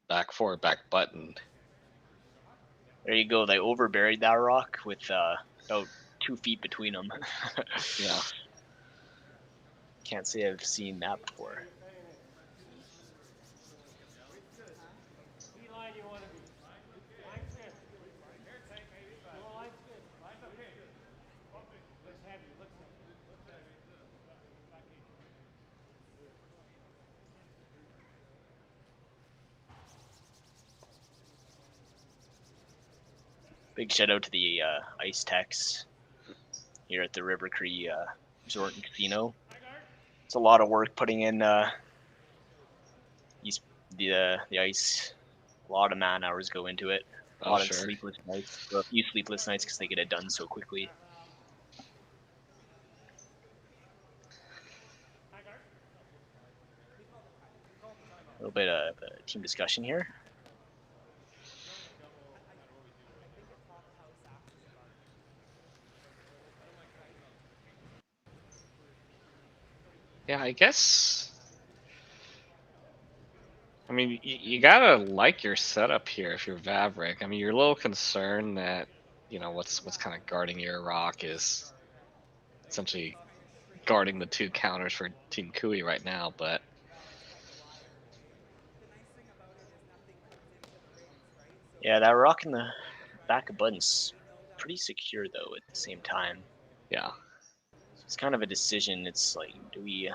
back forward, back button. There you go. They overburied that rock with about 2 feet between them. Yeah. Can't say I've seen that before. Big shout out to the ice techs here at the River Cree Resort and Casino. It's a lot of work putting in the ice. A lot of man hours go into it. A lot of sleepless nights. Well, a few sleepless nights because they get it done so quickly. A little bit of team discussion here. Yeah, I guess. I mean, you gotta like your setup here if you're Vavrek. I mean, you're a little concerned that, you know, what's kind of guarding your rock is essentially guarding the 2 counters for Team Kui right now, but yeah, that rock in the back of Button's pretty secure though at the same time. Yeah. So it's kind of a decision. It's like, do we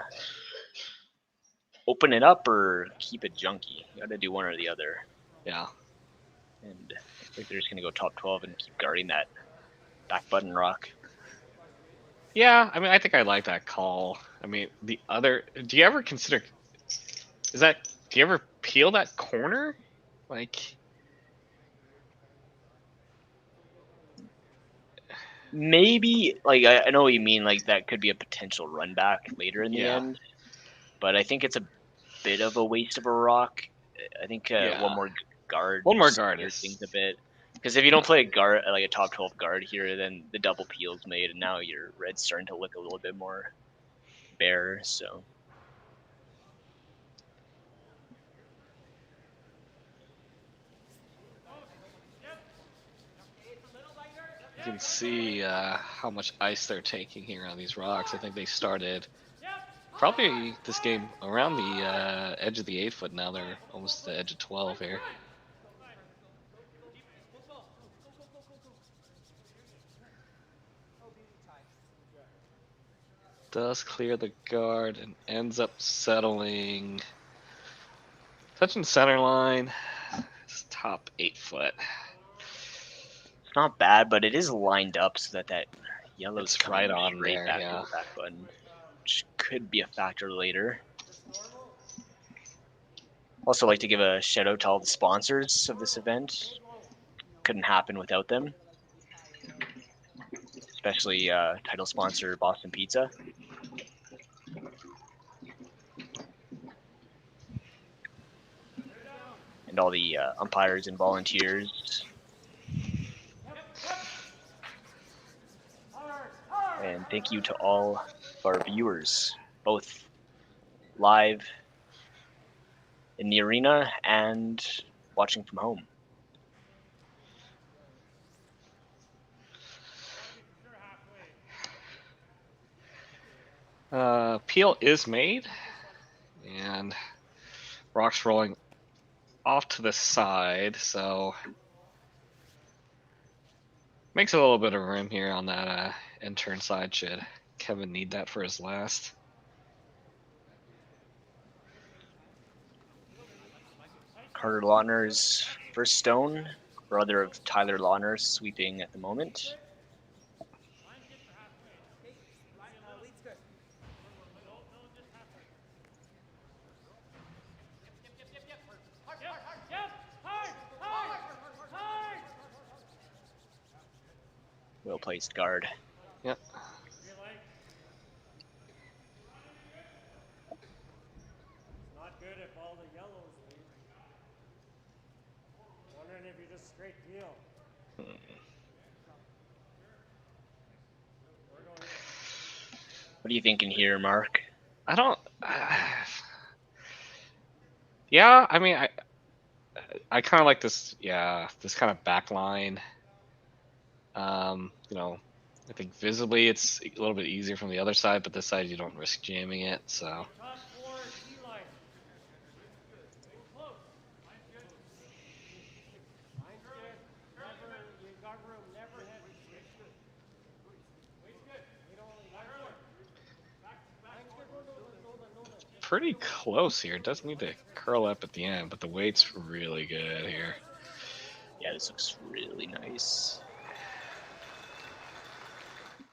open it up or keep it junky? You gotta do one or the other. Yeah. And I think they're just gonna go top 12 and keep guarding that back button rock. Yeah, I mean, I think I like that call. I mean, the other, do you ever consider, do you ever peel that corner? Like, maybe, like, I know what you mean, like, that could be a potential run back later in the end, but I think it's a bit of a waste of a rock. I think one more guard. One more guard is things a bit. Because if you don't play a guard, like a top 12 guard here, then the double peel's made, and now your red's starting to look a little bit more bare. So you can see how much ice they're taking here on these rocks. I think they started probably this game around the edge of the 8 foot. Now they're almost to the edge of 12 here. Does clear the guard and ends up settling, touching center line. It's top 8 foot. It's not bad, but it is lined up so that yellow's right on right there, back yeah. to the back button, which could be a factor later. Also, like to give a shout out to all the sponsors of this event. Couldn't happen without them, especially title sponsor Boston Pizza. And all the umpires and volunteers. And thank you to all of our viewers, both live in the arena and watching from home. Peel is made, and rock's rolling off to the side, so makes a little bit of room here on that end turn side. Should Kevin need that for his last? Carter Lautner's first stone, brother of Tyler Lautner, sweeping at the moment. Well placed guard. Yep. Not good if all the yellows leave. Wondering if you just straight deal. What are you thinking here, Mark? I don't. Yeah, I mean, I kind of like this. Yeah, this kind of back line. You know, I think visibly it's a little bit easier from the other side, but this side you don't risk jamming it. So. Pretty close here. It does need to curl up at the end, but the weight's really good here. Yeah, this looks really nice.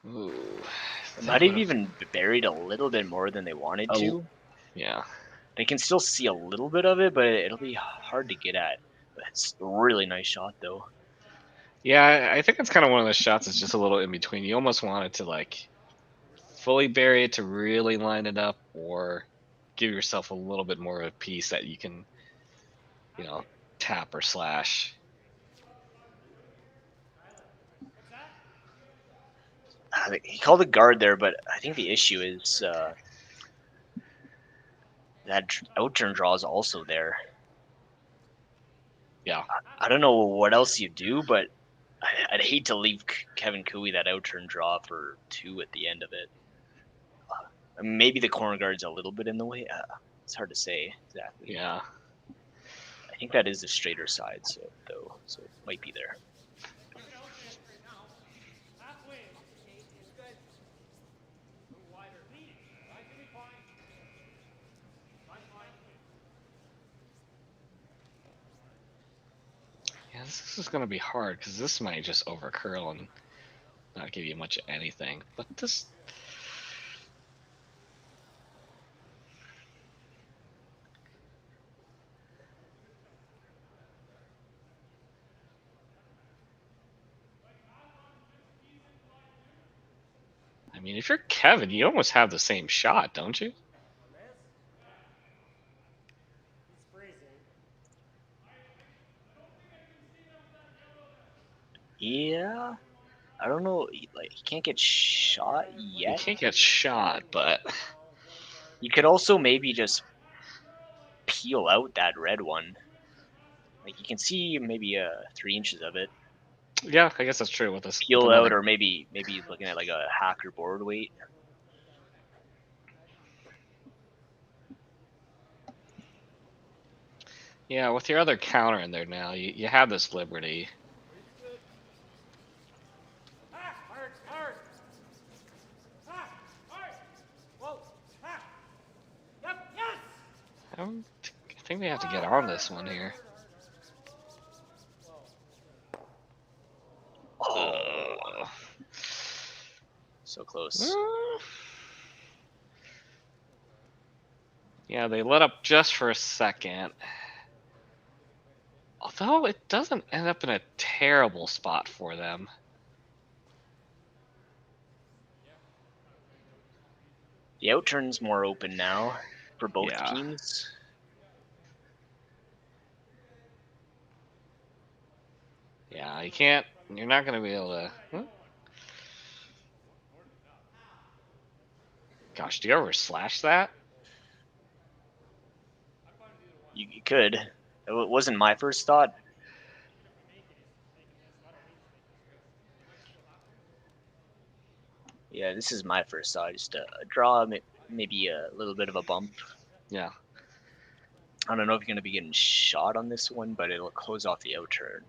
Ooh. Might have even buried a little bit more than they wanted to. Yeah. They can still see a little bit of it, but it'll be hard to get at. But it's a really nice shot, though. Yeah, I think it's kind of one of those shots that's just a little in between. You almost want it to like fully bury it to really line it up, or give yourself a little bit more of a piece that you can, tap or slash. He called a guard there, but I think the issue is that out-turn draw is also there. Yeah. I don't know what else you do, but I'd hate to leave Kevin Cooey that out-turn draw for 2 at the end of it. Maybe the corner guard's a little bit in the way. It's hard to say exactly. Yeah. I think that is the straighter side, so it might be there. Yeah, this is gonna be hard because this might just over curl and not give you much of anything. But this. I mean, if you're Kevin, you almost have the same shot, don't you? Yeah, I don't know. Like, he can't get shot yet. You can't get shot, but you could also maybe just peel out that red one. Like, you can see maybe 3 inches of it. Yeah, I guess that's true with this. Peel out, or maybe looking at like a hacker board weight. Yeah, with your other counter in there now, you have this liberty. I think they have to get on this one here. Oh. So close. Yeah, they let up just for a second. Although it doesn't end up in a terrible spot for them. The outturn's more open now for both teams. Yeah, you're not going to be able to... Gosh, do you ever slash that? You could. It wasn't my first thought. Yeah, this is my first thought. Just a draw, maybe a little bit of a bump. Yeah. I don't know if you're going to be getting shot on this one, but it'll close off the outturn.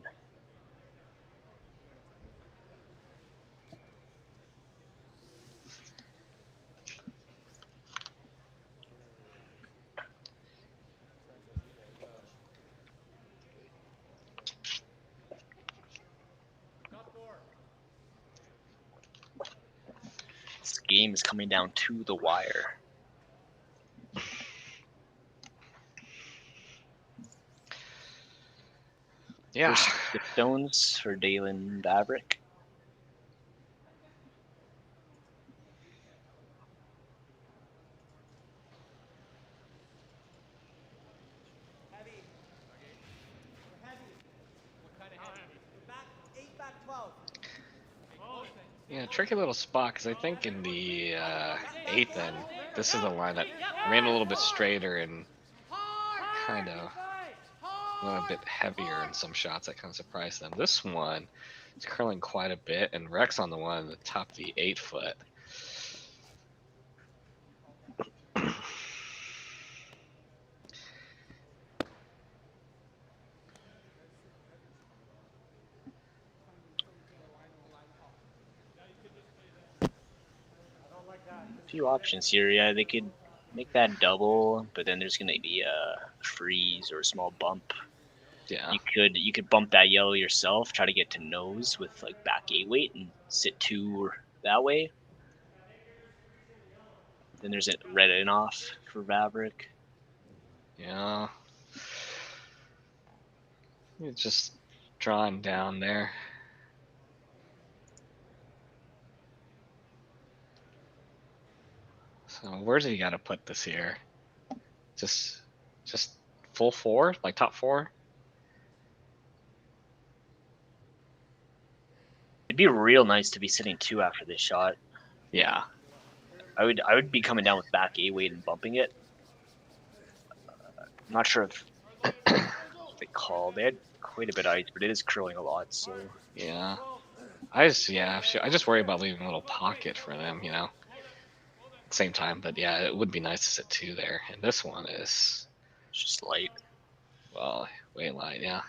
This game is coming down to the wire. Yeah. First, the stones for Daylan Vavrek. Yeah, tricky little spot, because I think in the 8th end, this is the line that ran a little bit straighter and kind of went a bit heavier in some shots that kind of surprised them. This one is curling quite a bit, and Rex on the one at the top of the 8-foot. Few options here. Yeah, they could make that double, but then there's going to be a freeze or a small bump. Yeah. You could bump that yellow yourself, try to get to nose with like back 8 weight and sit 2 or that way. Then there's a red Enoch for Vavrek. Yeah. It's just drawn down there. So where's he got to put this here? Just full 4, like top 4. It'd be real nice to be sitting 2 after this shot. Yeah. I would be coming down with back A weight and bumping it. I'm not sure if they called. They had quite a bit of ice, but it is curling a lot. So yeah, I just worry about leaving a little pocket for them, you know. At the same time, but yeah, it would be nice to sit 2 there. And this one is just light. Well, way light, yeah.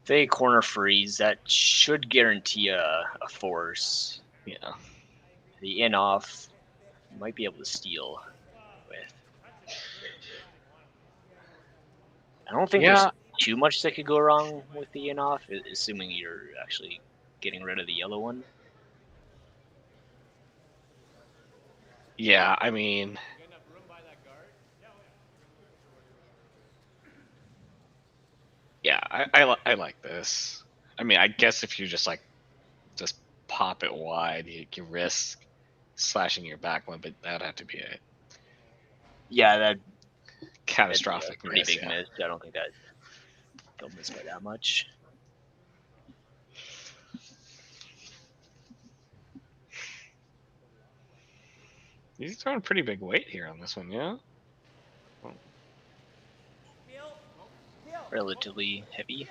If they corner freeze, that should guarantee a force. Yeah. The in off might be able to steal with. I don't think there's too much that could go wrong with the in off, assuming you're actually getting rid of the yellow one. Yeah, I mean, yeah, I like this. I mean, I guess if you just pop it wide, you can risk slashing your back one, but that'd have to be a that catastrophic pretty miss. big miss. I don't think that they'll miss by that much. He's throwing pretty big weight here on this one, yeah? Relatively heavy.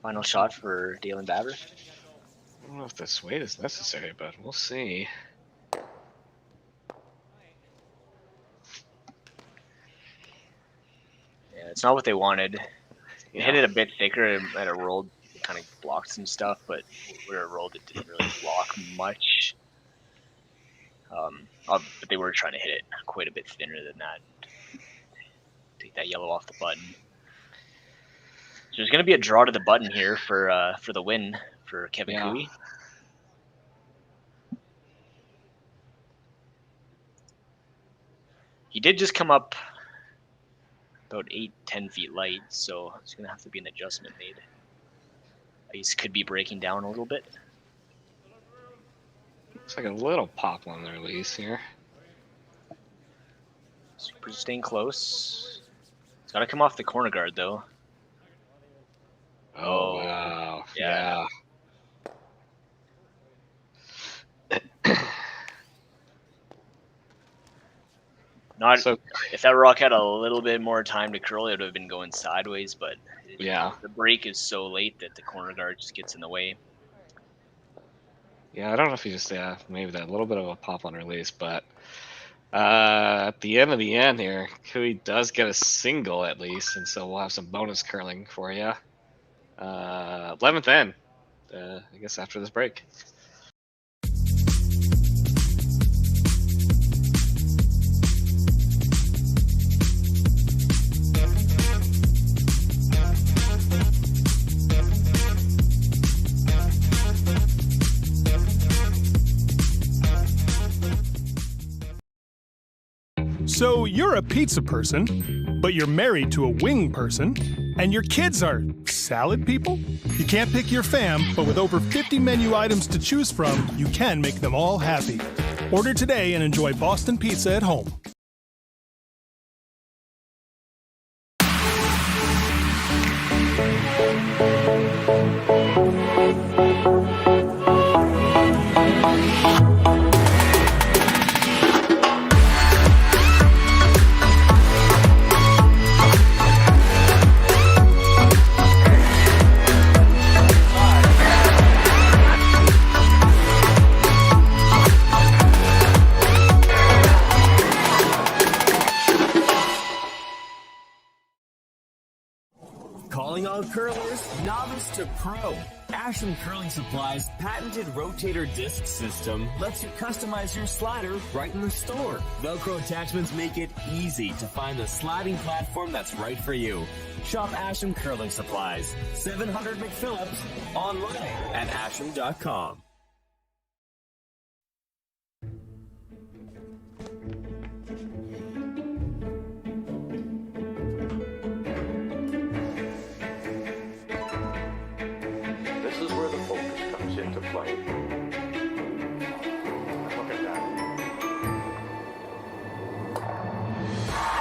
Final shot for Daylan Vavrek. I don't know if this weight is necessary, but we'll see. Yeah, it's not what they wanted. They hit it a bit thicker and it rolled, kind of blocked some stuff, but where it rolled, it didn't really block much. But they were trying to hit it quite a bit thinner than that. Take that yellow off the button. So there's going to be a draw to the button here for the win for Kevin Cooey. He did just come up about 8-10 feet light, so it's going to have to be an adjustment made. Ice could be breaking down a little bit. Looks like a little pop on the release here. Super staying close. It's got to come off the corner guard, though. Oh, wow. Yeah. Not so, if that rock had a little bit more time to curl, it would have been going sideways, but the break is so late that the corner guard just gets in the way. Yeah, I don't know if he just maybe that little bit of a pop on release, but at the end of the end here, Cooey does get a single at least, and so we'll have some bonus curling for you. 11th end, I guess after this break. So you're a pizza person, but you're married to a wing person, and your kids are salad people? You can't pick your fam, but with over 50 menu items to choose from, you can make them all happy. Order today and enjoy Boston Pizza at home. Calling all curlers, novice to pro. Ashland Curling Supply's patented rotator disc system lets you customize your slider right in the store. Velcro attachments make it easy to find the sliding platform that's right for you. Shop Ashland Curling Supplies, 700 McPhillips, online at ashland.com. This is where the focus comes into play. Look at that.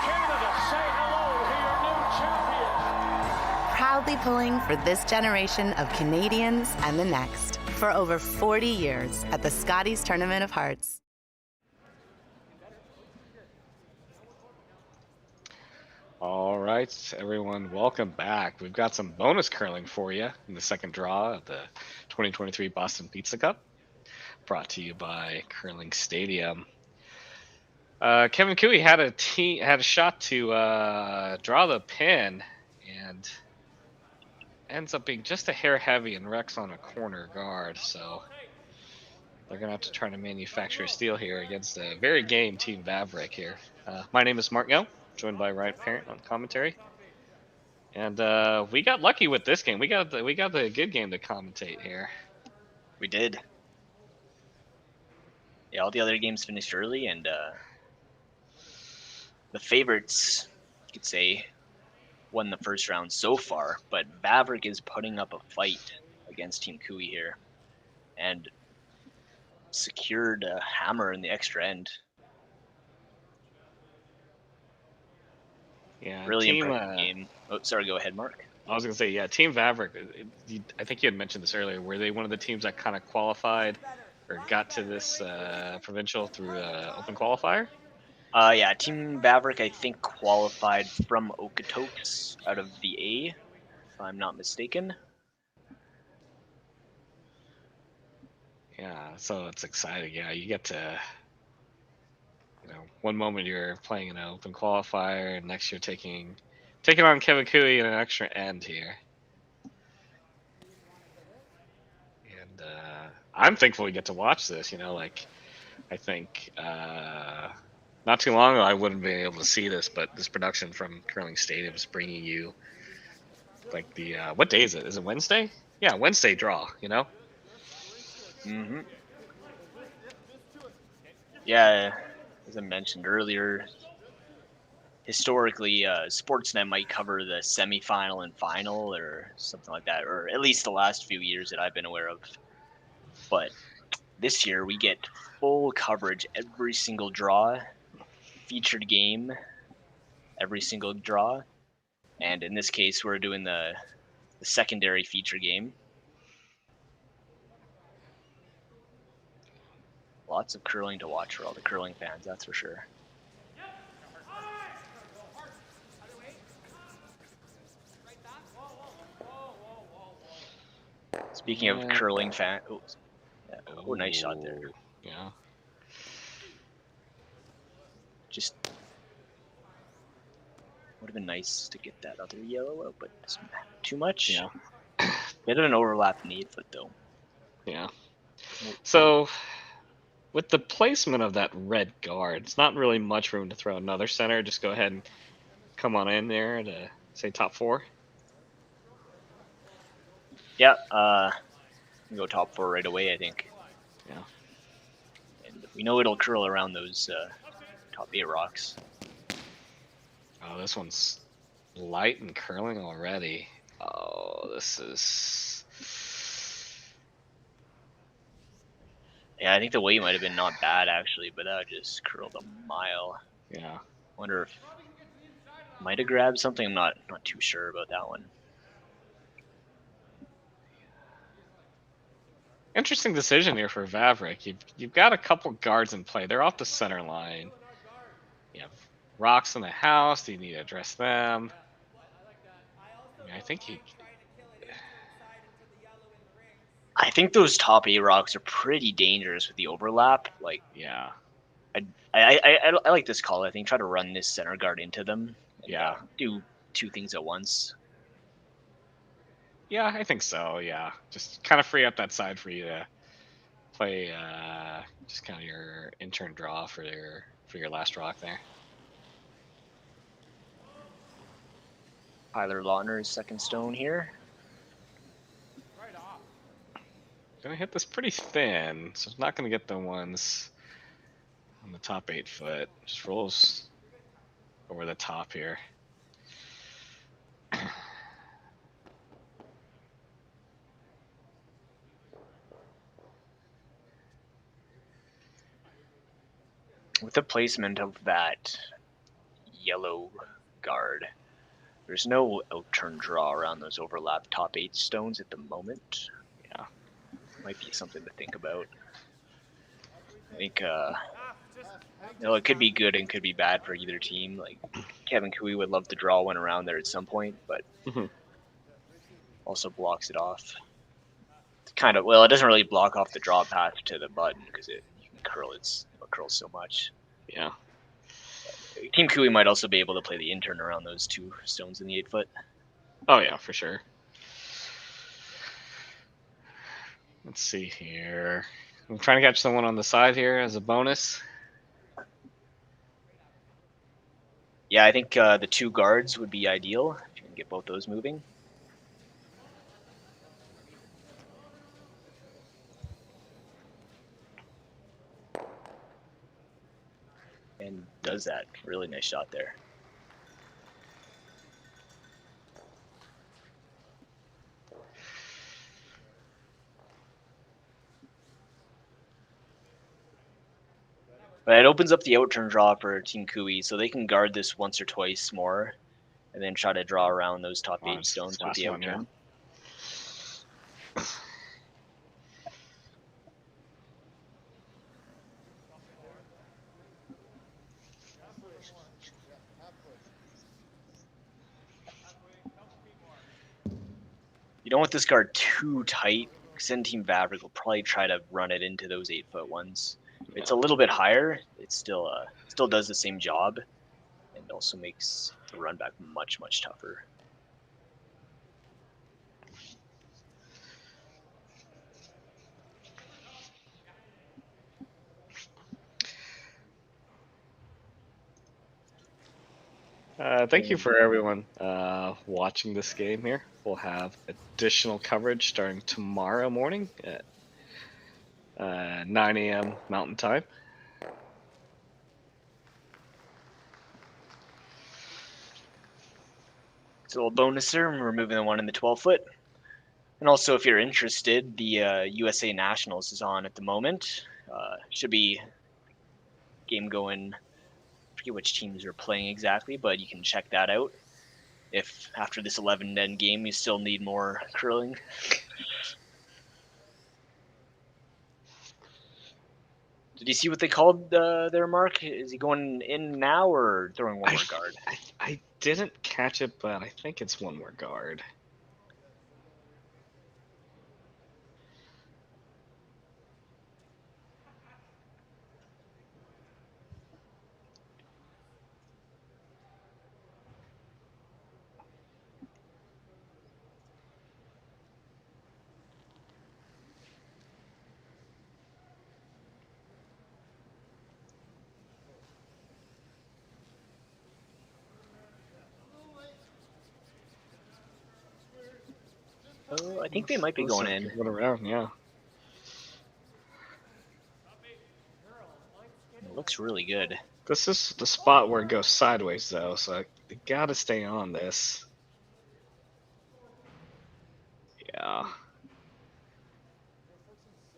Canada, say hello to your new champions. Proudly pulling for this generation of Canadians and the next for over 40 years at the Scotties Tournament of Hearts. All right, everyone, welcome back. We've got some bonus curling for you in the second draw of the 2023 Boston Pizza Cup, brought to you by Curling Stadium. Kevin Cooey had a shot to draw the pin, and ends up being just a hair heavy and wrecks on a corner guard. So they're gonna have to try to manufacture a steal here against a very game Team Vavrek here. My name is Mark Yo, joined by Ryan Parent on commentary, and we got lucky with this game. We got the good game to commentate here. We did. Yeah, all the other games finished early, and the favorites, you could say, won the first round so far. But Vavrek is putting up a fight against Team Cooey here, and secured a hammer in the extra end. Yeah, really impressive game. Oh, sorry, go ahead, Mark. I was gonna say, yeah, Team Vavrek. I think you had mentioned this earlier. Were they one of the teams that kind of qualified or got to this provincial through open qualifier? Yeah, Team Vavrek, I think, qualified from Okotoks out of the A, if I'm not mistaken. Yeah, so it's exciting. Yeah, you get to, one moment you're playing in an open qualifier, and next you're taking on Kevin Cooey in an extra end here. And I'm thankful we get to watch this. I think not too long ago I wouldn't be able to see this, but this production from Curling Stadium is bringing you like the what day is it? Is it Wednesday? Yeah, Wednesday draw. Mm-hmm. Yeah, as I mentioned earlier, historically, Sportsnet might cover the semifinal and final or something like that, or at least the last few years that I've been aware of. But this year we get full coverage every single draw, featured game, every single draw, and in this case we're doing the secondary feature game. Lots of curling to watch for all the curling fans, that's for sure. Speaking of curling fan, nice shot there. Yeah. Just would have been nice to get that other yellow out, but it's too much. Yeah. Bit of an overlap in the 8 foot though. Yeah. So with the placement of that red guard, it's not really much room to throw another center. Just go ahead and come on in there to say top 4. Yeah, go top 4 right away, I think. Yeah. And we know it'll curl around those top 8 rocks. Oh, this one's light and curling already. Oh, this is... Yeah, I think the weight might have been not bad actually, but that just curled a mile. Yeah. Wonder if might have grabbed something. I'm not too sure about that one. Interesting decision here for Vavrek. You've got a couple guards in play. They're off the center line. You have rocks in the house. Do you need to address them? I think those top 8 rocks are pretty dangerous with the overlap. Like, yeah, I like this call. I think try to run this center guard into them. And, yeah, do 2 things at once. Yeah, I think so. Yeah, just kind of free up that side for you to play just kind of your intern draw for your last rock there. Tyler Lautner's second stone here. Gonna hit this pretty thin, so it's not gonna get the ones on the top 8 foot. Just rolls over the top here. With the placement of that yellow guard, there's no outturn draw around those overlap top 8 stones at the moment. Yeah, might be something to think about. I think it could be good and could be bad for either team. Like Kevin Cooey would love to draw one around there at some point, but also blocks it off. It's kind of, well, it doesn't really block off the draw path to the button because you can curl it curls so much. Yeah. Team Cooey might also be able to play the intern around those 2 stones in the 8 foot. Oh yeah, for sure. Let's see here. I'm trying to catch someone on the side here as a bonus. Yeah, I think the 2 guards would be ideal if you can get both those moving. And does that. Really nice shot there. But it opens up the outturn draw for Team Cooey, so they can guard this once or twice more, and then try to draw around those top 8 stones with the outturn. You don't want this guard too tight, because then Team Vavrek will probably try to run it into those 8 foot ones. It's a little bit higher. It still does the same job, and also makes the run back much tougher. Thank you for everyone watching this game here. We'll have additional coverage starting tomorrow morning at 9 a.m. Mountain Time. So a bonus there, we're moving the one in the 12 foot. And also, if you're interested, the USA Nationals is on at the moment. Should be game going. I forget which teams are playing exactly, but you can check that out. If after this 11-10 game you still need more curling. Did you see what they called there, Mark? Is he going in now or throwing one more guard? I didn't catch it, but I think it's one more guard. Oh, I think they might be going in. Going around, yeah. It looks really good. This is the spot where it goes sideways, though, so they gotta stay on this. Yeah.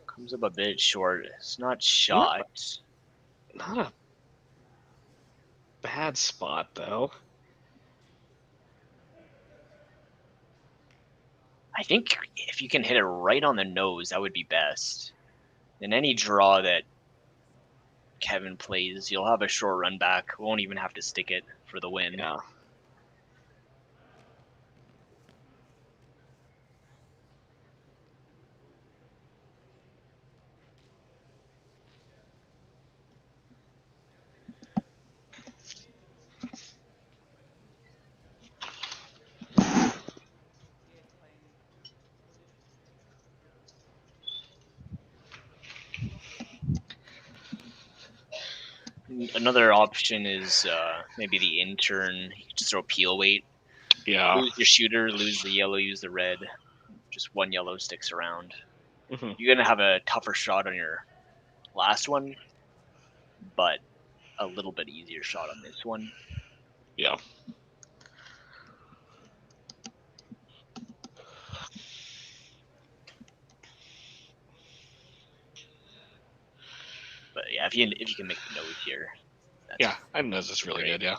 Comes up a bit short. It's not shot. Not a bad spot, though. I think if you can hit it right on the nose, that would be best. In any draw that Kevin plays, you'll have a short run back. Won't even have to stick it for the win. Yeah. another option is maybe the intern. You can just throw peel weight. Yeah. Lose your shooter, lose the yellow, use the red. Just one yellow sticks around. Mm-hmm. You're gonna have a tougher shot on your last one, but a little bit easier shot on this one. Yeah. But yeah, if you can make the nose here. Yeah, I know this is really great. good. Yeah.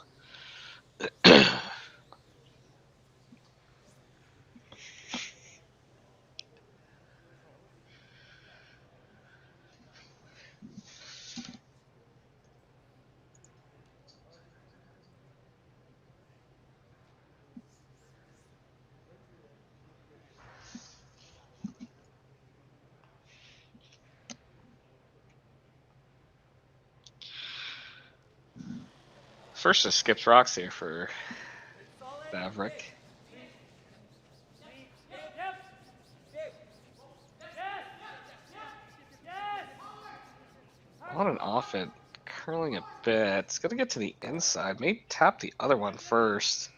First, just skips rocks here for Vavrek. On and off it, curling a bit. It's gonna get to the inside. Maybe tap the other one first.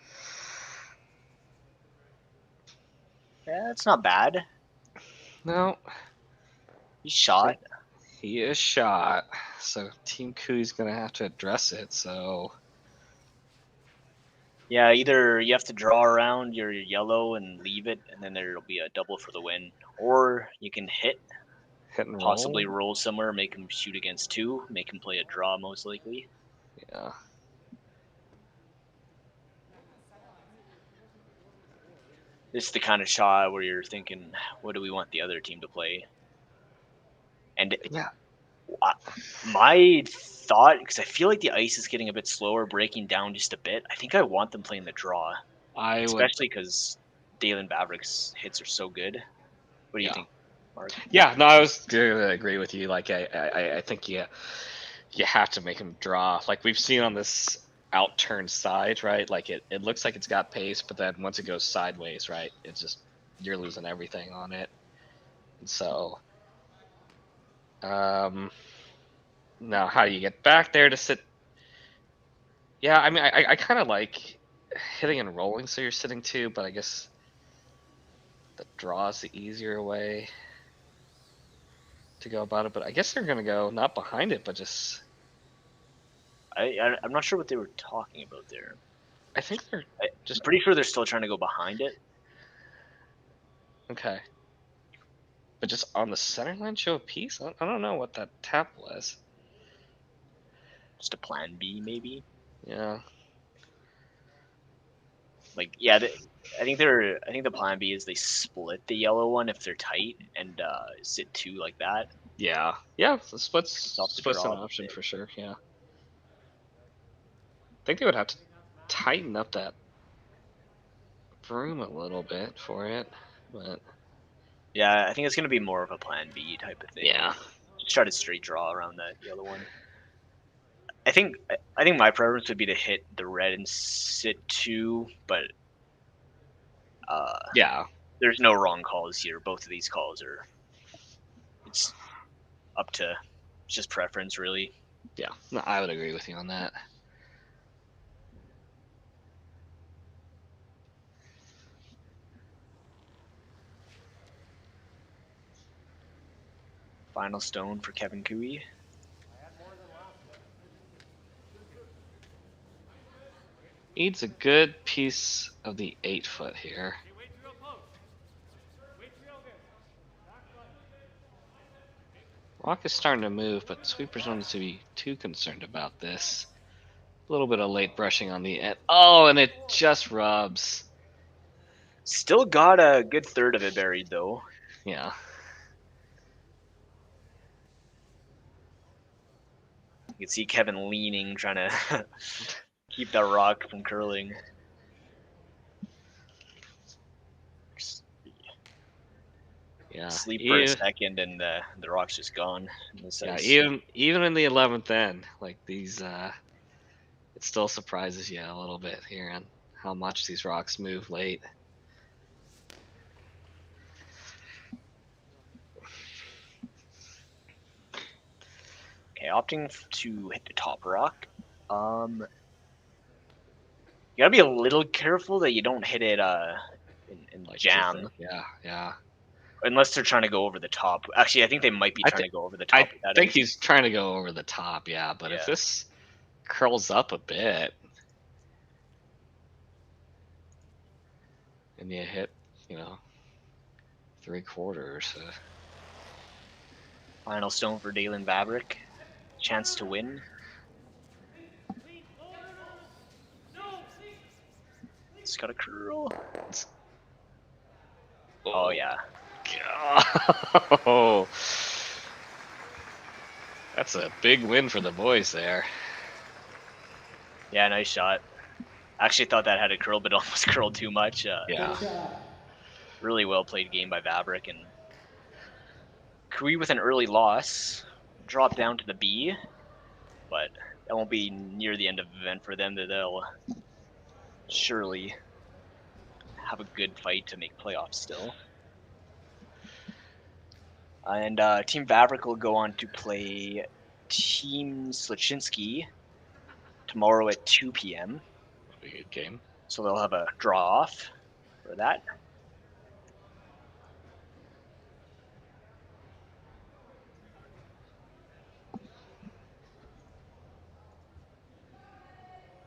Yeah, it's not bad. No. He's shot. He is shot. So Team Kui's gonna have to address it. So Yeah, either you have to draw around your yellow and leave it, and then there'll be a double for the win, or you can hit and possibly roll somewhere, make him shoot against 2, make him play a draw most likely. Yeah. This is the kind of shot where you're thinking, what do we want the other team to play? And yeah, my thought, because I feel like the ice is getting a bit slower, breaking down just a bit. I think I want them playing the draw, especially because Daylan Vavrek's hits are so good. What do you think, Mark? Yeah, no, I was gonna agree with you. Like, I think you have to make him draw. Like we've seen on this out-turn side, right? Like it looks like it's got pace, but then once it goes sideways, right, it's just you're losing everything on it. And so, now how you get back there to sit? Yeah, I mean, I kind of like hitting and rolling, so you're sitting 2, but I guess the draw is the easier way to go about it. But I guess they're gonna go not behind it, but just. I'm not sure what they were talking about there. I think they're just pretty sure they're still trying to go behind it. Okay. But just on the center line, show a piece? I don't know what that tap was. Just a plan B, maybe? Yeah. Like, yeah, I think the plan B is they split the yellow one if they're tight and sit 2 like that. Yeah. Yeah, so split's an option for sure, yeah. I think they would have to tighten up that broom a little bit for it, but yeah, I think it's gonna be more of a plan B type of thing. Yeah. Just try to straight draw around that yellow one. I think my preference would be to hit the red and sit 2, but yeah, there's no wrong calls here. Both of these calls it's up to just preference, really. Yeah, no, I would agree with you on that. Final stone for Kevin Kui. Needs a good piece of the 8-foot here. Rock is starting to move, but sweepers don't need to be too concerned about this. A little bit of late brushing on the end. Oh, and it just rubs. Still got a good third of it buried, though. Yeah. You can see Kevin leaning, trying to keep that rock from curling. Yeah. Sleep for a second, and the rock's just gone. Yeah, even in the 11th end, like these, it still surprises you a little bit here on how much these rocks move late. Okay, opting to hit the top rock. You gotta be a little careful that you don't hit it in Like jam. Yeah. Unless they're trying to go over the top. Actually, I think they might be trying to go over the top. I think he's trying to go over the top, yeah. But if this curls up a bit, and you hit, 3/4. Final stone for Daylan Vavrek. Chance to win. It's got a curl. Oh yeah. Oh, that's a big win for the boys there. Yeah, nice shot. Actually thought that had a curl, but almost curled too much. Yeah. Really well played game by Vavrek, and Cree with an early loss, dropped down to the B, but that won't be near the end of the event for them. That they'll surely have a good fight to make playoffs still. And Team Vavrek will go on to play Team Sluchinski tomorrow at 2 p.m. A good game. So they'll have a draw off for that.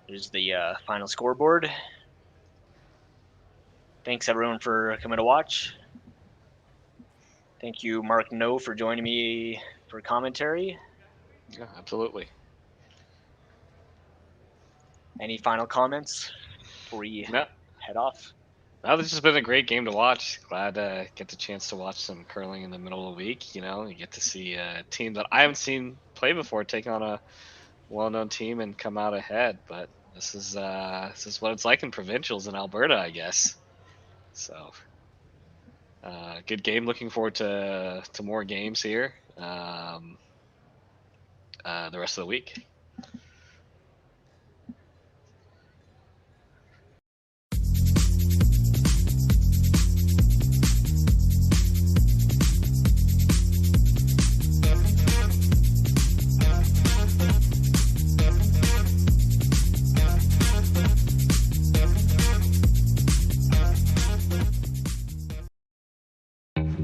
There's the final scoreboard. Thanks everyone for coming to watch. Thank you, Mark No, for joining me for commentary. Yeah, absolutely. Any final comments before we head off? No, this has been a great game to watch. Glad to get the chance to watch some curling in the middle of the week. You get to see a team that I haven't seen play before take on a well-known team and come out ahead. But this is what it's like in provincials in Alberta, I guess. So, good game. Looking forward to more games here the rest of the week.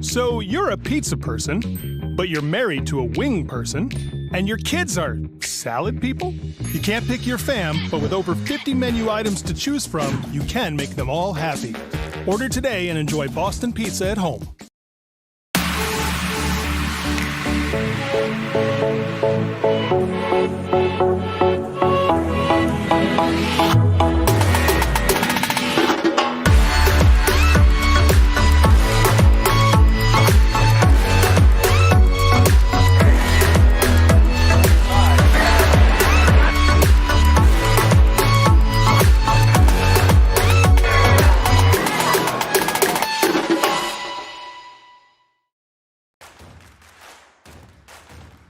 So you're a pizza person, but you're married to a wing person, and your kids are salad people? You can't pick your fam, but with over 50 menu items to choose from, you can make them all happy. Order today and enjoy Boston Pizza at home.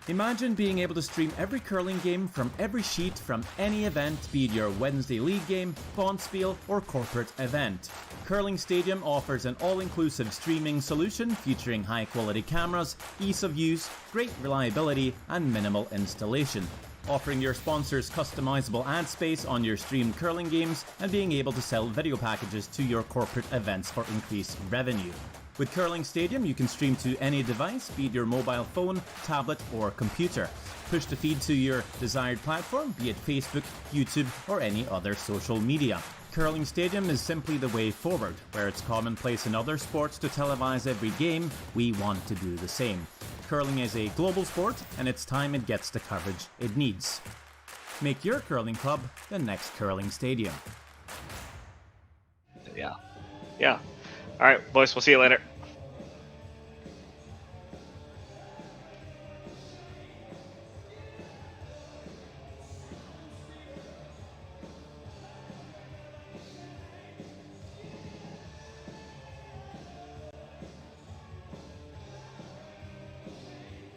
Imagine being able to stream every curling game from every sheet from any event, be it your Wednesday league game, bonspiel, or corporate event. Curling Stadium offers an all-inclusive streaming solution featuring high-quality cameras, ease of use, great reliability, and minimal installation. Offering your sponsors customizable ad space on your streamed curling games and being able to sell video packages to your corporate events for increased revenue. With Curling Stadium, you can stream to any device, be it your mobile phone, tablet, or computer. Push the feed to your desired platform, be it Facebook, YouTube, or any other social media. Curling Stadium is simply the way forward. Where it's commonplace in other sports to televise every game, we want to do the same. Curling is a global sport, and it's time it gets the coverage it needs. Make your curling club the next Curling Stadium. Yeah. All right, boys, we'll see you later.